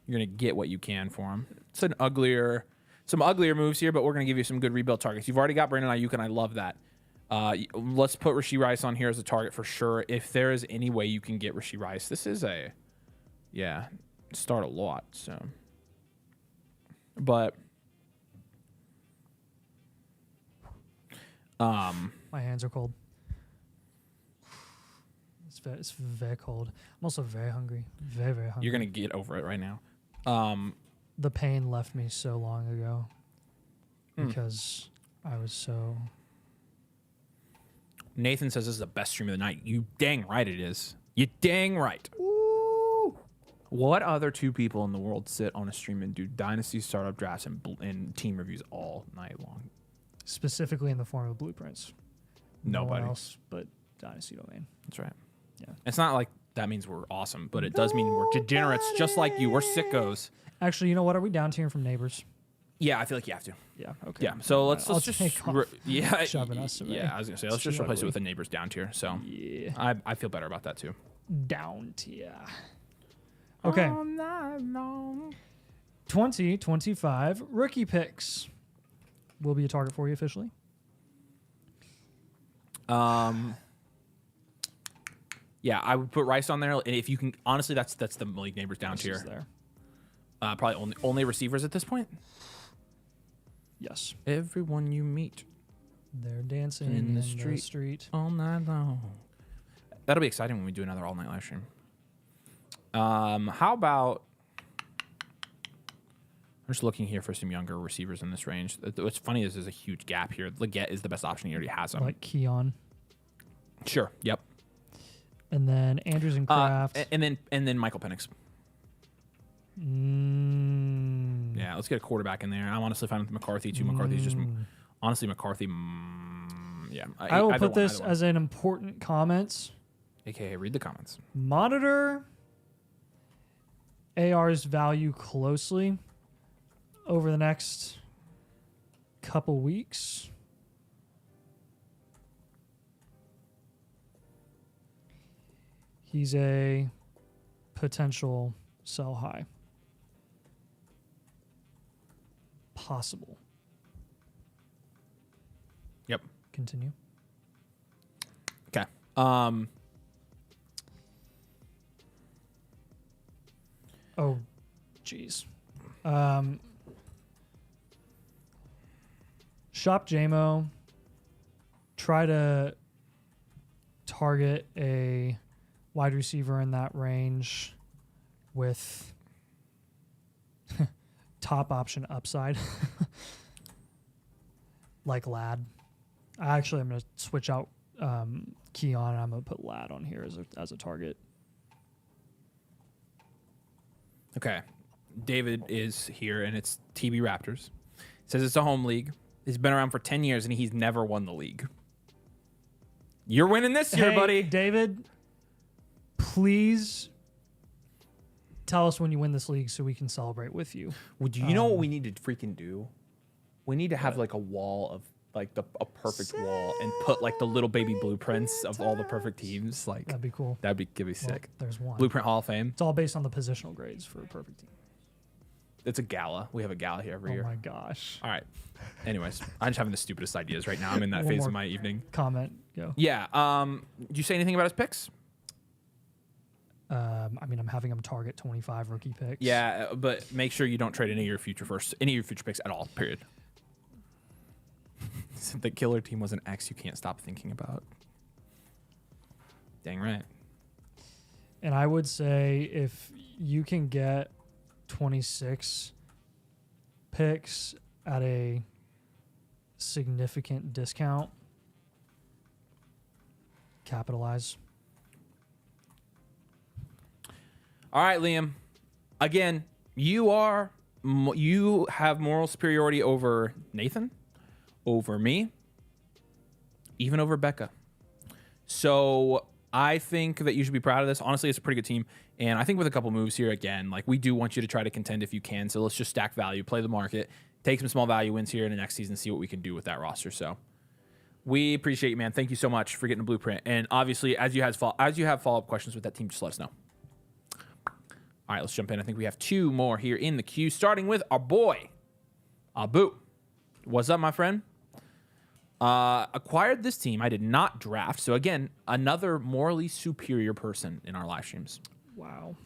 You're gonna get what you can for them. It's some uglier moves here, but we're gonna give you some good rebuild targets. You've already got Brandon Ayuk, and I love that. Let's put Rashee Rice on here as a target for sure. If there is any way you can get Rashee Rice, this is start a lot. So, but my hands are cold. It's very cold. I'm also very hungry. Very, very hungry. You're gonna get over it right now. The pain left me so long ago because I was so. Nathan says this is the best stream of the night. You dang right it is. You dang right. Ooh. What other 2 people in the world sit on a stream and do Dynasty startup drafts and team reviews all night long? Specifically in the form of blueprints. Nobody. No one else but Dynasty Domain. That's right. Yeah. It's not like that means we're awesome, but it does mean we're degenerates just like you. We're sickos. Actually, you know what? Are we down tiering from neighbors? Yeah, I feel like you have to. Yeah. Okay. Yeah. So let's I'll just take off shoving us away. Yeah, I was gonna say let's just replace it with a neighbors down tier. So yeah, I feel better about that too. down tier. Okay. 2025 rookie picks will be a target for you officially. Yeah, I would put Rice on there, and if you can, honestly, that's the league neighbors down tier. There. Probably only receivers at this point. Yes. Everyone you meet They're dancing in the street all night long. That'll be exciting when we do another all night live stream. How about? I'm just looking here for some younger receivers in this range. What's funny is there's a huge gap here. Leggett is the best option. He already has him. Like Keon. Sure. Yep. And then Andrews and Kraft. And then Michael Penix. Yeah, let's get a quarterback in there. I'm honestly fine with McCarthy too. McCarthy's just honestly McCarthy. Yeah. I will put this as an important comment. AKA read the comments. Monitor AR's value closely over the next couple weeks. He's a potential sell high. Possible. Yep. Continue. Okay. Oh, jeez. Shop JMO. Try to target a wide receiver in that range with top option upside. Like Lad. Actually, I'm going to switch out Keon, and I'm going to put Lad on here as a target. Okay. David is here, and it's TB Raptors. Says it's a home league. He's been around for 10 years, and he's never won the league. You're winning this year, buddy. David, please tell us when you win this league so we can celebrate with you. Would you know what we need to freaking do? We need to have like a wall of like a perfect wall and put like the little baby blueprints of all the perfect teams. Like That'd be cool. that'd be sick. There's one. Blueprint Hall of Fame. It's all based on the positional grades for a perfect team. It's a gala. We have a gala here every year. Oh my gosh. All right. Anyways, I'm just having the stupidest ideas right now. I'm in that One phase more of my evening. Comment. Go. Yeah. Did you say anything about his picks? I mean, I'm having him target 25 rookie picks. Yeah, but make sure you don't trade any of your future picks at all. Period. The killer team was an X you can't stop thinking about. Dang right. And I would say if you can get 26 picks at a significant discount, capitalize. All right, Liam. Again, you have moral superiority over Nathan, over me, even over Becca. So I think that you should be proud of this. Honestly, it's a pretty good team. And I think with a couple moves here, again, like we do want you to try to contend if you can. So let's just stack value, play the market, take some small value wins here in the next season, see what we can do with that roster. So we appreciate you, man. Thank you so much for getting a blueprint. And obviously, as you have follow-up questions with that team, just let us know. All right, let's jump in. I think we have two more here in the queue, starting with our boy, Abu. What's up, my friend? Acquired this team. I did not draft. So, again, another morally superior person in our live streams. Wow.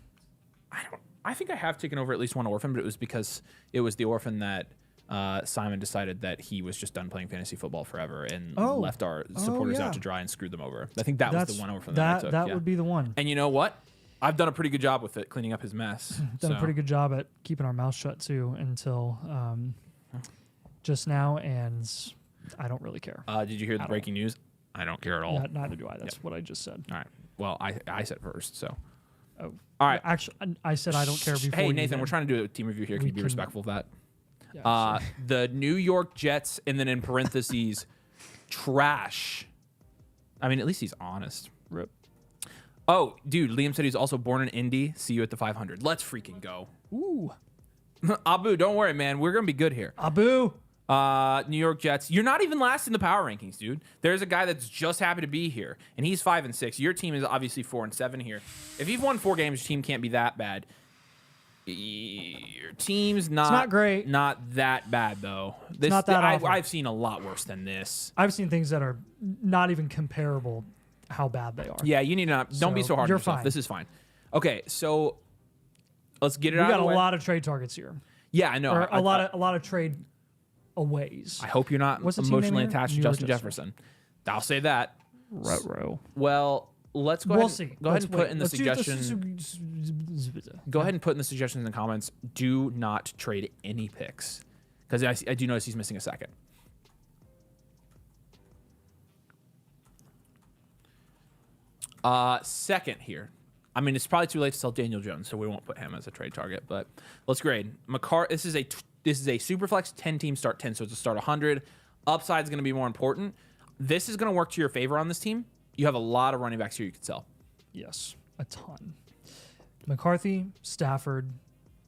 I think I have taken over at least one orphan, but it was because it was the orphan that Simon decided that he was just done playing fantasy football forever and left our supporters out to dry and screwed them over. I think that's the one orphan that I took. That would be the one. And you know what? I've done a pretty good job with it, cleaning up his mess. Done a pretty good job at keeping our mouth shut, too, until just now, and I don't really care. Did you hear the breaking news? I don't care at all. Neither do I. That's what I just said. All right. Well, I said first, so. Oh. All right. Actually, I said I don't care before. Hey, you Nathan, did. we're trying to do a team review here. Can you be respectful of that? Yeah, sure. The New York Jets, and then in parentheses, trash. I mean, at least he's honest. Rip. Oh, dude, Liam said he's also born in Indy. See you at the 500. Let's freaking go. Ooh. Abu, don't worry, man. We're going to be good here. Abu. New York Jets. You're not even last in the power rankings, dude. There's a guy that's just happy to be here, and he's 5-6. Your team is obviously 4-7 here. If you've won 4 games, your team can't be that bad. Your team's not great. Not that bad though. This, not that awful. I've seen a lot worse than this. I've seen things that are not even comparable. How bad they are. Yeah, you need to don't be so hard on yourself. Fine. This is fine. Okay, so let's get it out. We got of the a way. lot of trade targets here. Yeah, I know. Or a lot of trade aways. I hope you're not emotionally attached to Justin Jefferson. I'll say that. Ruh-roh. Well, let's go we'll ahead. See. Go ahead and put in the Let's suggestion. Go ahead and put in the suggestions in the comments. Do not trade any picks, because I do notice he's missing a second. Second here. I mean, it's probably too late to sell Daniel Jones, so we won't put him as a trade target. But let's grade. This is a Superflex 10-team start 10, so it's a start 100. Upside is going to be more important. This is going to work to your favor on this team. You have a lot of running backs here you could sell. Yes, a ton. McCarthy, Stafford,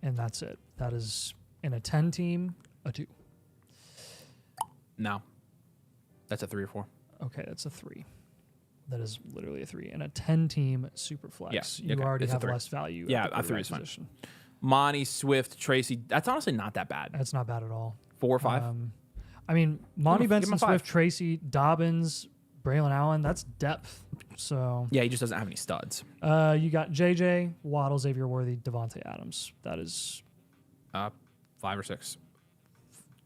and that's it. That is in a 10-team, a 2. No. That's a 3 or 4. Okay, that's a 3. That is literally a 3. And a 10-team super flex. Yeah, you already it's a have 3. less value. Yeah, a 3 is fine. Monty, Swift, Tracy. That's honestly not that bad. That's not bad at all. 4 or 5? I mean, Monty, Benson, 5. Swift, Tracy, Dobbins, Braylon Allen, that's depth. So yeah, he just doesn't have any studs. You got JJ, Waddle, Xavier Worthy, Devontae Adams. That is 5 or 6.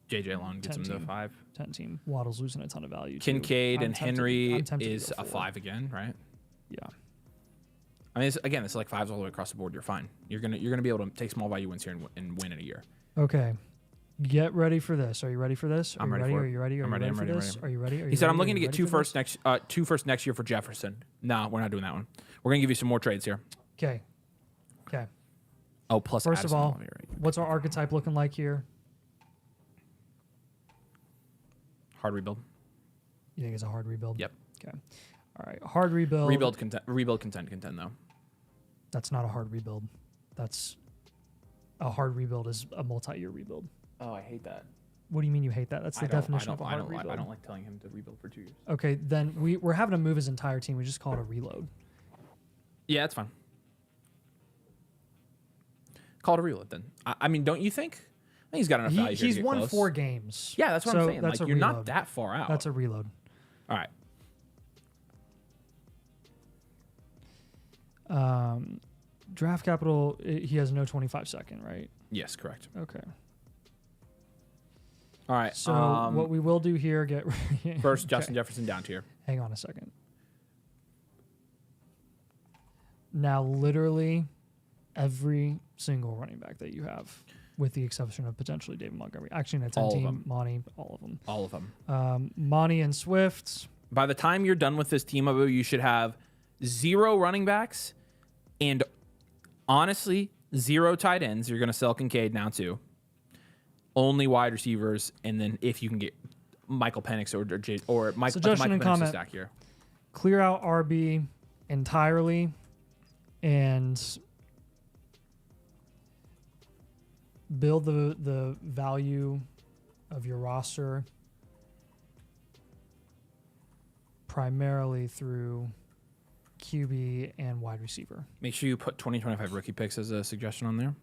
JJ alone gets him to 5. 10-team. Waddle's losing a ton of value. Kincaid and Henry is is a 5 again, right? Yeah. I mean, it's like 5s all the way across the board. You're fine. You're gonna be able to take small value wins here and win in a year. Okay. Get ready for this. Are you ready for this? I'm ready for it. Are you ready? I'm ready. for this? Are you ready? He said, I'm looking to get two first next year for Jefferson. No, we're not doing that one. We're going to give you some more trades here. Okay. Oh, plus First Addison of all, Olivier, right? what's our archetype looking like here? Hard rebuild. You think it's a hard rebuild? Yep. Okay. All right. Hard rebuild. Rebuild, contend, though. That's not a hard rebuild. That's a hard rebuild is a multi-year rebuild. Oh, I hate that. What do you mean you hate that? That's the definition of a hard rebuild. I don't like telling him to rebuild for 2 years. Okay, then we're having to move his entire team. We just call it a reload. Yeah, that's fine. Call it a reload then. I mean, don't you think? I think he's got enough value here to He's get won close. 4 games. Yeah, that's what I'm saying. That's Like, a you're reload. not that far out. That's a reload. All right. Draft capital, he has no 25-second, right? Yes, correct. Okay. All right. So what we will do here, first, Justin Jefferson down tier. Hang on a second. Now, literally every single running back that you have, with the exception of potentially David Montgomery. Actually, in a 10 team, Monty, all of them. All of them. Monty and Swift. By the time you're done with this team, Abu, you should have 0 running backs and honestly 0 tight ends. You're going to sell Kincaid now too. Only wide receivers, and then if you can get Michael Penix or Michael Suggestion and comment. Stack here. Clear out RB entirely and build the value of your roster primarily through QB and wide receiver. Make sure you put 2025 rookie picks as a suggestion on there.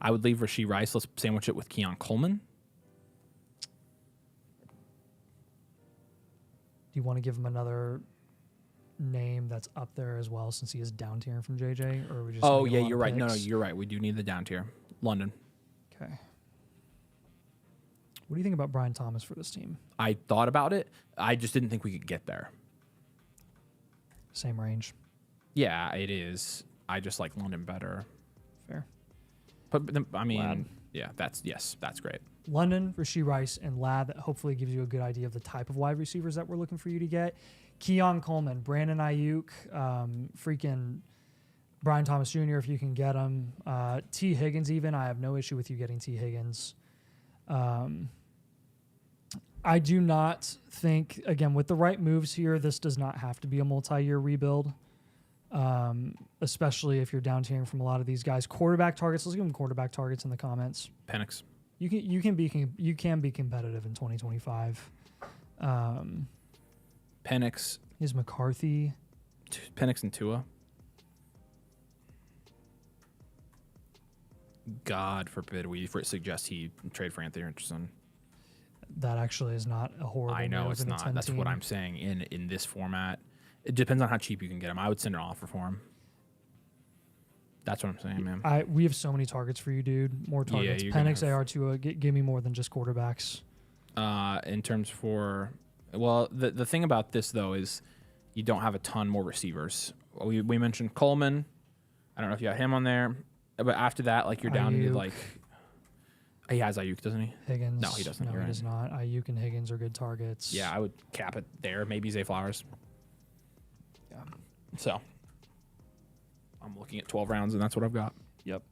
I would leave Rashee Rice. Let's sandwich it with Keon Coleman. Do you want to give him another name that's up there as well, since he is down tier from JJ? Or are we just Oh, yeah, you're right. No, you're right. We do need the down tier. London. Okay. What do you think about Brian Thomas for this team? I thought about it. I just didn't think we could get there. Same range. Yeah, it is. I just like London better. Fair. But I mean, Lad. yeah, that's great. London, Rashee Rice, and Lad. That hopefully gives you a good idea of the type of wide receivers that we're looking for you to get. Keon Coleman, Brandon Ayuk, freaking Brian Thomas Jr. if you can get him. T. Higgins even. I have no issue with you getting T. Higgins. I do not think, again, with the right moves here, this does not have to be a multi-year rebuild, especially if you're down tiering from a lot of these guys. Quarterback targets. Let's give them quarterback targets in the comments. Penix. You can be competitive in 2025. Penix. Is McCarthy? Penix and Tua. God forbid we suggest he trade for Anthony Richardson. That actually is not a horrible. I know move it's in a not. 10 That's team. what I'm saying in this format. It depends on how cheap you can get him. I would send an offer for him. That's what I'm saying, man. We have so many targets for you, dude. More targets. you're Penix, gonna AR, Tua. Give me more than just quarterbacks. In terms for, well, the thing about this though is you don't have a ton more receivers. We mentioned Coleman. I don't know if you got him on there, but after that, like you're down to like. He has Ayuk, doesn't he? Higgins. No, he doesn't. No, You're he right. does not. Ayuk and Higgins are good targets. Yeah, I would cap it there. Maybe Zay Flowers. Yeah. So I'm looking at 12 rounds, and that's what I've got. Yep.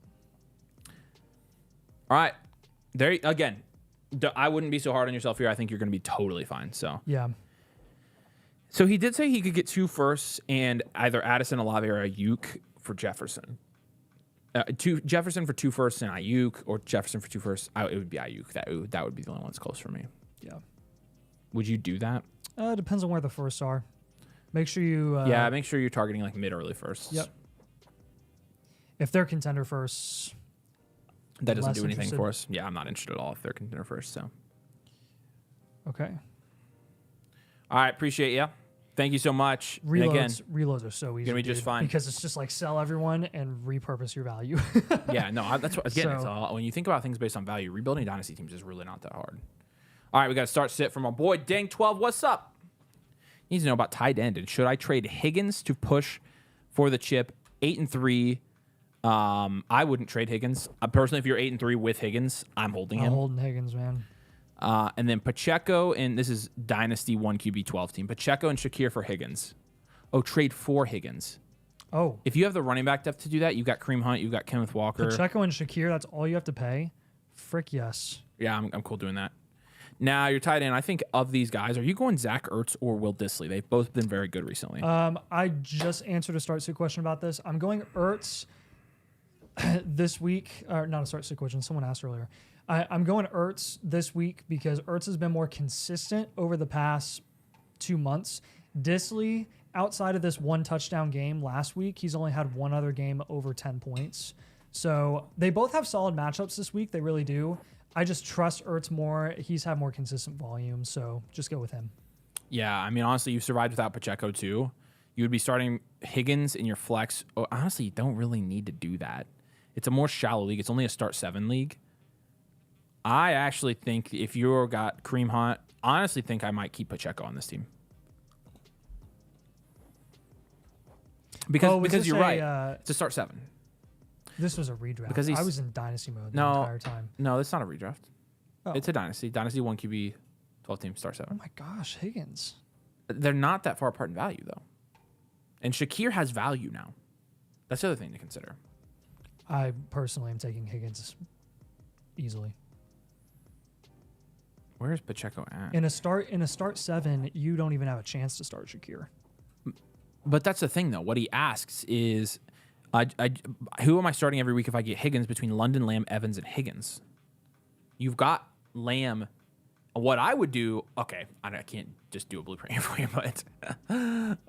All right. There again. I wouldn't be so hard on yourself here. I think you're going to be totally fine. So Yeah. So he did say he could get 2 firsts and either Addison, Olave, or Ayuk for Jefferson. Jefferson for 2 firsts and Ayuk, or Jefferson for 2 firsts. It would be Ayuk. That would be the only one that's close for me. Yeah. Would you do that? Depends on where the firsts are. Make sure you. Yeah, make sure you're targeting like mid-early firsts. Yep. If they're contender firsts. That doesn't less do anything interested. for us. Yeah, I'm not interested at all if they're contender first. So. Okay. All right, appreciate you. Thank you so much. And again, Reloads are so easy. gonna be just dude, fine. because it's just like sell everyone and repurpose your value. yeah, no, that's what again. It's So- all, when you think about things based on value, rebuilding dynasty teams is really not that hard. All right, we got to start sit from our boy Dang12. What's up? Needs to know about tight end. And should I trade Higgins to push for the chip 8-3 I wouldn't trade Higgins. Personally, if you're 8-3 with Higgins, I'm holding I'm him. holding Higgins, man. And then Pacheco, and this is Dynasty 1 QB 12 team. Pacheco and Shakir for Higgins. Oh, trade for Higgins. Oh, If you have the running back depth to do that, you've got Kareem Hunt, you've got Kenneth Walker. Pacheco and Shakir, that's all you have to pay? Frick yes. Yeah, I'm cool doing that. Now, your tight end, I think of these guys, are you going Zach Ertz or Will Dissly? They've both been very good recently. I just answered a start sit question about this. I'm going Ertz this week. Or not a start sit question. Someone asked earlier. I'm going Ertz this week because Ertz has been more consistent over the past 2 months. Dissly, outside of this one touchdown game last week, he's only had one other game over 10 points. So they both have solid matchups this week. They really do. I just trust Ertz more. He's had more consistent volume, so just go with him. Yeah, I mean, honestly, you survived without Pacheco, too. You would be starting Higgins in your flex. Oh, honestly, you don't really need to do that. It's a more shallow league. It's only a start 7 league. I actually think if you've got Kareem Hunt, honestly think I might keep Pacheco on this team. Because you're right. It's a start 7. This was a redraft. Because I was in Dynasty mode the entire time. No, it's not a redraft. Oh. It's a Dynasty. Dynasty 1 QB, 12 team, start Oh 7. my gosh, Higgins. They're not that far apart in value, though. And Shakir has value now. That's the other thing to consider. I personally am taking Higgins easily. Where is Pacheco at? In a start 7, you don't even have a chance to start Shakir. But that's the thing, though. What he asks is, who am I starting every week if I get Higgins between London, Lamb, Evans, and Higgins? You've got Lamb. What I would do, okay, I can't just do a blueprint here for you, but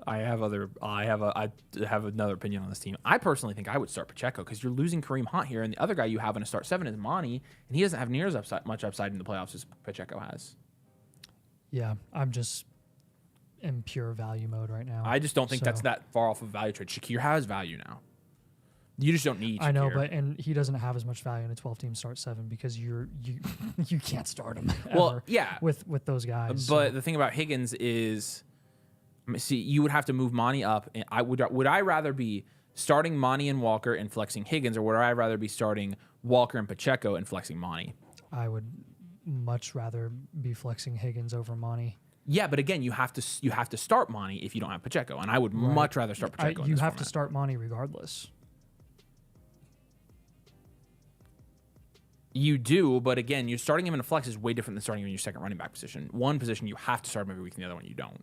I have another opinion on this team. I personally think I would start Pacheco because you're losing Kareem Hunt here, and the other guy you have in a start 7 is Monty, and he doesn't have near as much upside in the playoffs as Pacheco has. Yeah, I'm just in pure value mode right now. I just don't think that's that far off of value trade. Shakir has value now. You just don't need Shakir. I know, but he doesn't have as much value in a 12-team start 7 because you can't start him. Well, yeah, with those guys. But the thing about Higgins is, see, you would have to move Monty up. And would I rather be starting Monty and Walker and flexing Higgins, or would I rather be starting Walker and Pacheco and flexing Monty? I would much rather be flexing Higgins over Monty. Yeah, but again, you have to start Monty if you don't have Pacheco, and I would much rather start Pacheco. You have to start Monty regardless. You do, but again, you're starting him in a flex is way different than starting him in your second running back position. One position you have to start him every week, and the other one you don't.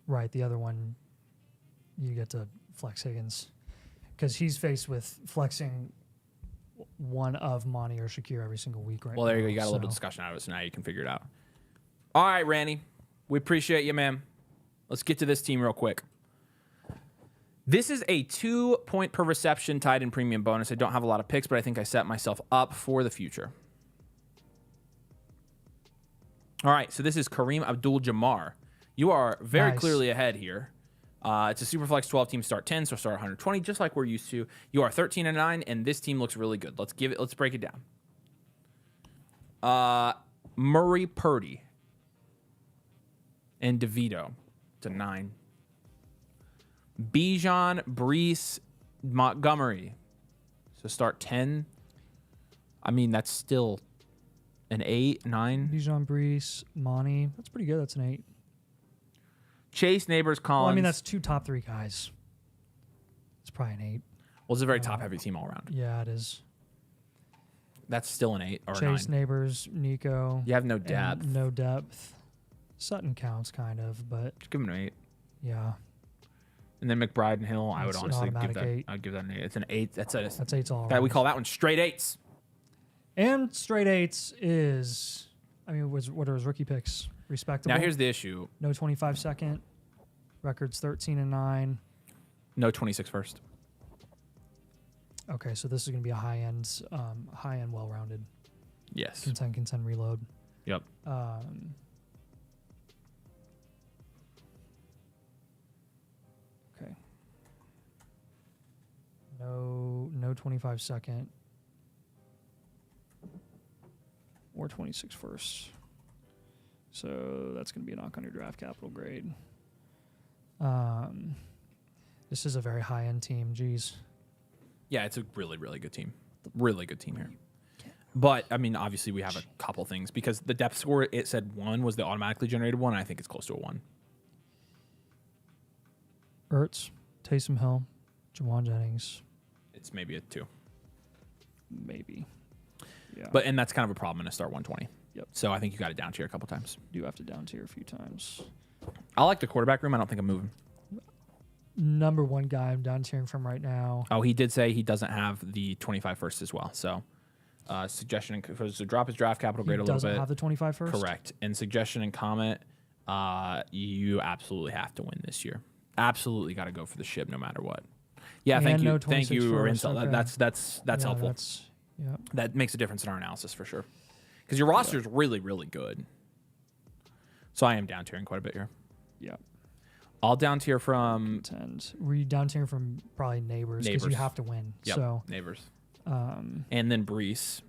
Right, the other one you get to flex Higgins because he's faced with flexing one of Monty or Shakir every single week. Right. Well, there you go. You got a little discussion out of it, so now you can figure it out. All right, Randy, we appreciate you, man. Let's get to this team real quick. This is a 2-point per reception tied in premium bonus. I don't have a lot of picks, but I think I set myself up for the future. All right, so this is Kareem Abdul-Jabbar. You are very clearly ahead here. It's a Superflex 12-team start 10, so start 120, just like we're used to. You are 13-9, and this team looks really good. Let's break it down. Murray Purdy and DeVito to 9. Bijan, Brees, Montgomery. So start 10. I mean, that's still an 8, 9. Bijan, Brees, Monty. That's pretty good. That's an 8. Chase, Neighbors, Collins. Well, I mean, that's 2 top 3 guys. It's probably an 8. Well, it's a very top-heavy team all around. Yeah, it is. That's still an 8 or Chase, 9. Neighbors, Nico. You have no depth. No depth. Sutton counts, kind of, but Just give him an 8. yeah. And then McBride and Hill, I would That's honestly an give that. automatic 8. I'd give that an 8. It's an 8. That's 8's all that around. we call that one straight 8s. And straight 8s is, I mean, what are his rookie picks? Respectable. Now here's the issue. No 25 second. Records 13-9. No 26 first. Okay, so this is going to be a high end, well-rounded. Yes. Contend reload. Yep. Okay. No 25 second. Or 26 first. So that's going to be a knock on your draft capital grade. This is a very high-end team. Geez. Yeah, it's a really, really good team. Really good team here. But, I mean, obviously we have a couple things because the depth score, it said 1 was the automatically generated one. And I think it's close to a 1. Ertz, Taysom Hill, Jawan Jennings. It's maybe a 2. Maybe. Yeah. And that's kind of a problem in a start 120. Yep. So I think you got it down tier a couple times. Do have to down tier a few times. I like the quarterback room. I don't think I'm moving. Number 1 guy I'm down tiering from right now. Oh, he did say he doesn't have the 25 first as well. So suggestion to drop his draft capital grade a little bit. Doesn't have the 25 first? Correct. And suggestion and comment, you absolutely have to win this year. Absolutely got to go for the ship no matter what. Yeah, And thank you. no Thank you, 26 Rinsel. first, okay. That's helpful. Yeah. That makes a difference in our analysis for sure. Because your roster is really, really good. So I am down tiering quite a bit here. Yeah. I'll down tier from Were you down tiering from probably neighbors because you Neighbors. have to win. Yep, So Neighbors. And then Brees.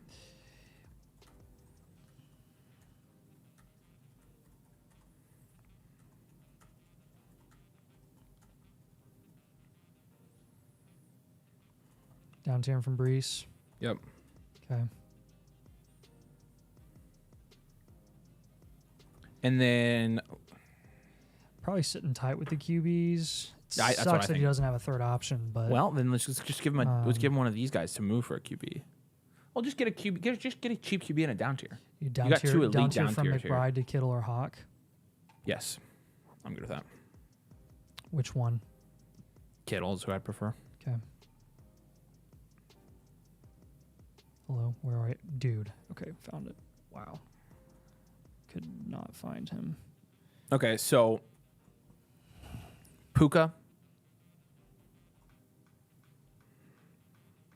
down tiering from Brees. Yep. Okay. And then Probably sitting tight with the QBs. That's what I Sucks that think. he doesn't have a third option, but then let's just give him let's give him one of these guys to move for a QB. Well, just get a QB. Just get a cheap QB and a down tier. you down got tier, 2 elite down tier down from tiers here. McBride to Kittle or Hawk. Yes, I'm good with that. Which one? Kittle is who I prefer. Okay. Hello, where are you? Dude. Okay, found it. Wow. Could not find him. Okay, so Puka.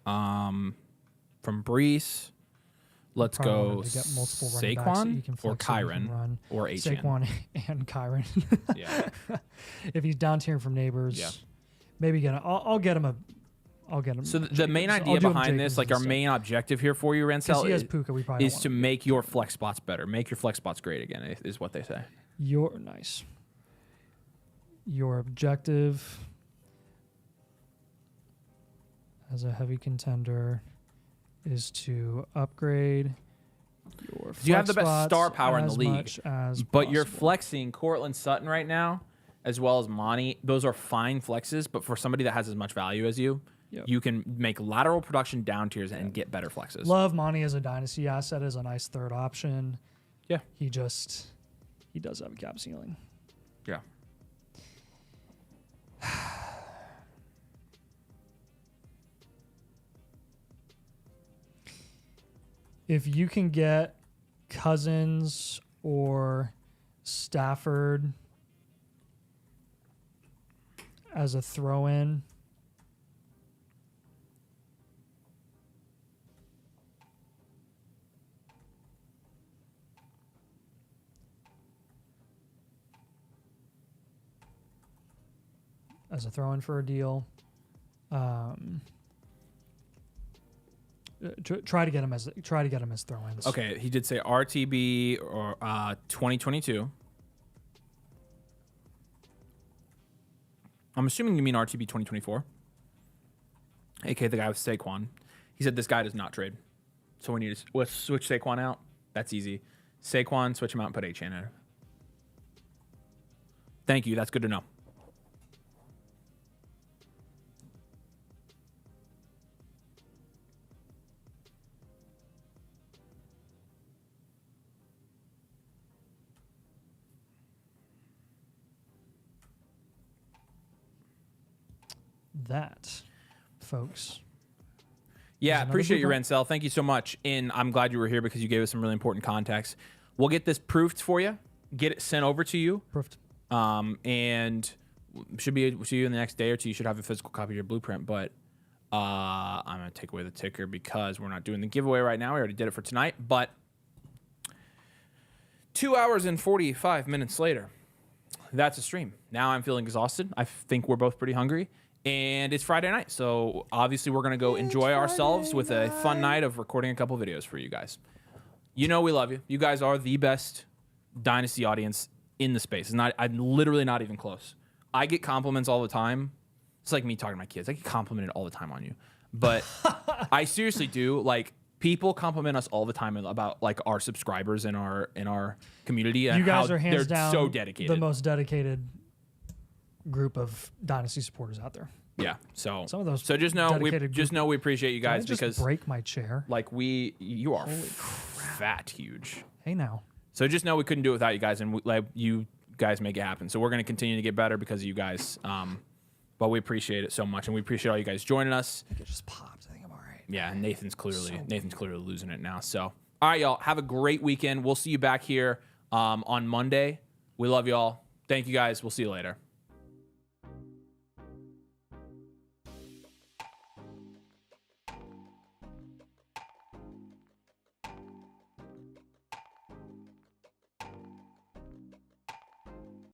From Brees. Let's Probably go wanted to get multiple running backs that you Saquon can or flex so you can Kyron run. or Etienne. Saquon and Kyron. Yeah. If he's down tiering from neighbors, Yeah. maybe get. I'll get him a. I'll get him. So the main Jacobs. idea I'll do him behind this, Jacobs like our instead. main objective here for you, Because Rancel, he has Puka, we probably is don't to want make your flex spots better. Make your flex spots great again, is what they say. Your nice. Your objective as a heavy contender is to upgrade your. You have the flex best spots star power in the as league, much as but you're possible. flexing Cortland Sutton right now, as well as Monty. Those are fine flexes, but for somebody that has as much value as you, Yep. you can make lateral production down tiers and get better flexes. Love Monty as a dynasty asset as a nice third option. Yeah. He does have a cap ceiling. Yeah. If you can get Cousins or Stafford as a throw-in, for a deal. Try to get him as throw-ins. Okay, he did say RTB or 2022. I'm assuming you mean RTB 2024. AK the guy with Saquon. He said this guy does not trade. So we need to switch Saquon out. That's easy. Saquon, switch him out and put H in it. Thank you. That's good to know. That, folks. Yeah, another appreciate you, blueprint. Rancel. Thank you so much. And I'm glad you were here because you gave us some really important context. We'll get this proofed for you, get it sent over to you. Proofed. And should be able to see you in the next day or two. You should have a physical copy of your blueprint. But I'm going to take away the ticker because we're not doing the giveaway right now. We already did it for tonight. But 2 hours and 45 minutes later, that's a stream. Now I'm feeling exhausted. I think we're both pretty hungry. And it's Friday night. So obviously we're going to go enjoy ourselves with a fun night of recording a couple videos for you guys. You know we love you. You guys are the best Dynasty audience in the space. I'm literally not even close. I get compliments all the time It's like me talking to my kids. I get complimented all the time on you, but I seriously do. Like, people compliment us all the time about like our subscribers in our community. And You guys how are hands they're down so dedicated. the most dedicated group of Dynasty supporters out there. Yeah. So Some of those So just know we dedicated we appreciate you guys Did I just because break my chair. like you are fat huge. Hey now. So just know we couldn't do it without you guys, and you guys make it happen. So we're going to continue to get better because of you guys. But we appreciate it so much, and we appreciate all you guys joining us. I think it just popped. I think I'm all right. Yeah, Nathan's clearly losing it now. So all right, y'all, have a great weekend. We'll see you back here on Monday. We love y'all. Thank you guys. We'll see you later.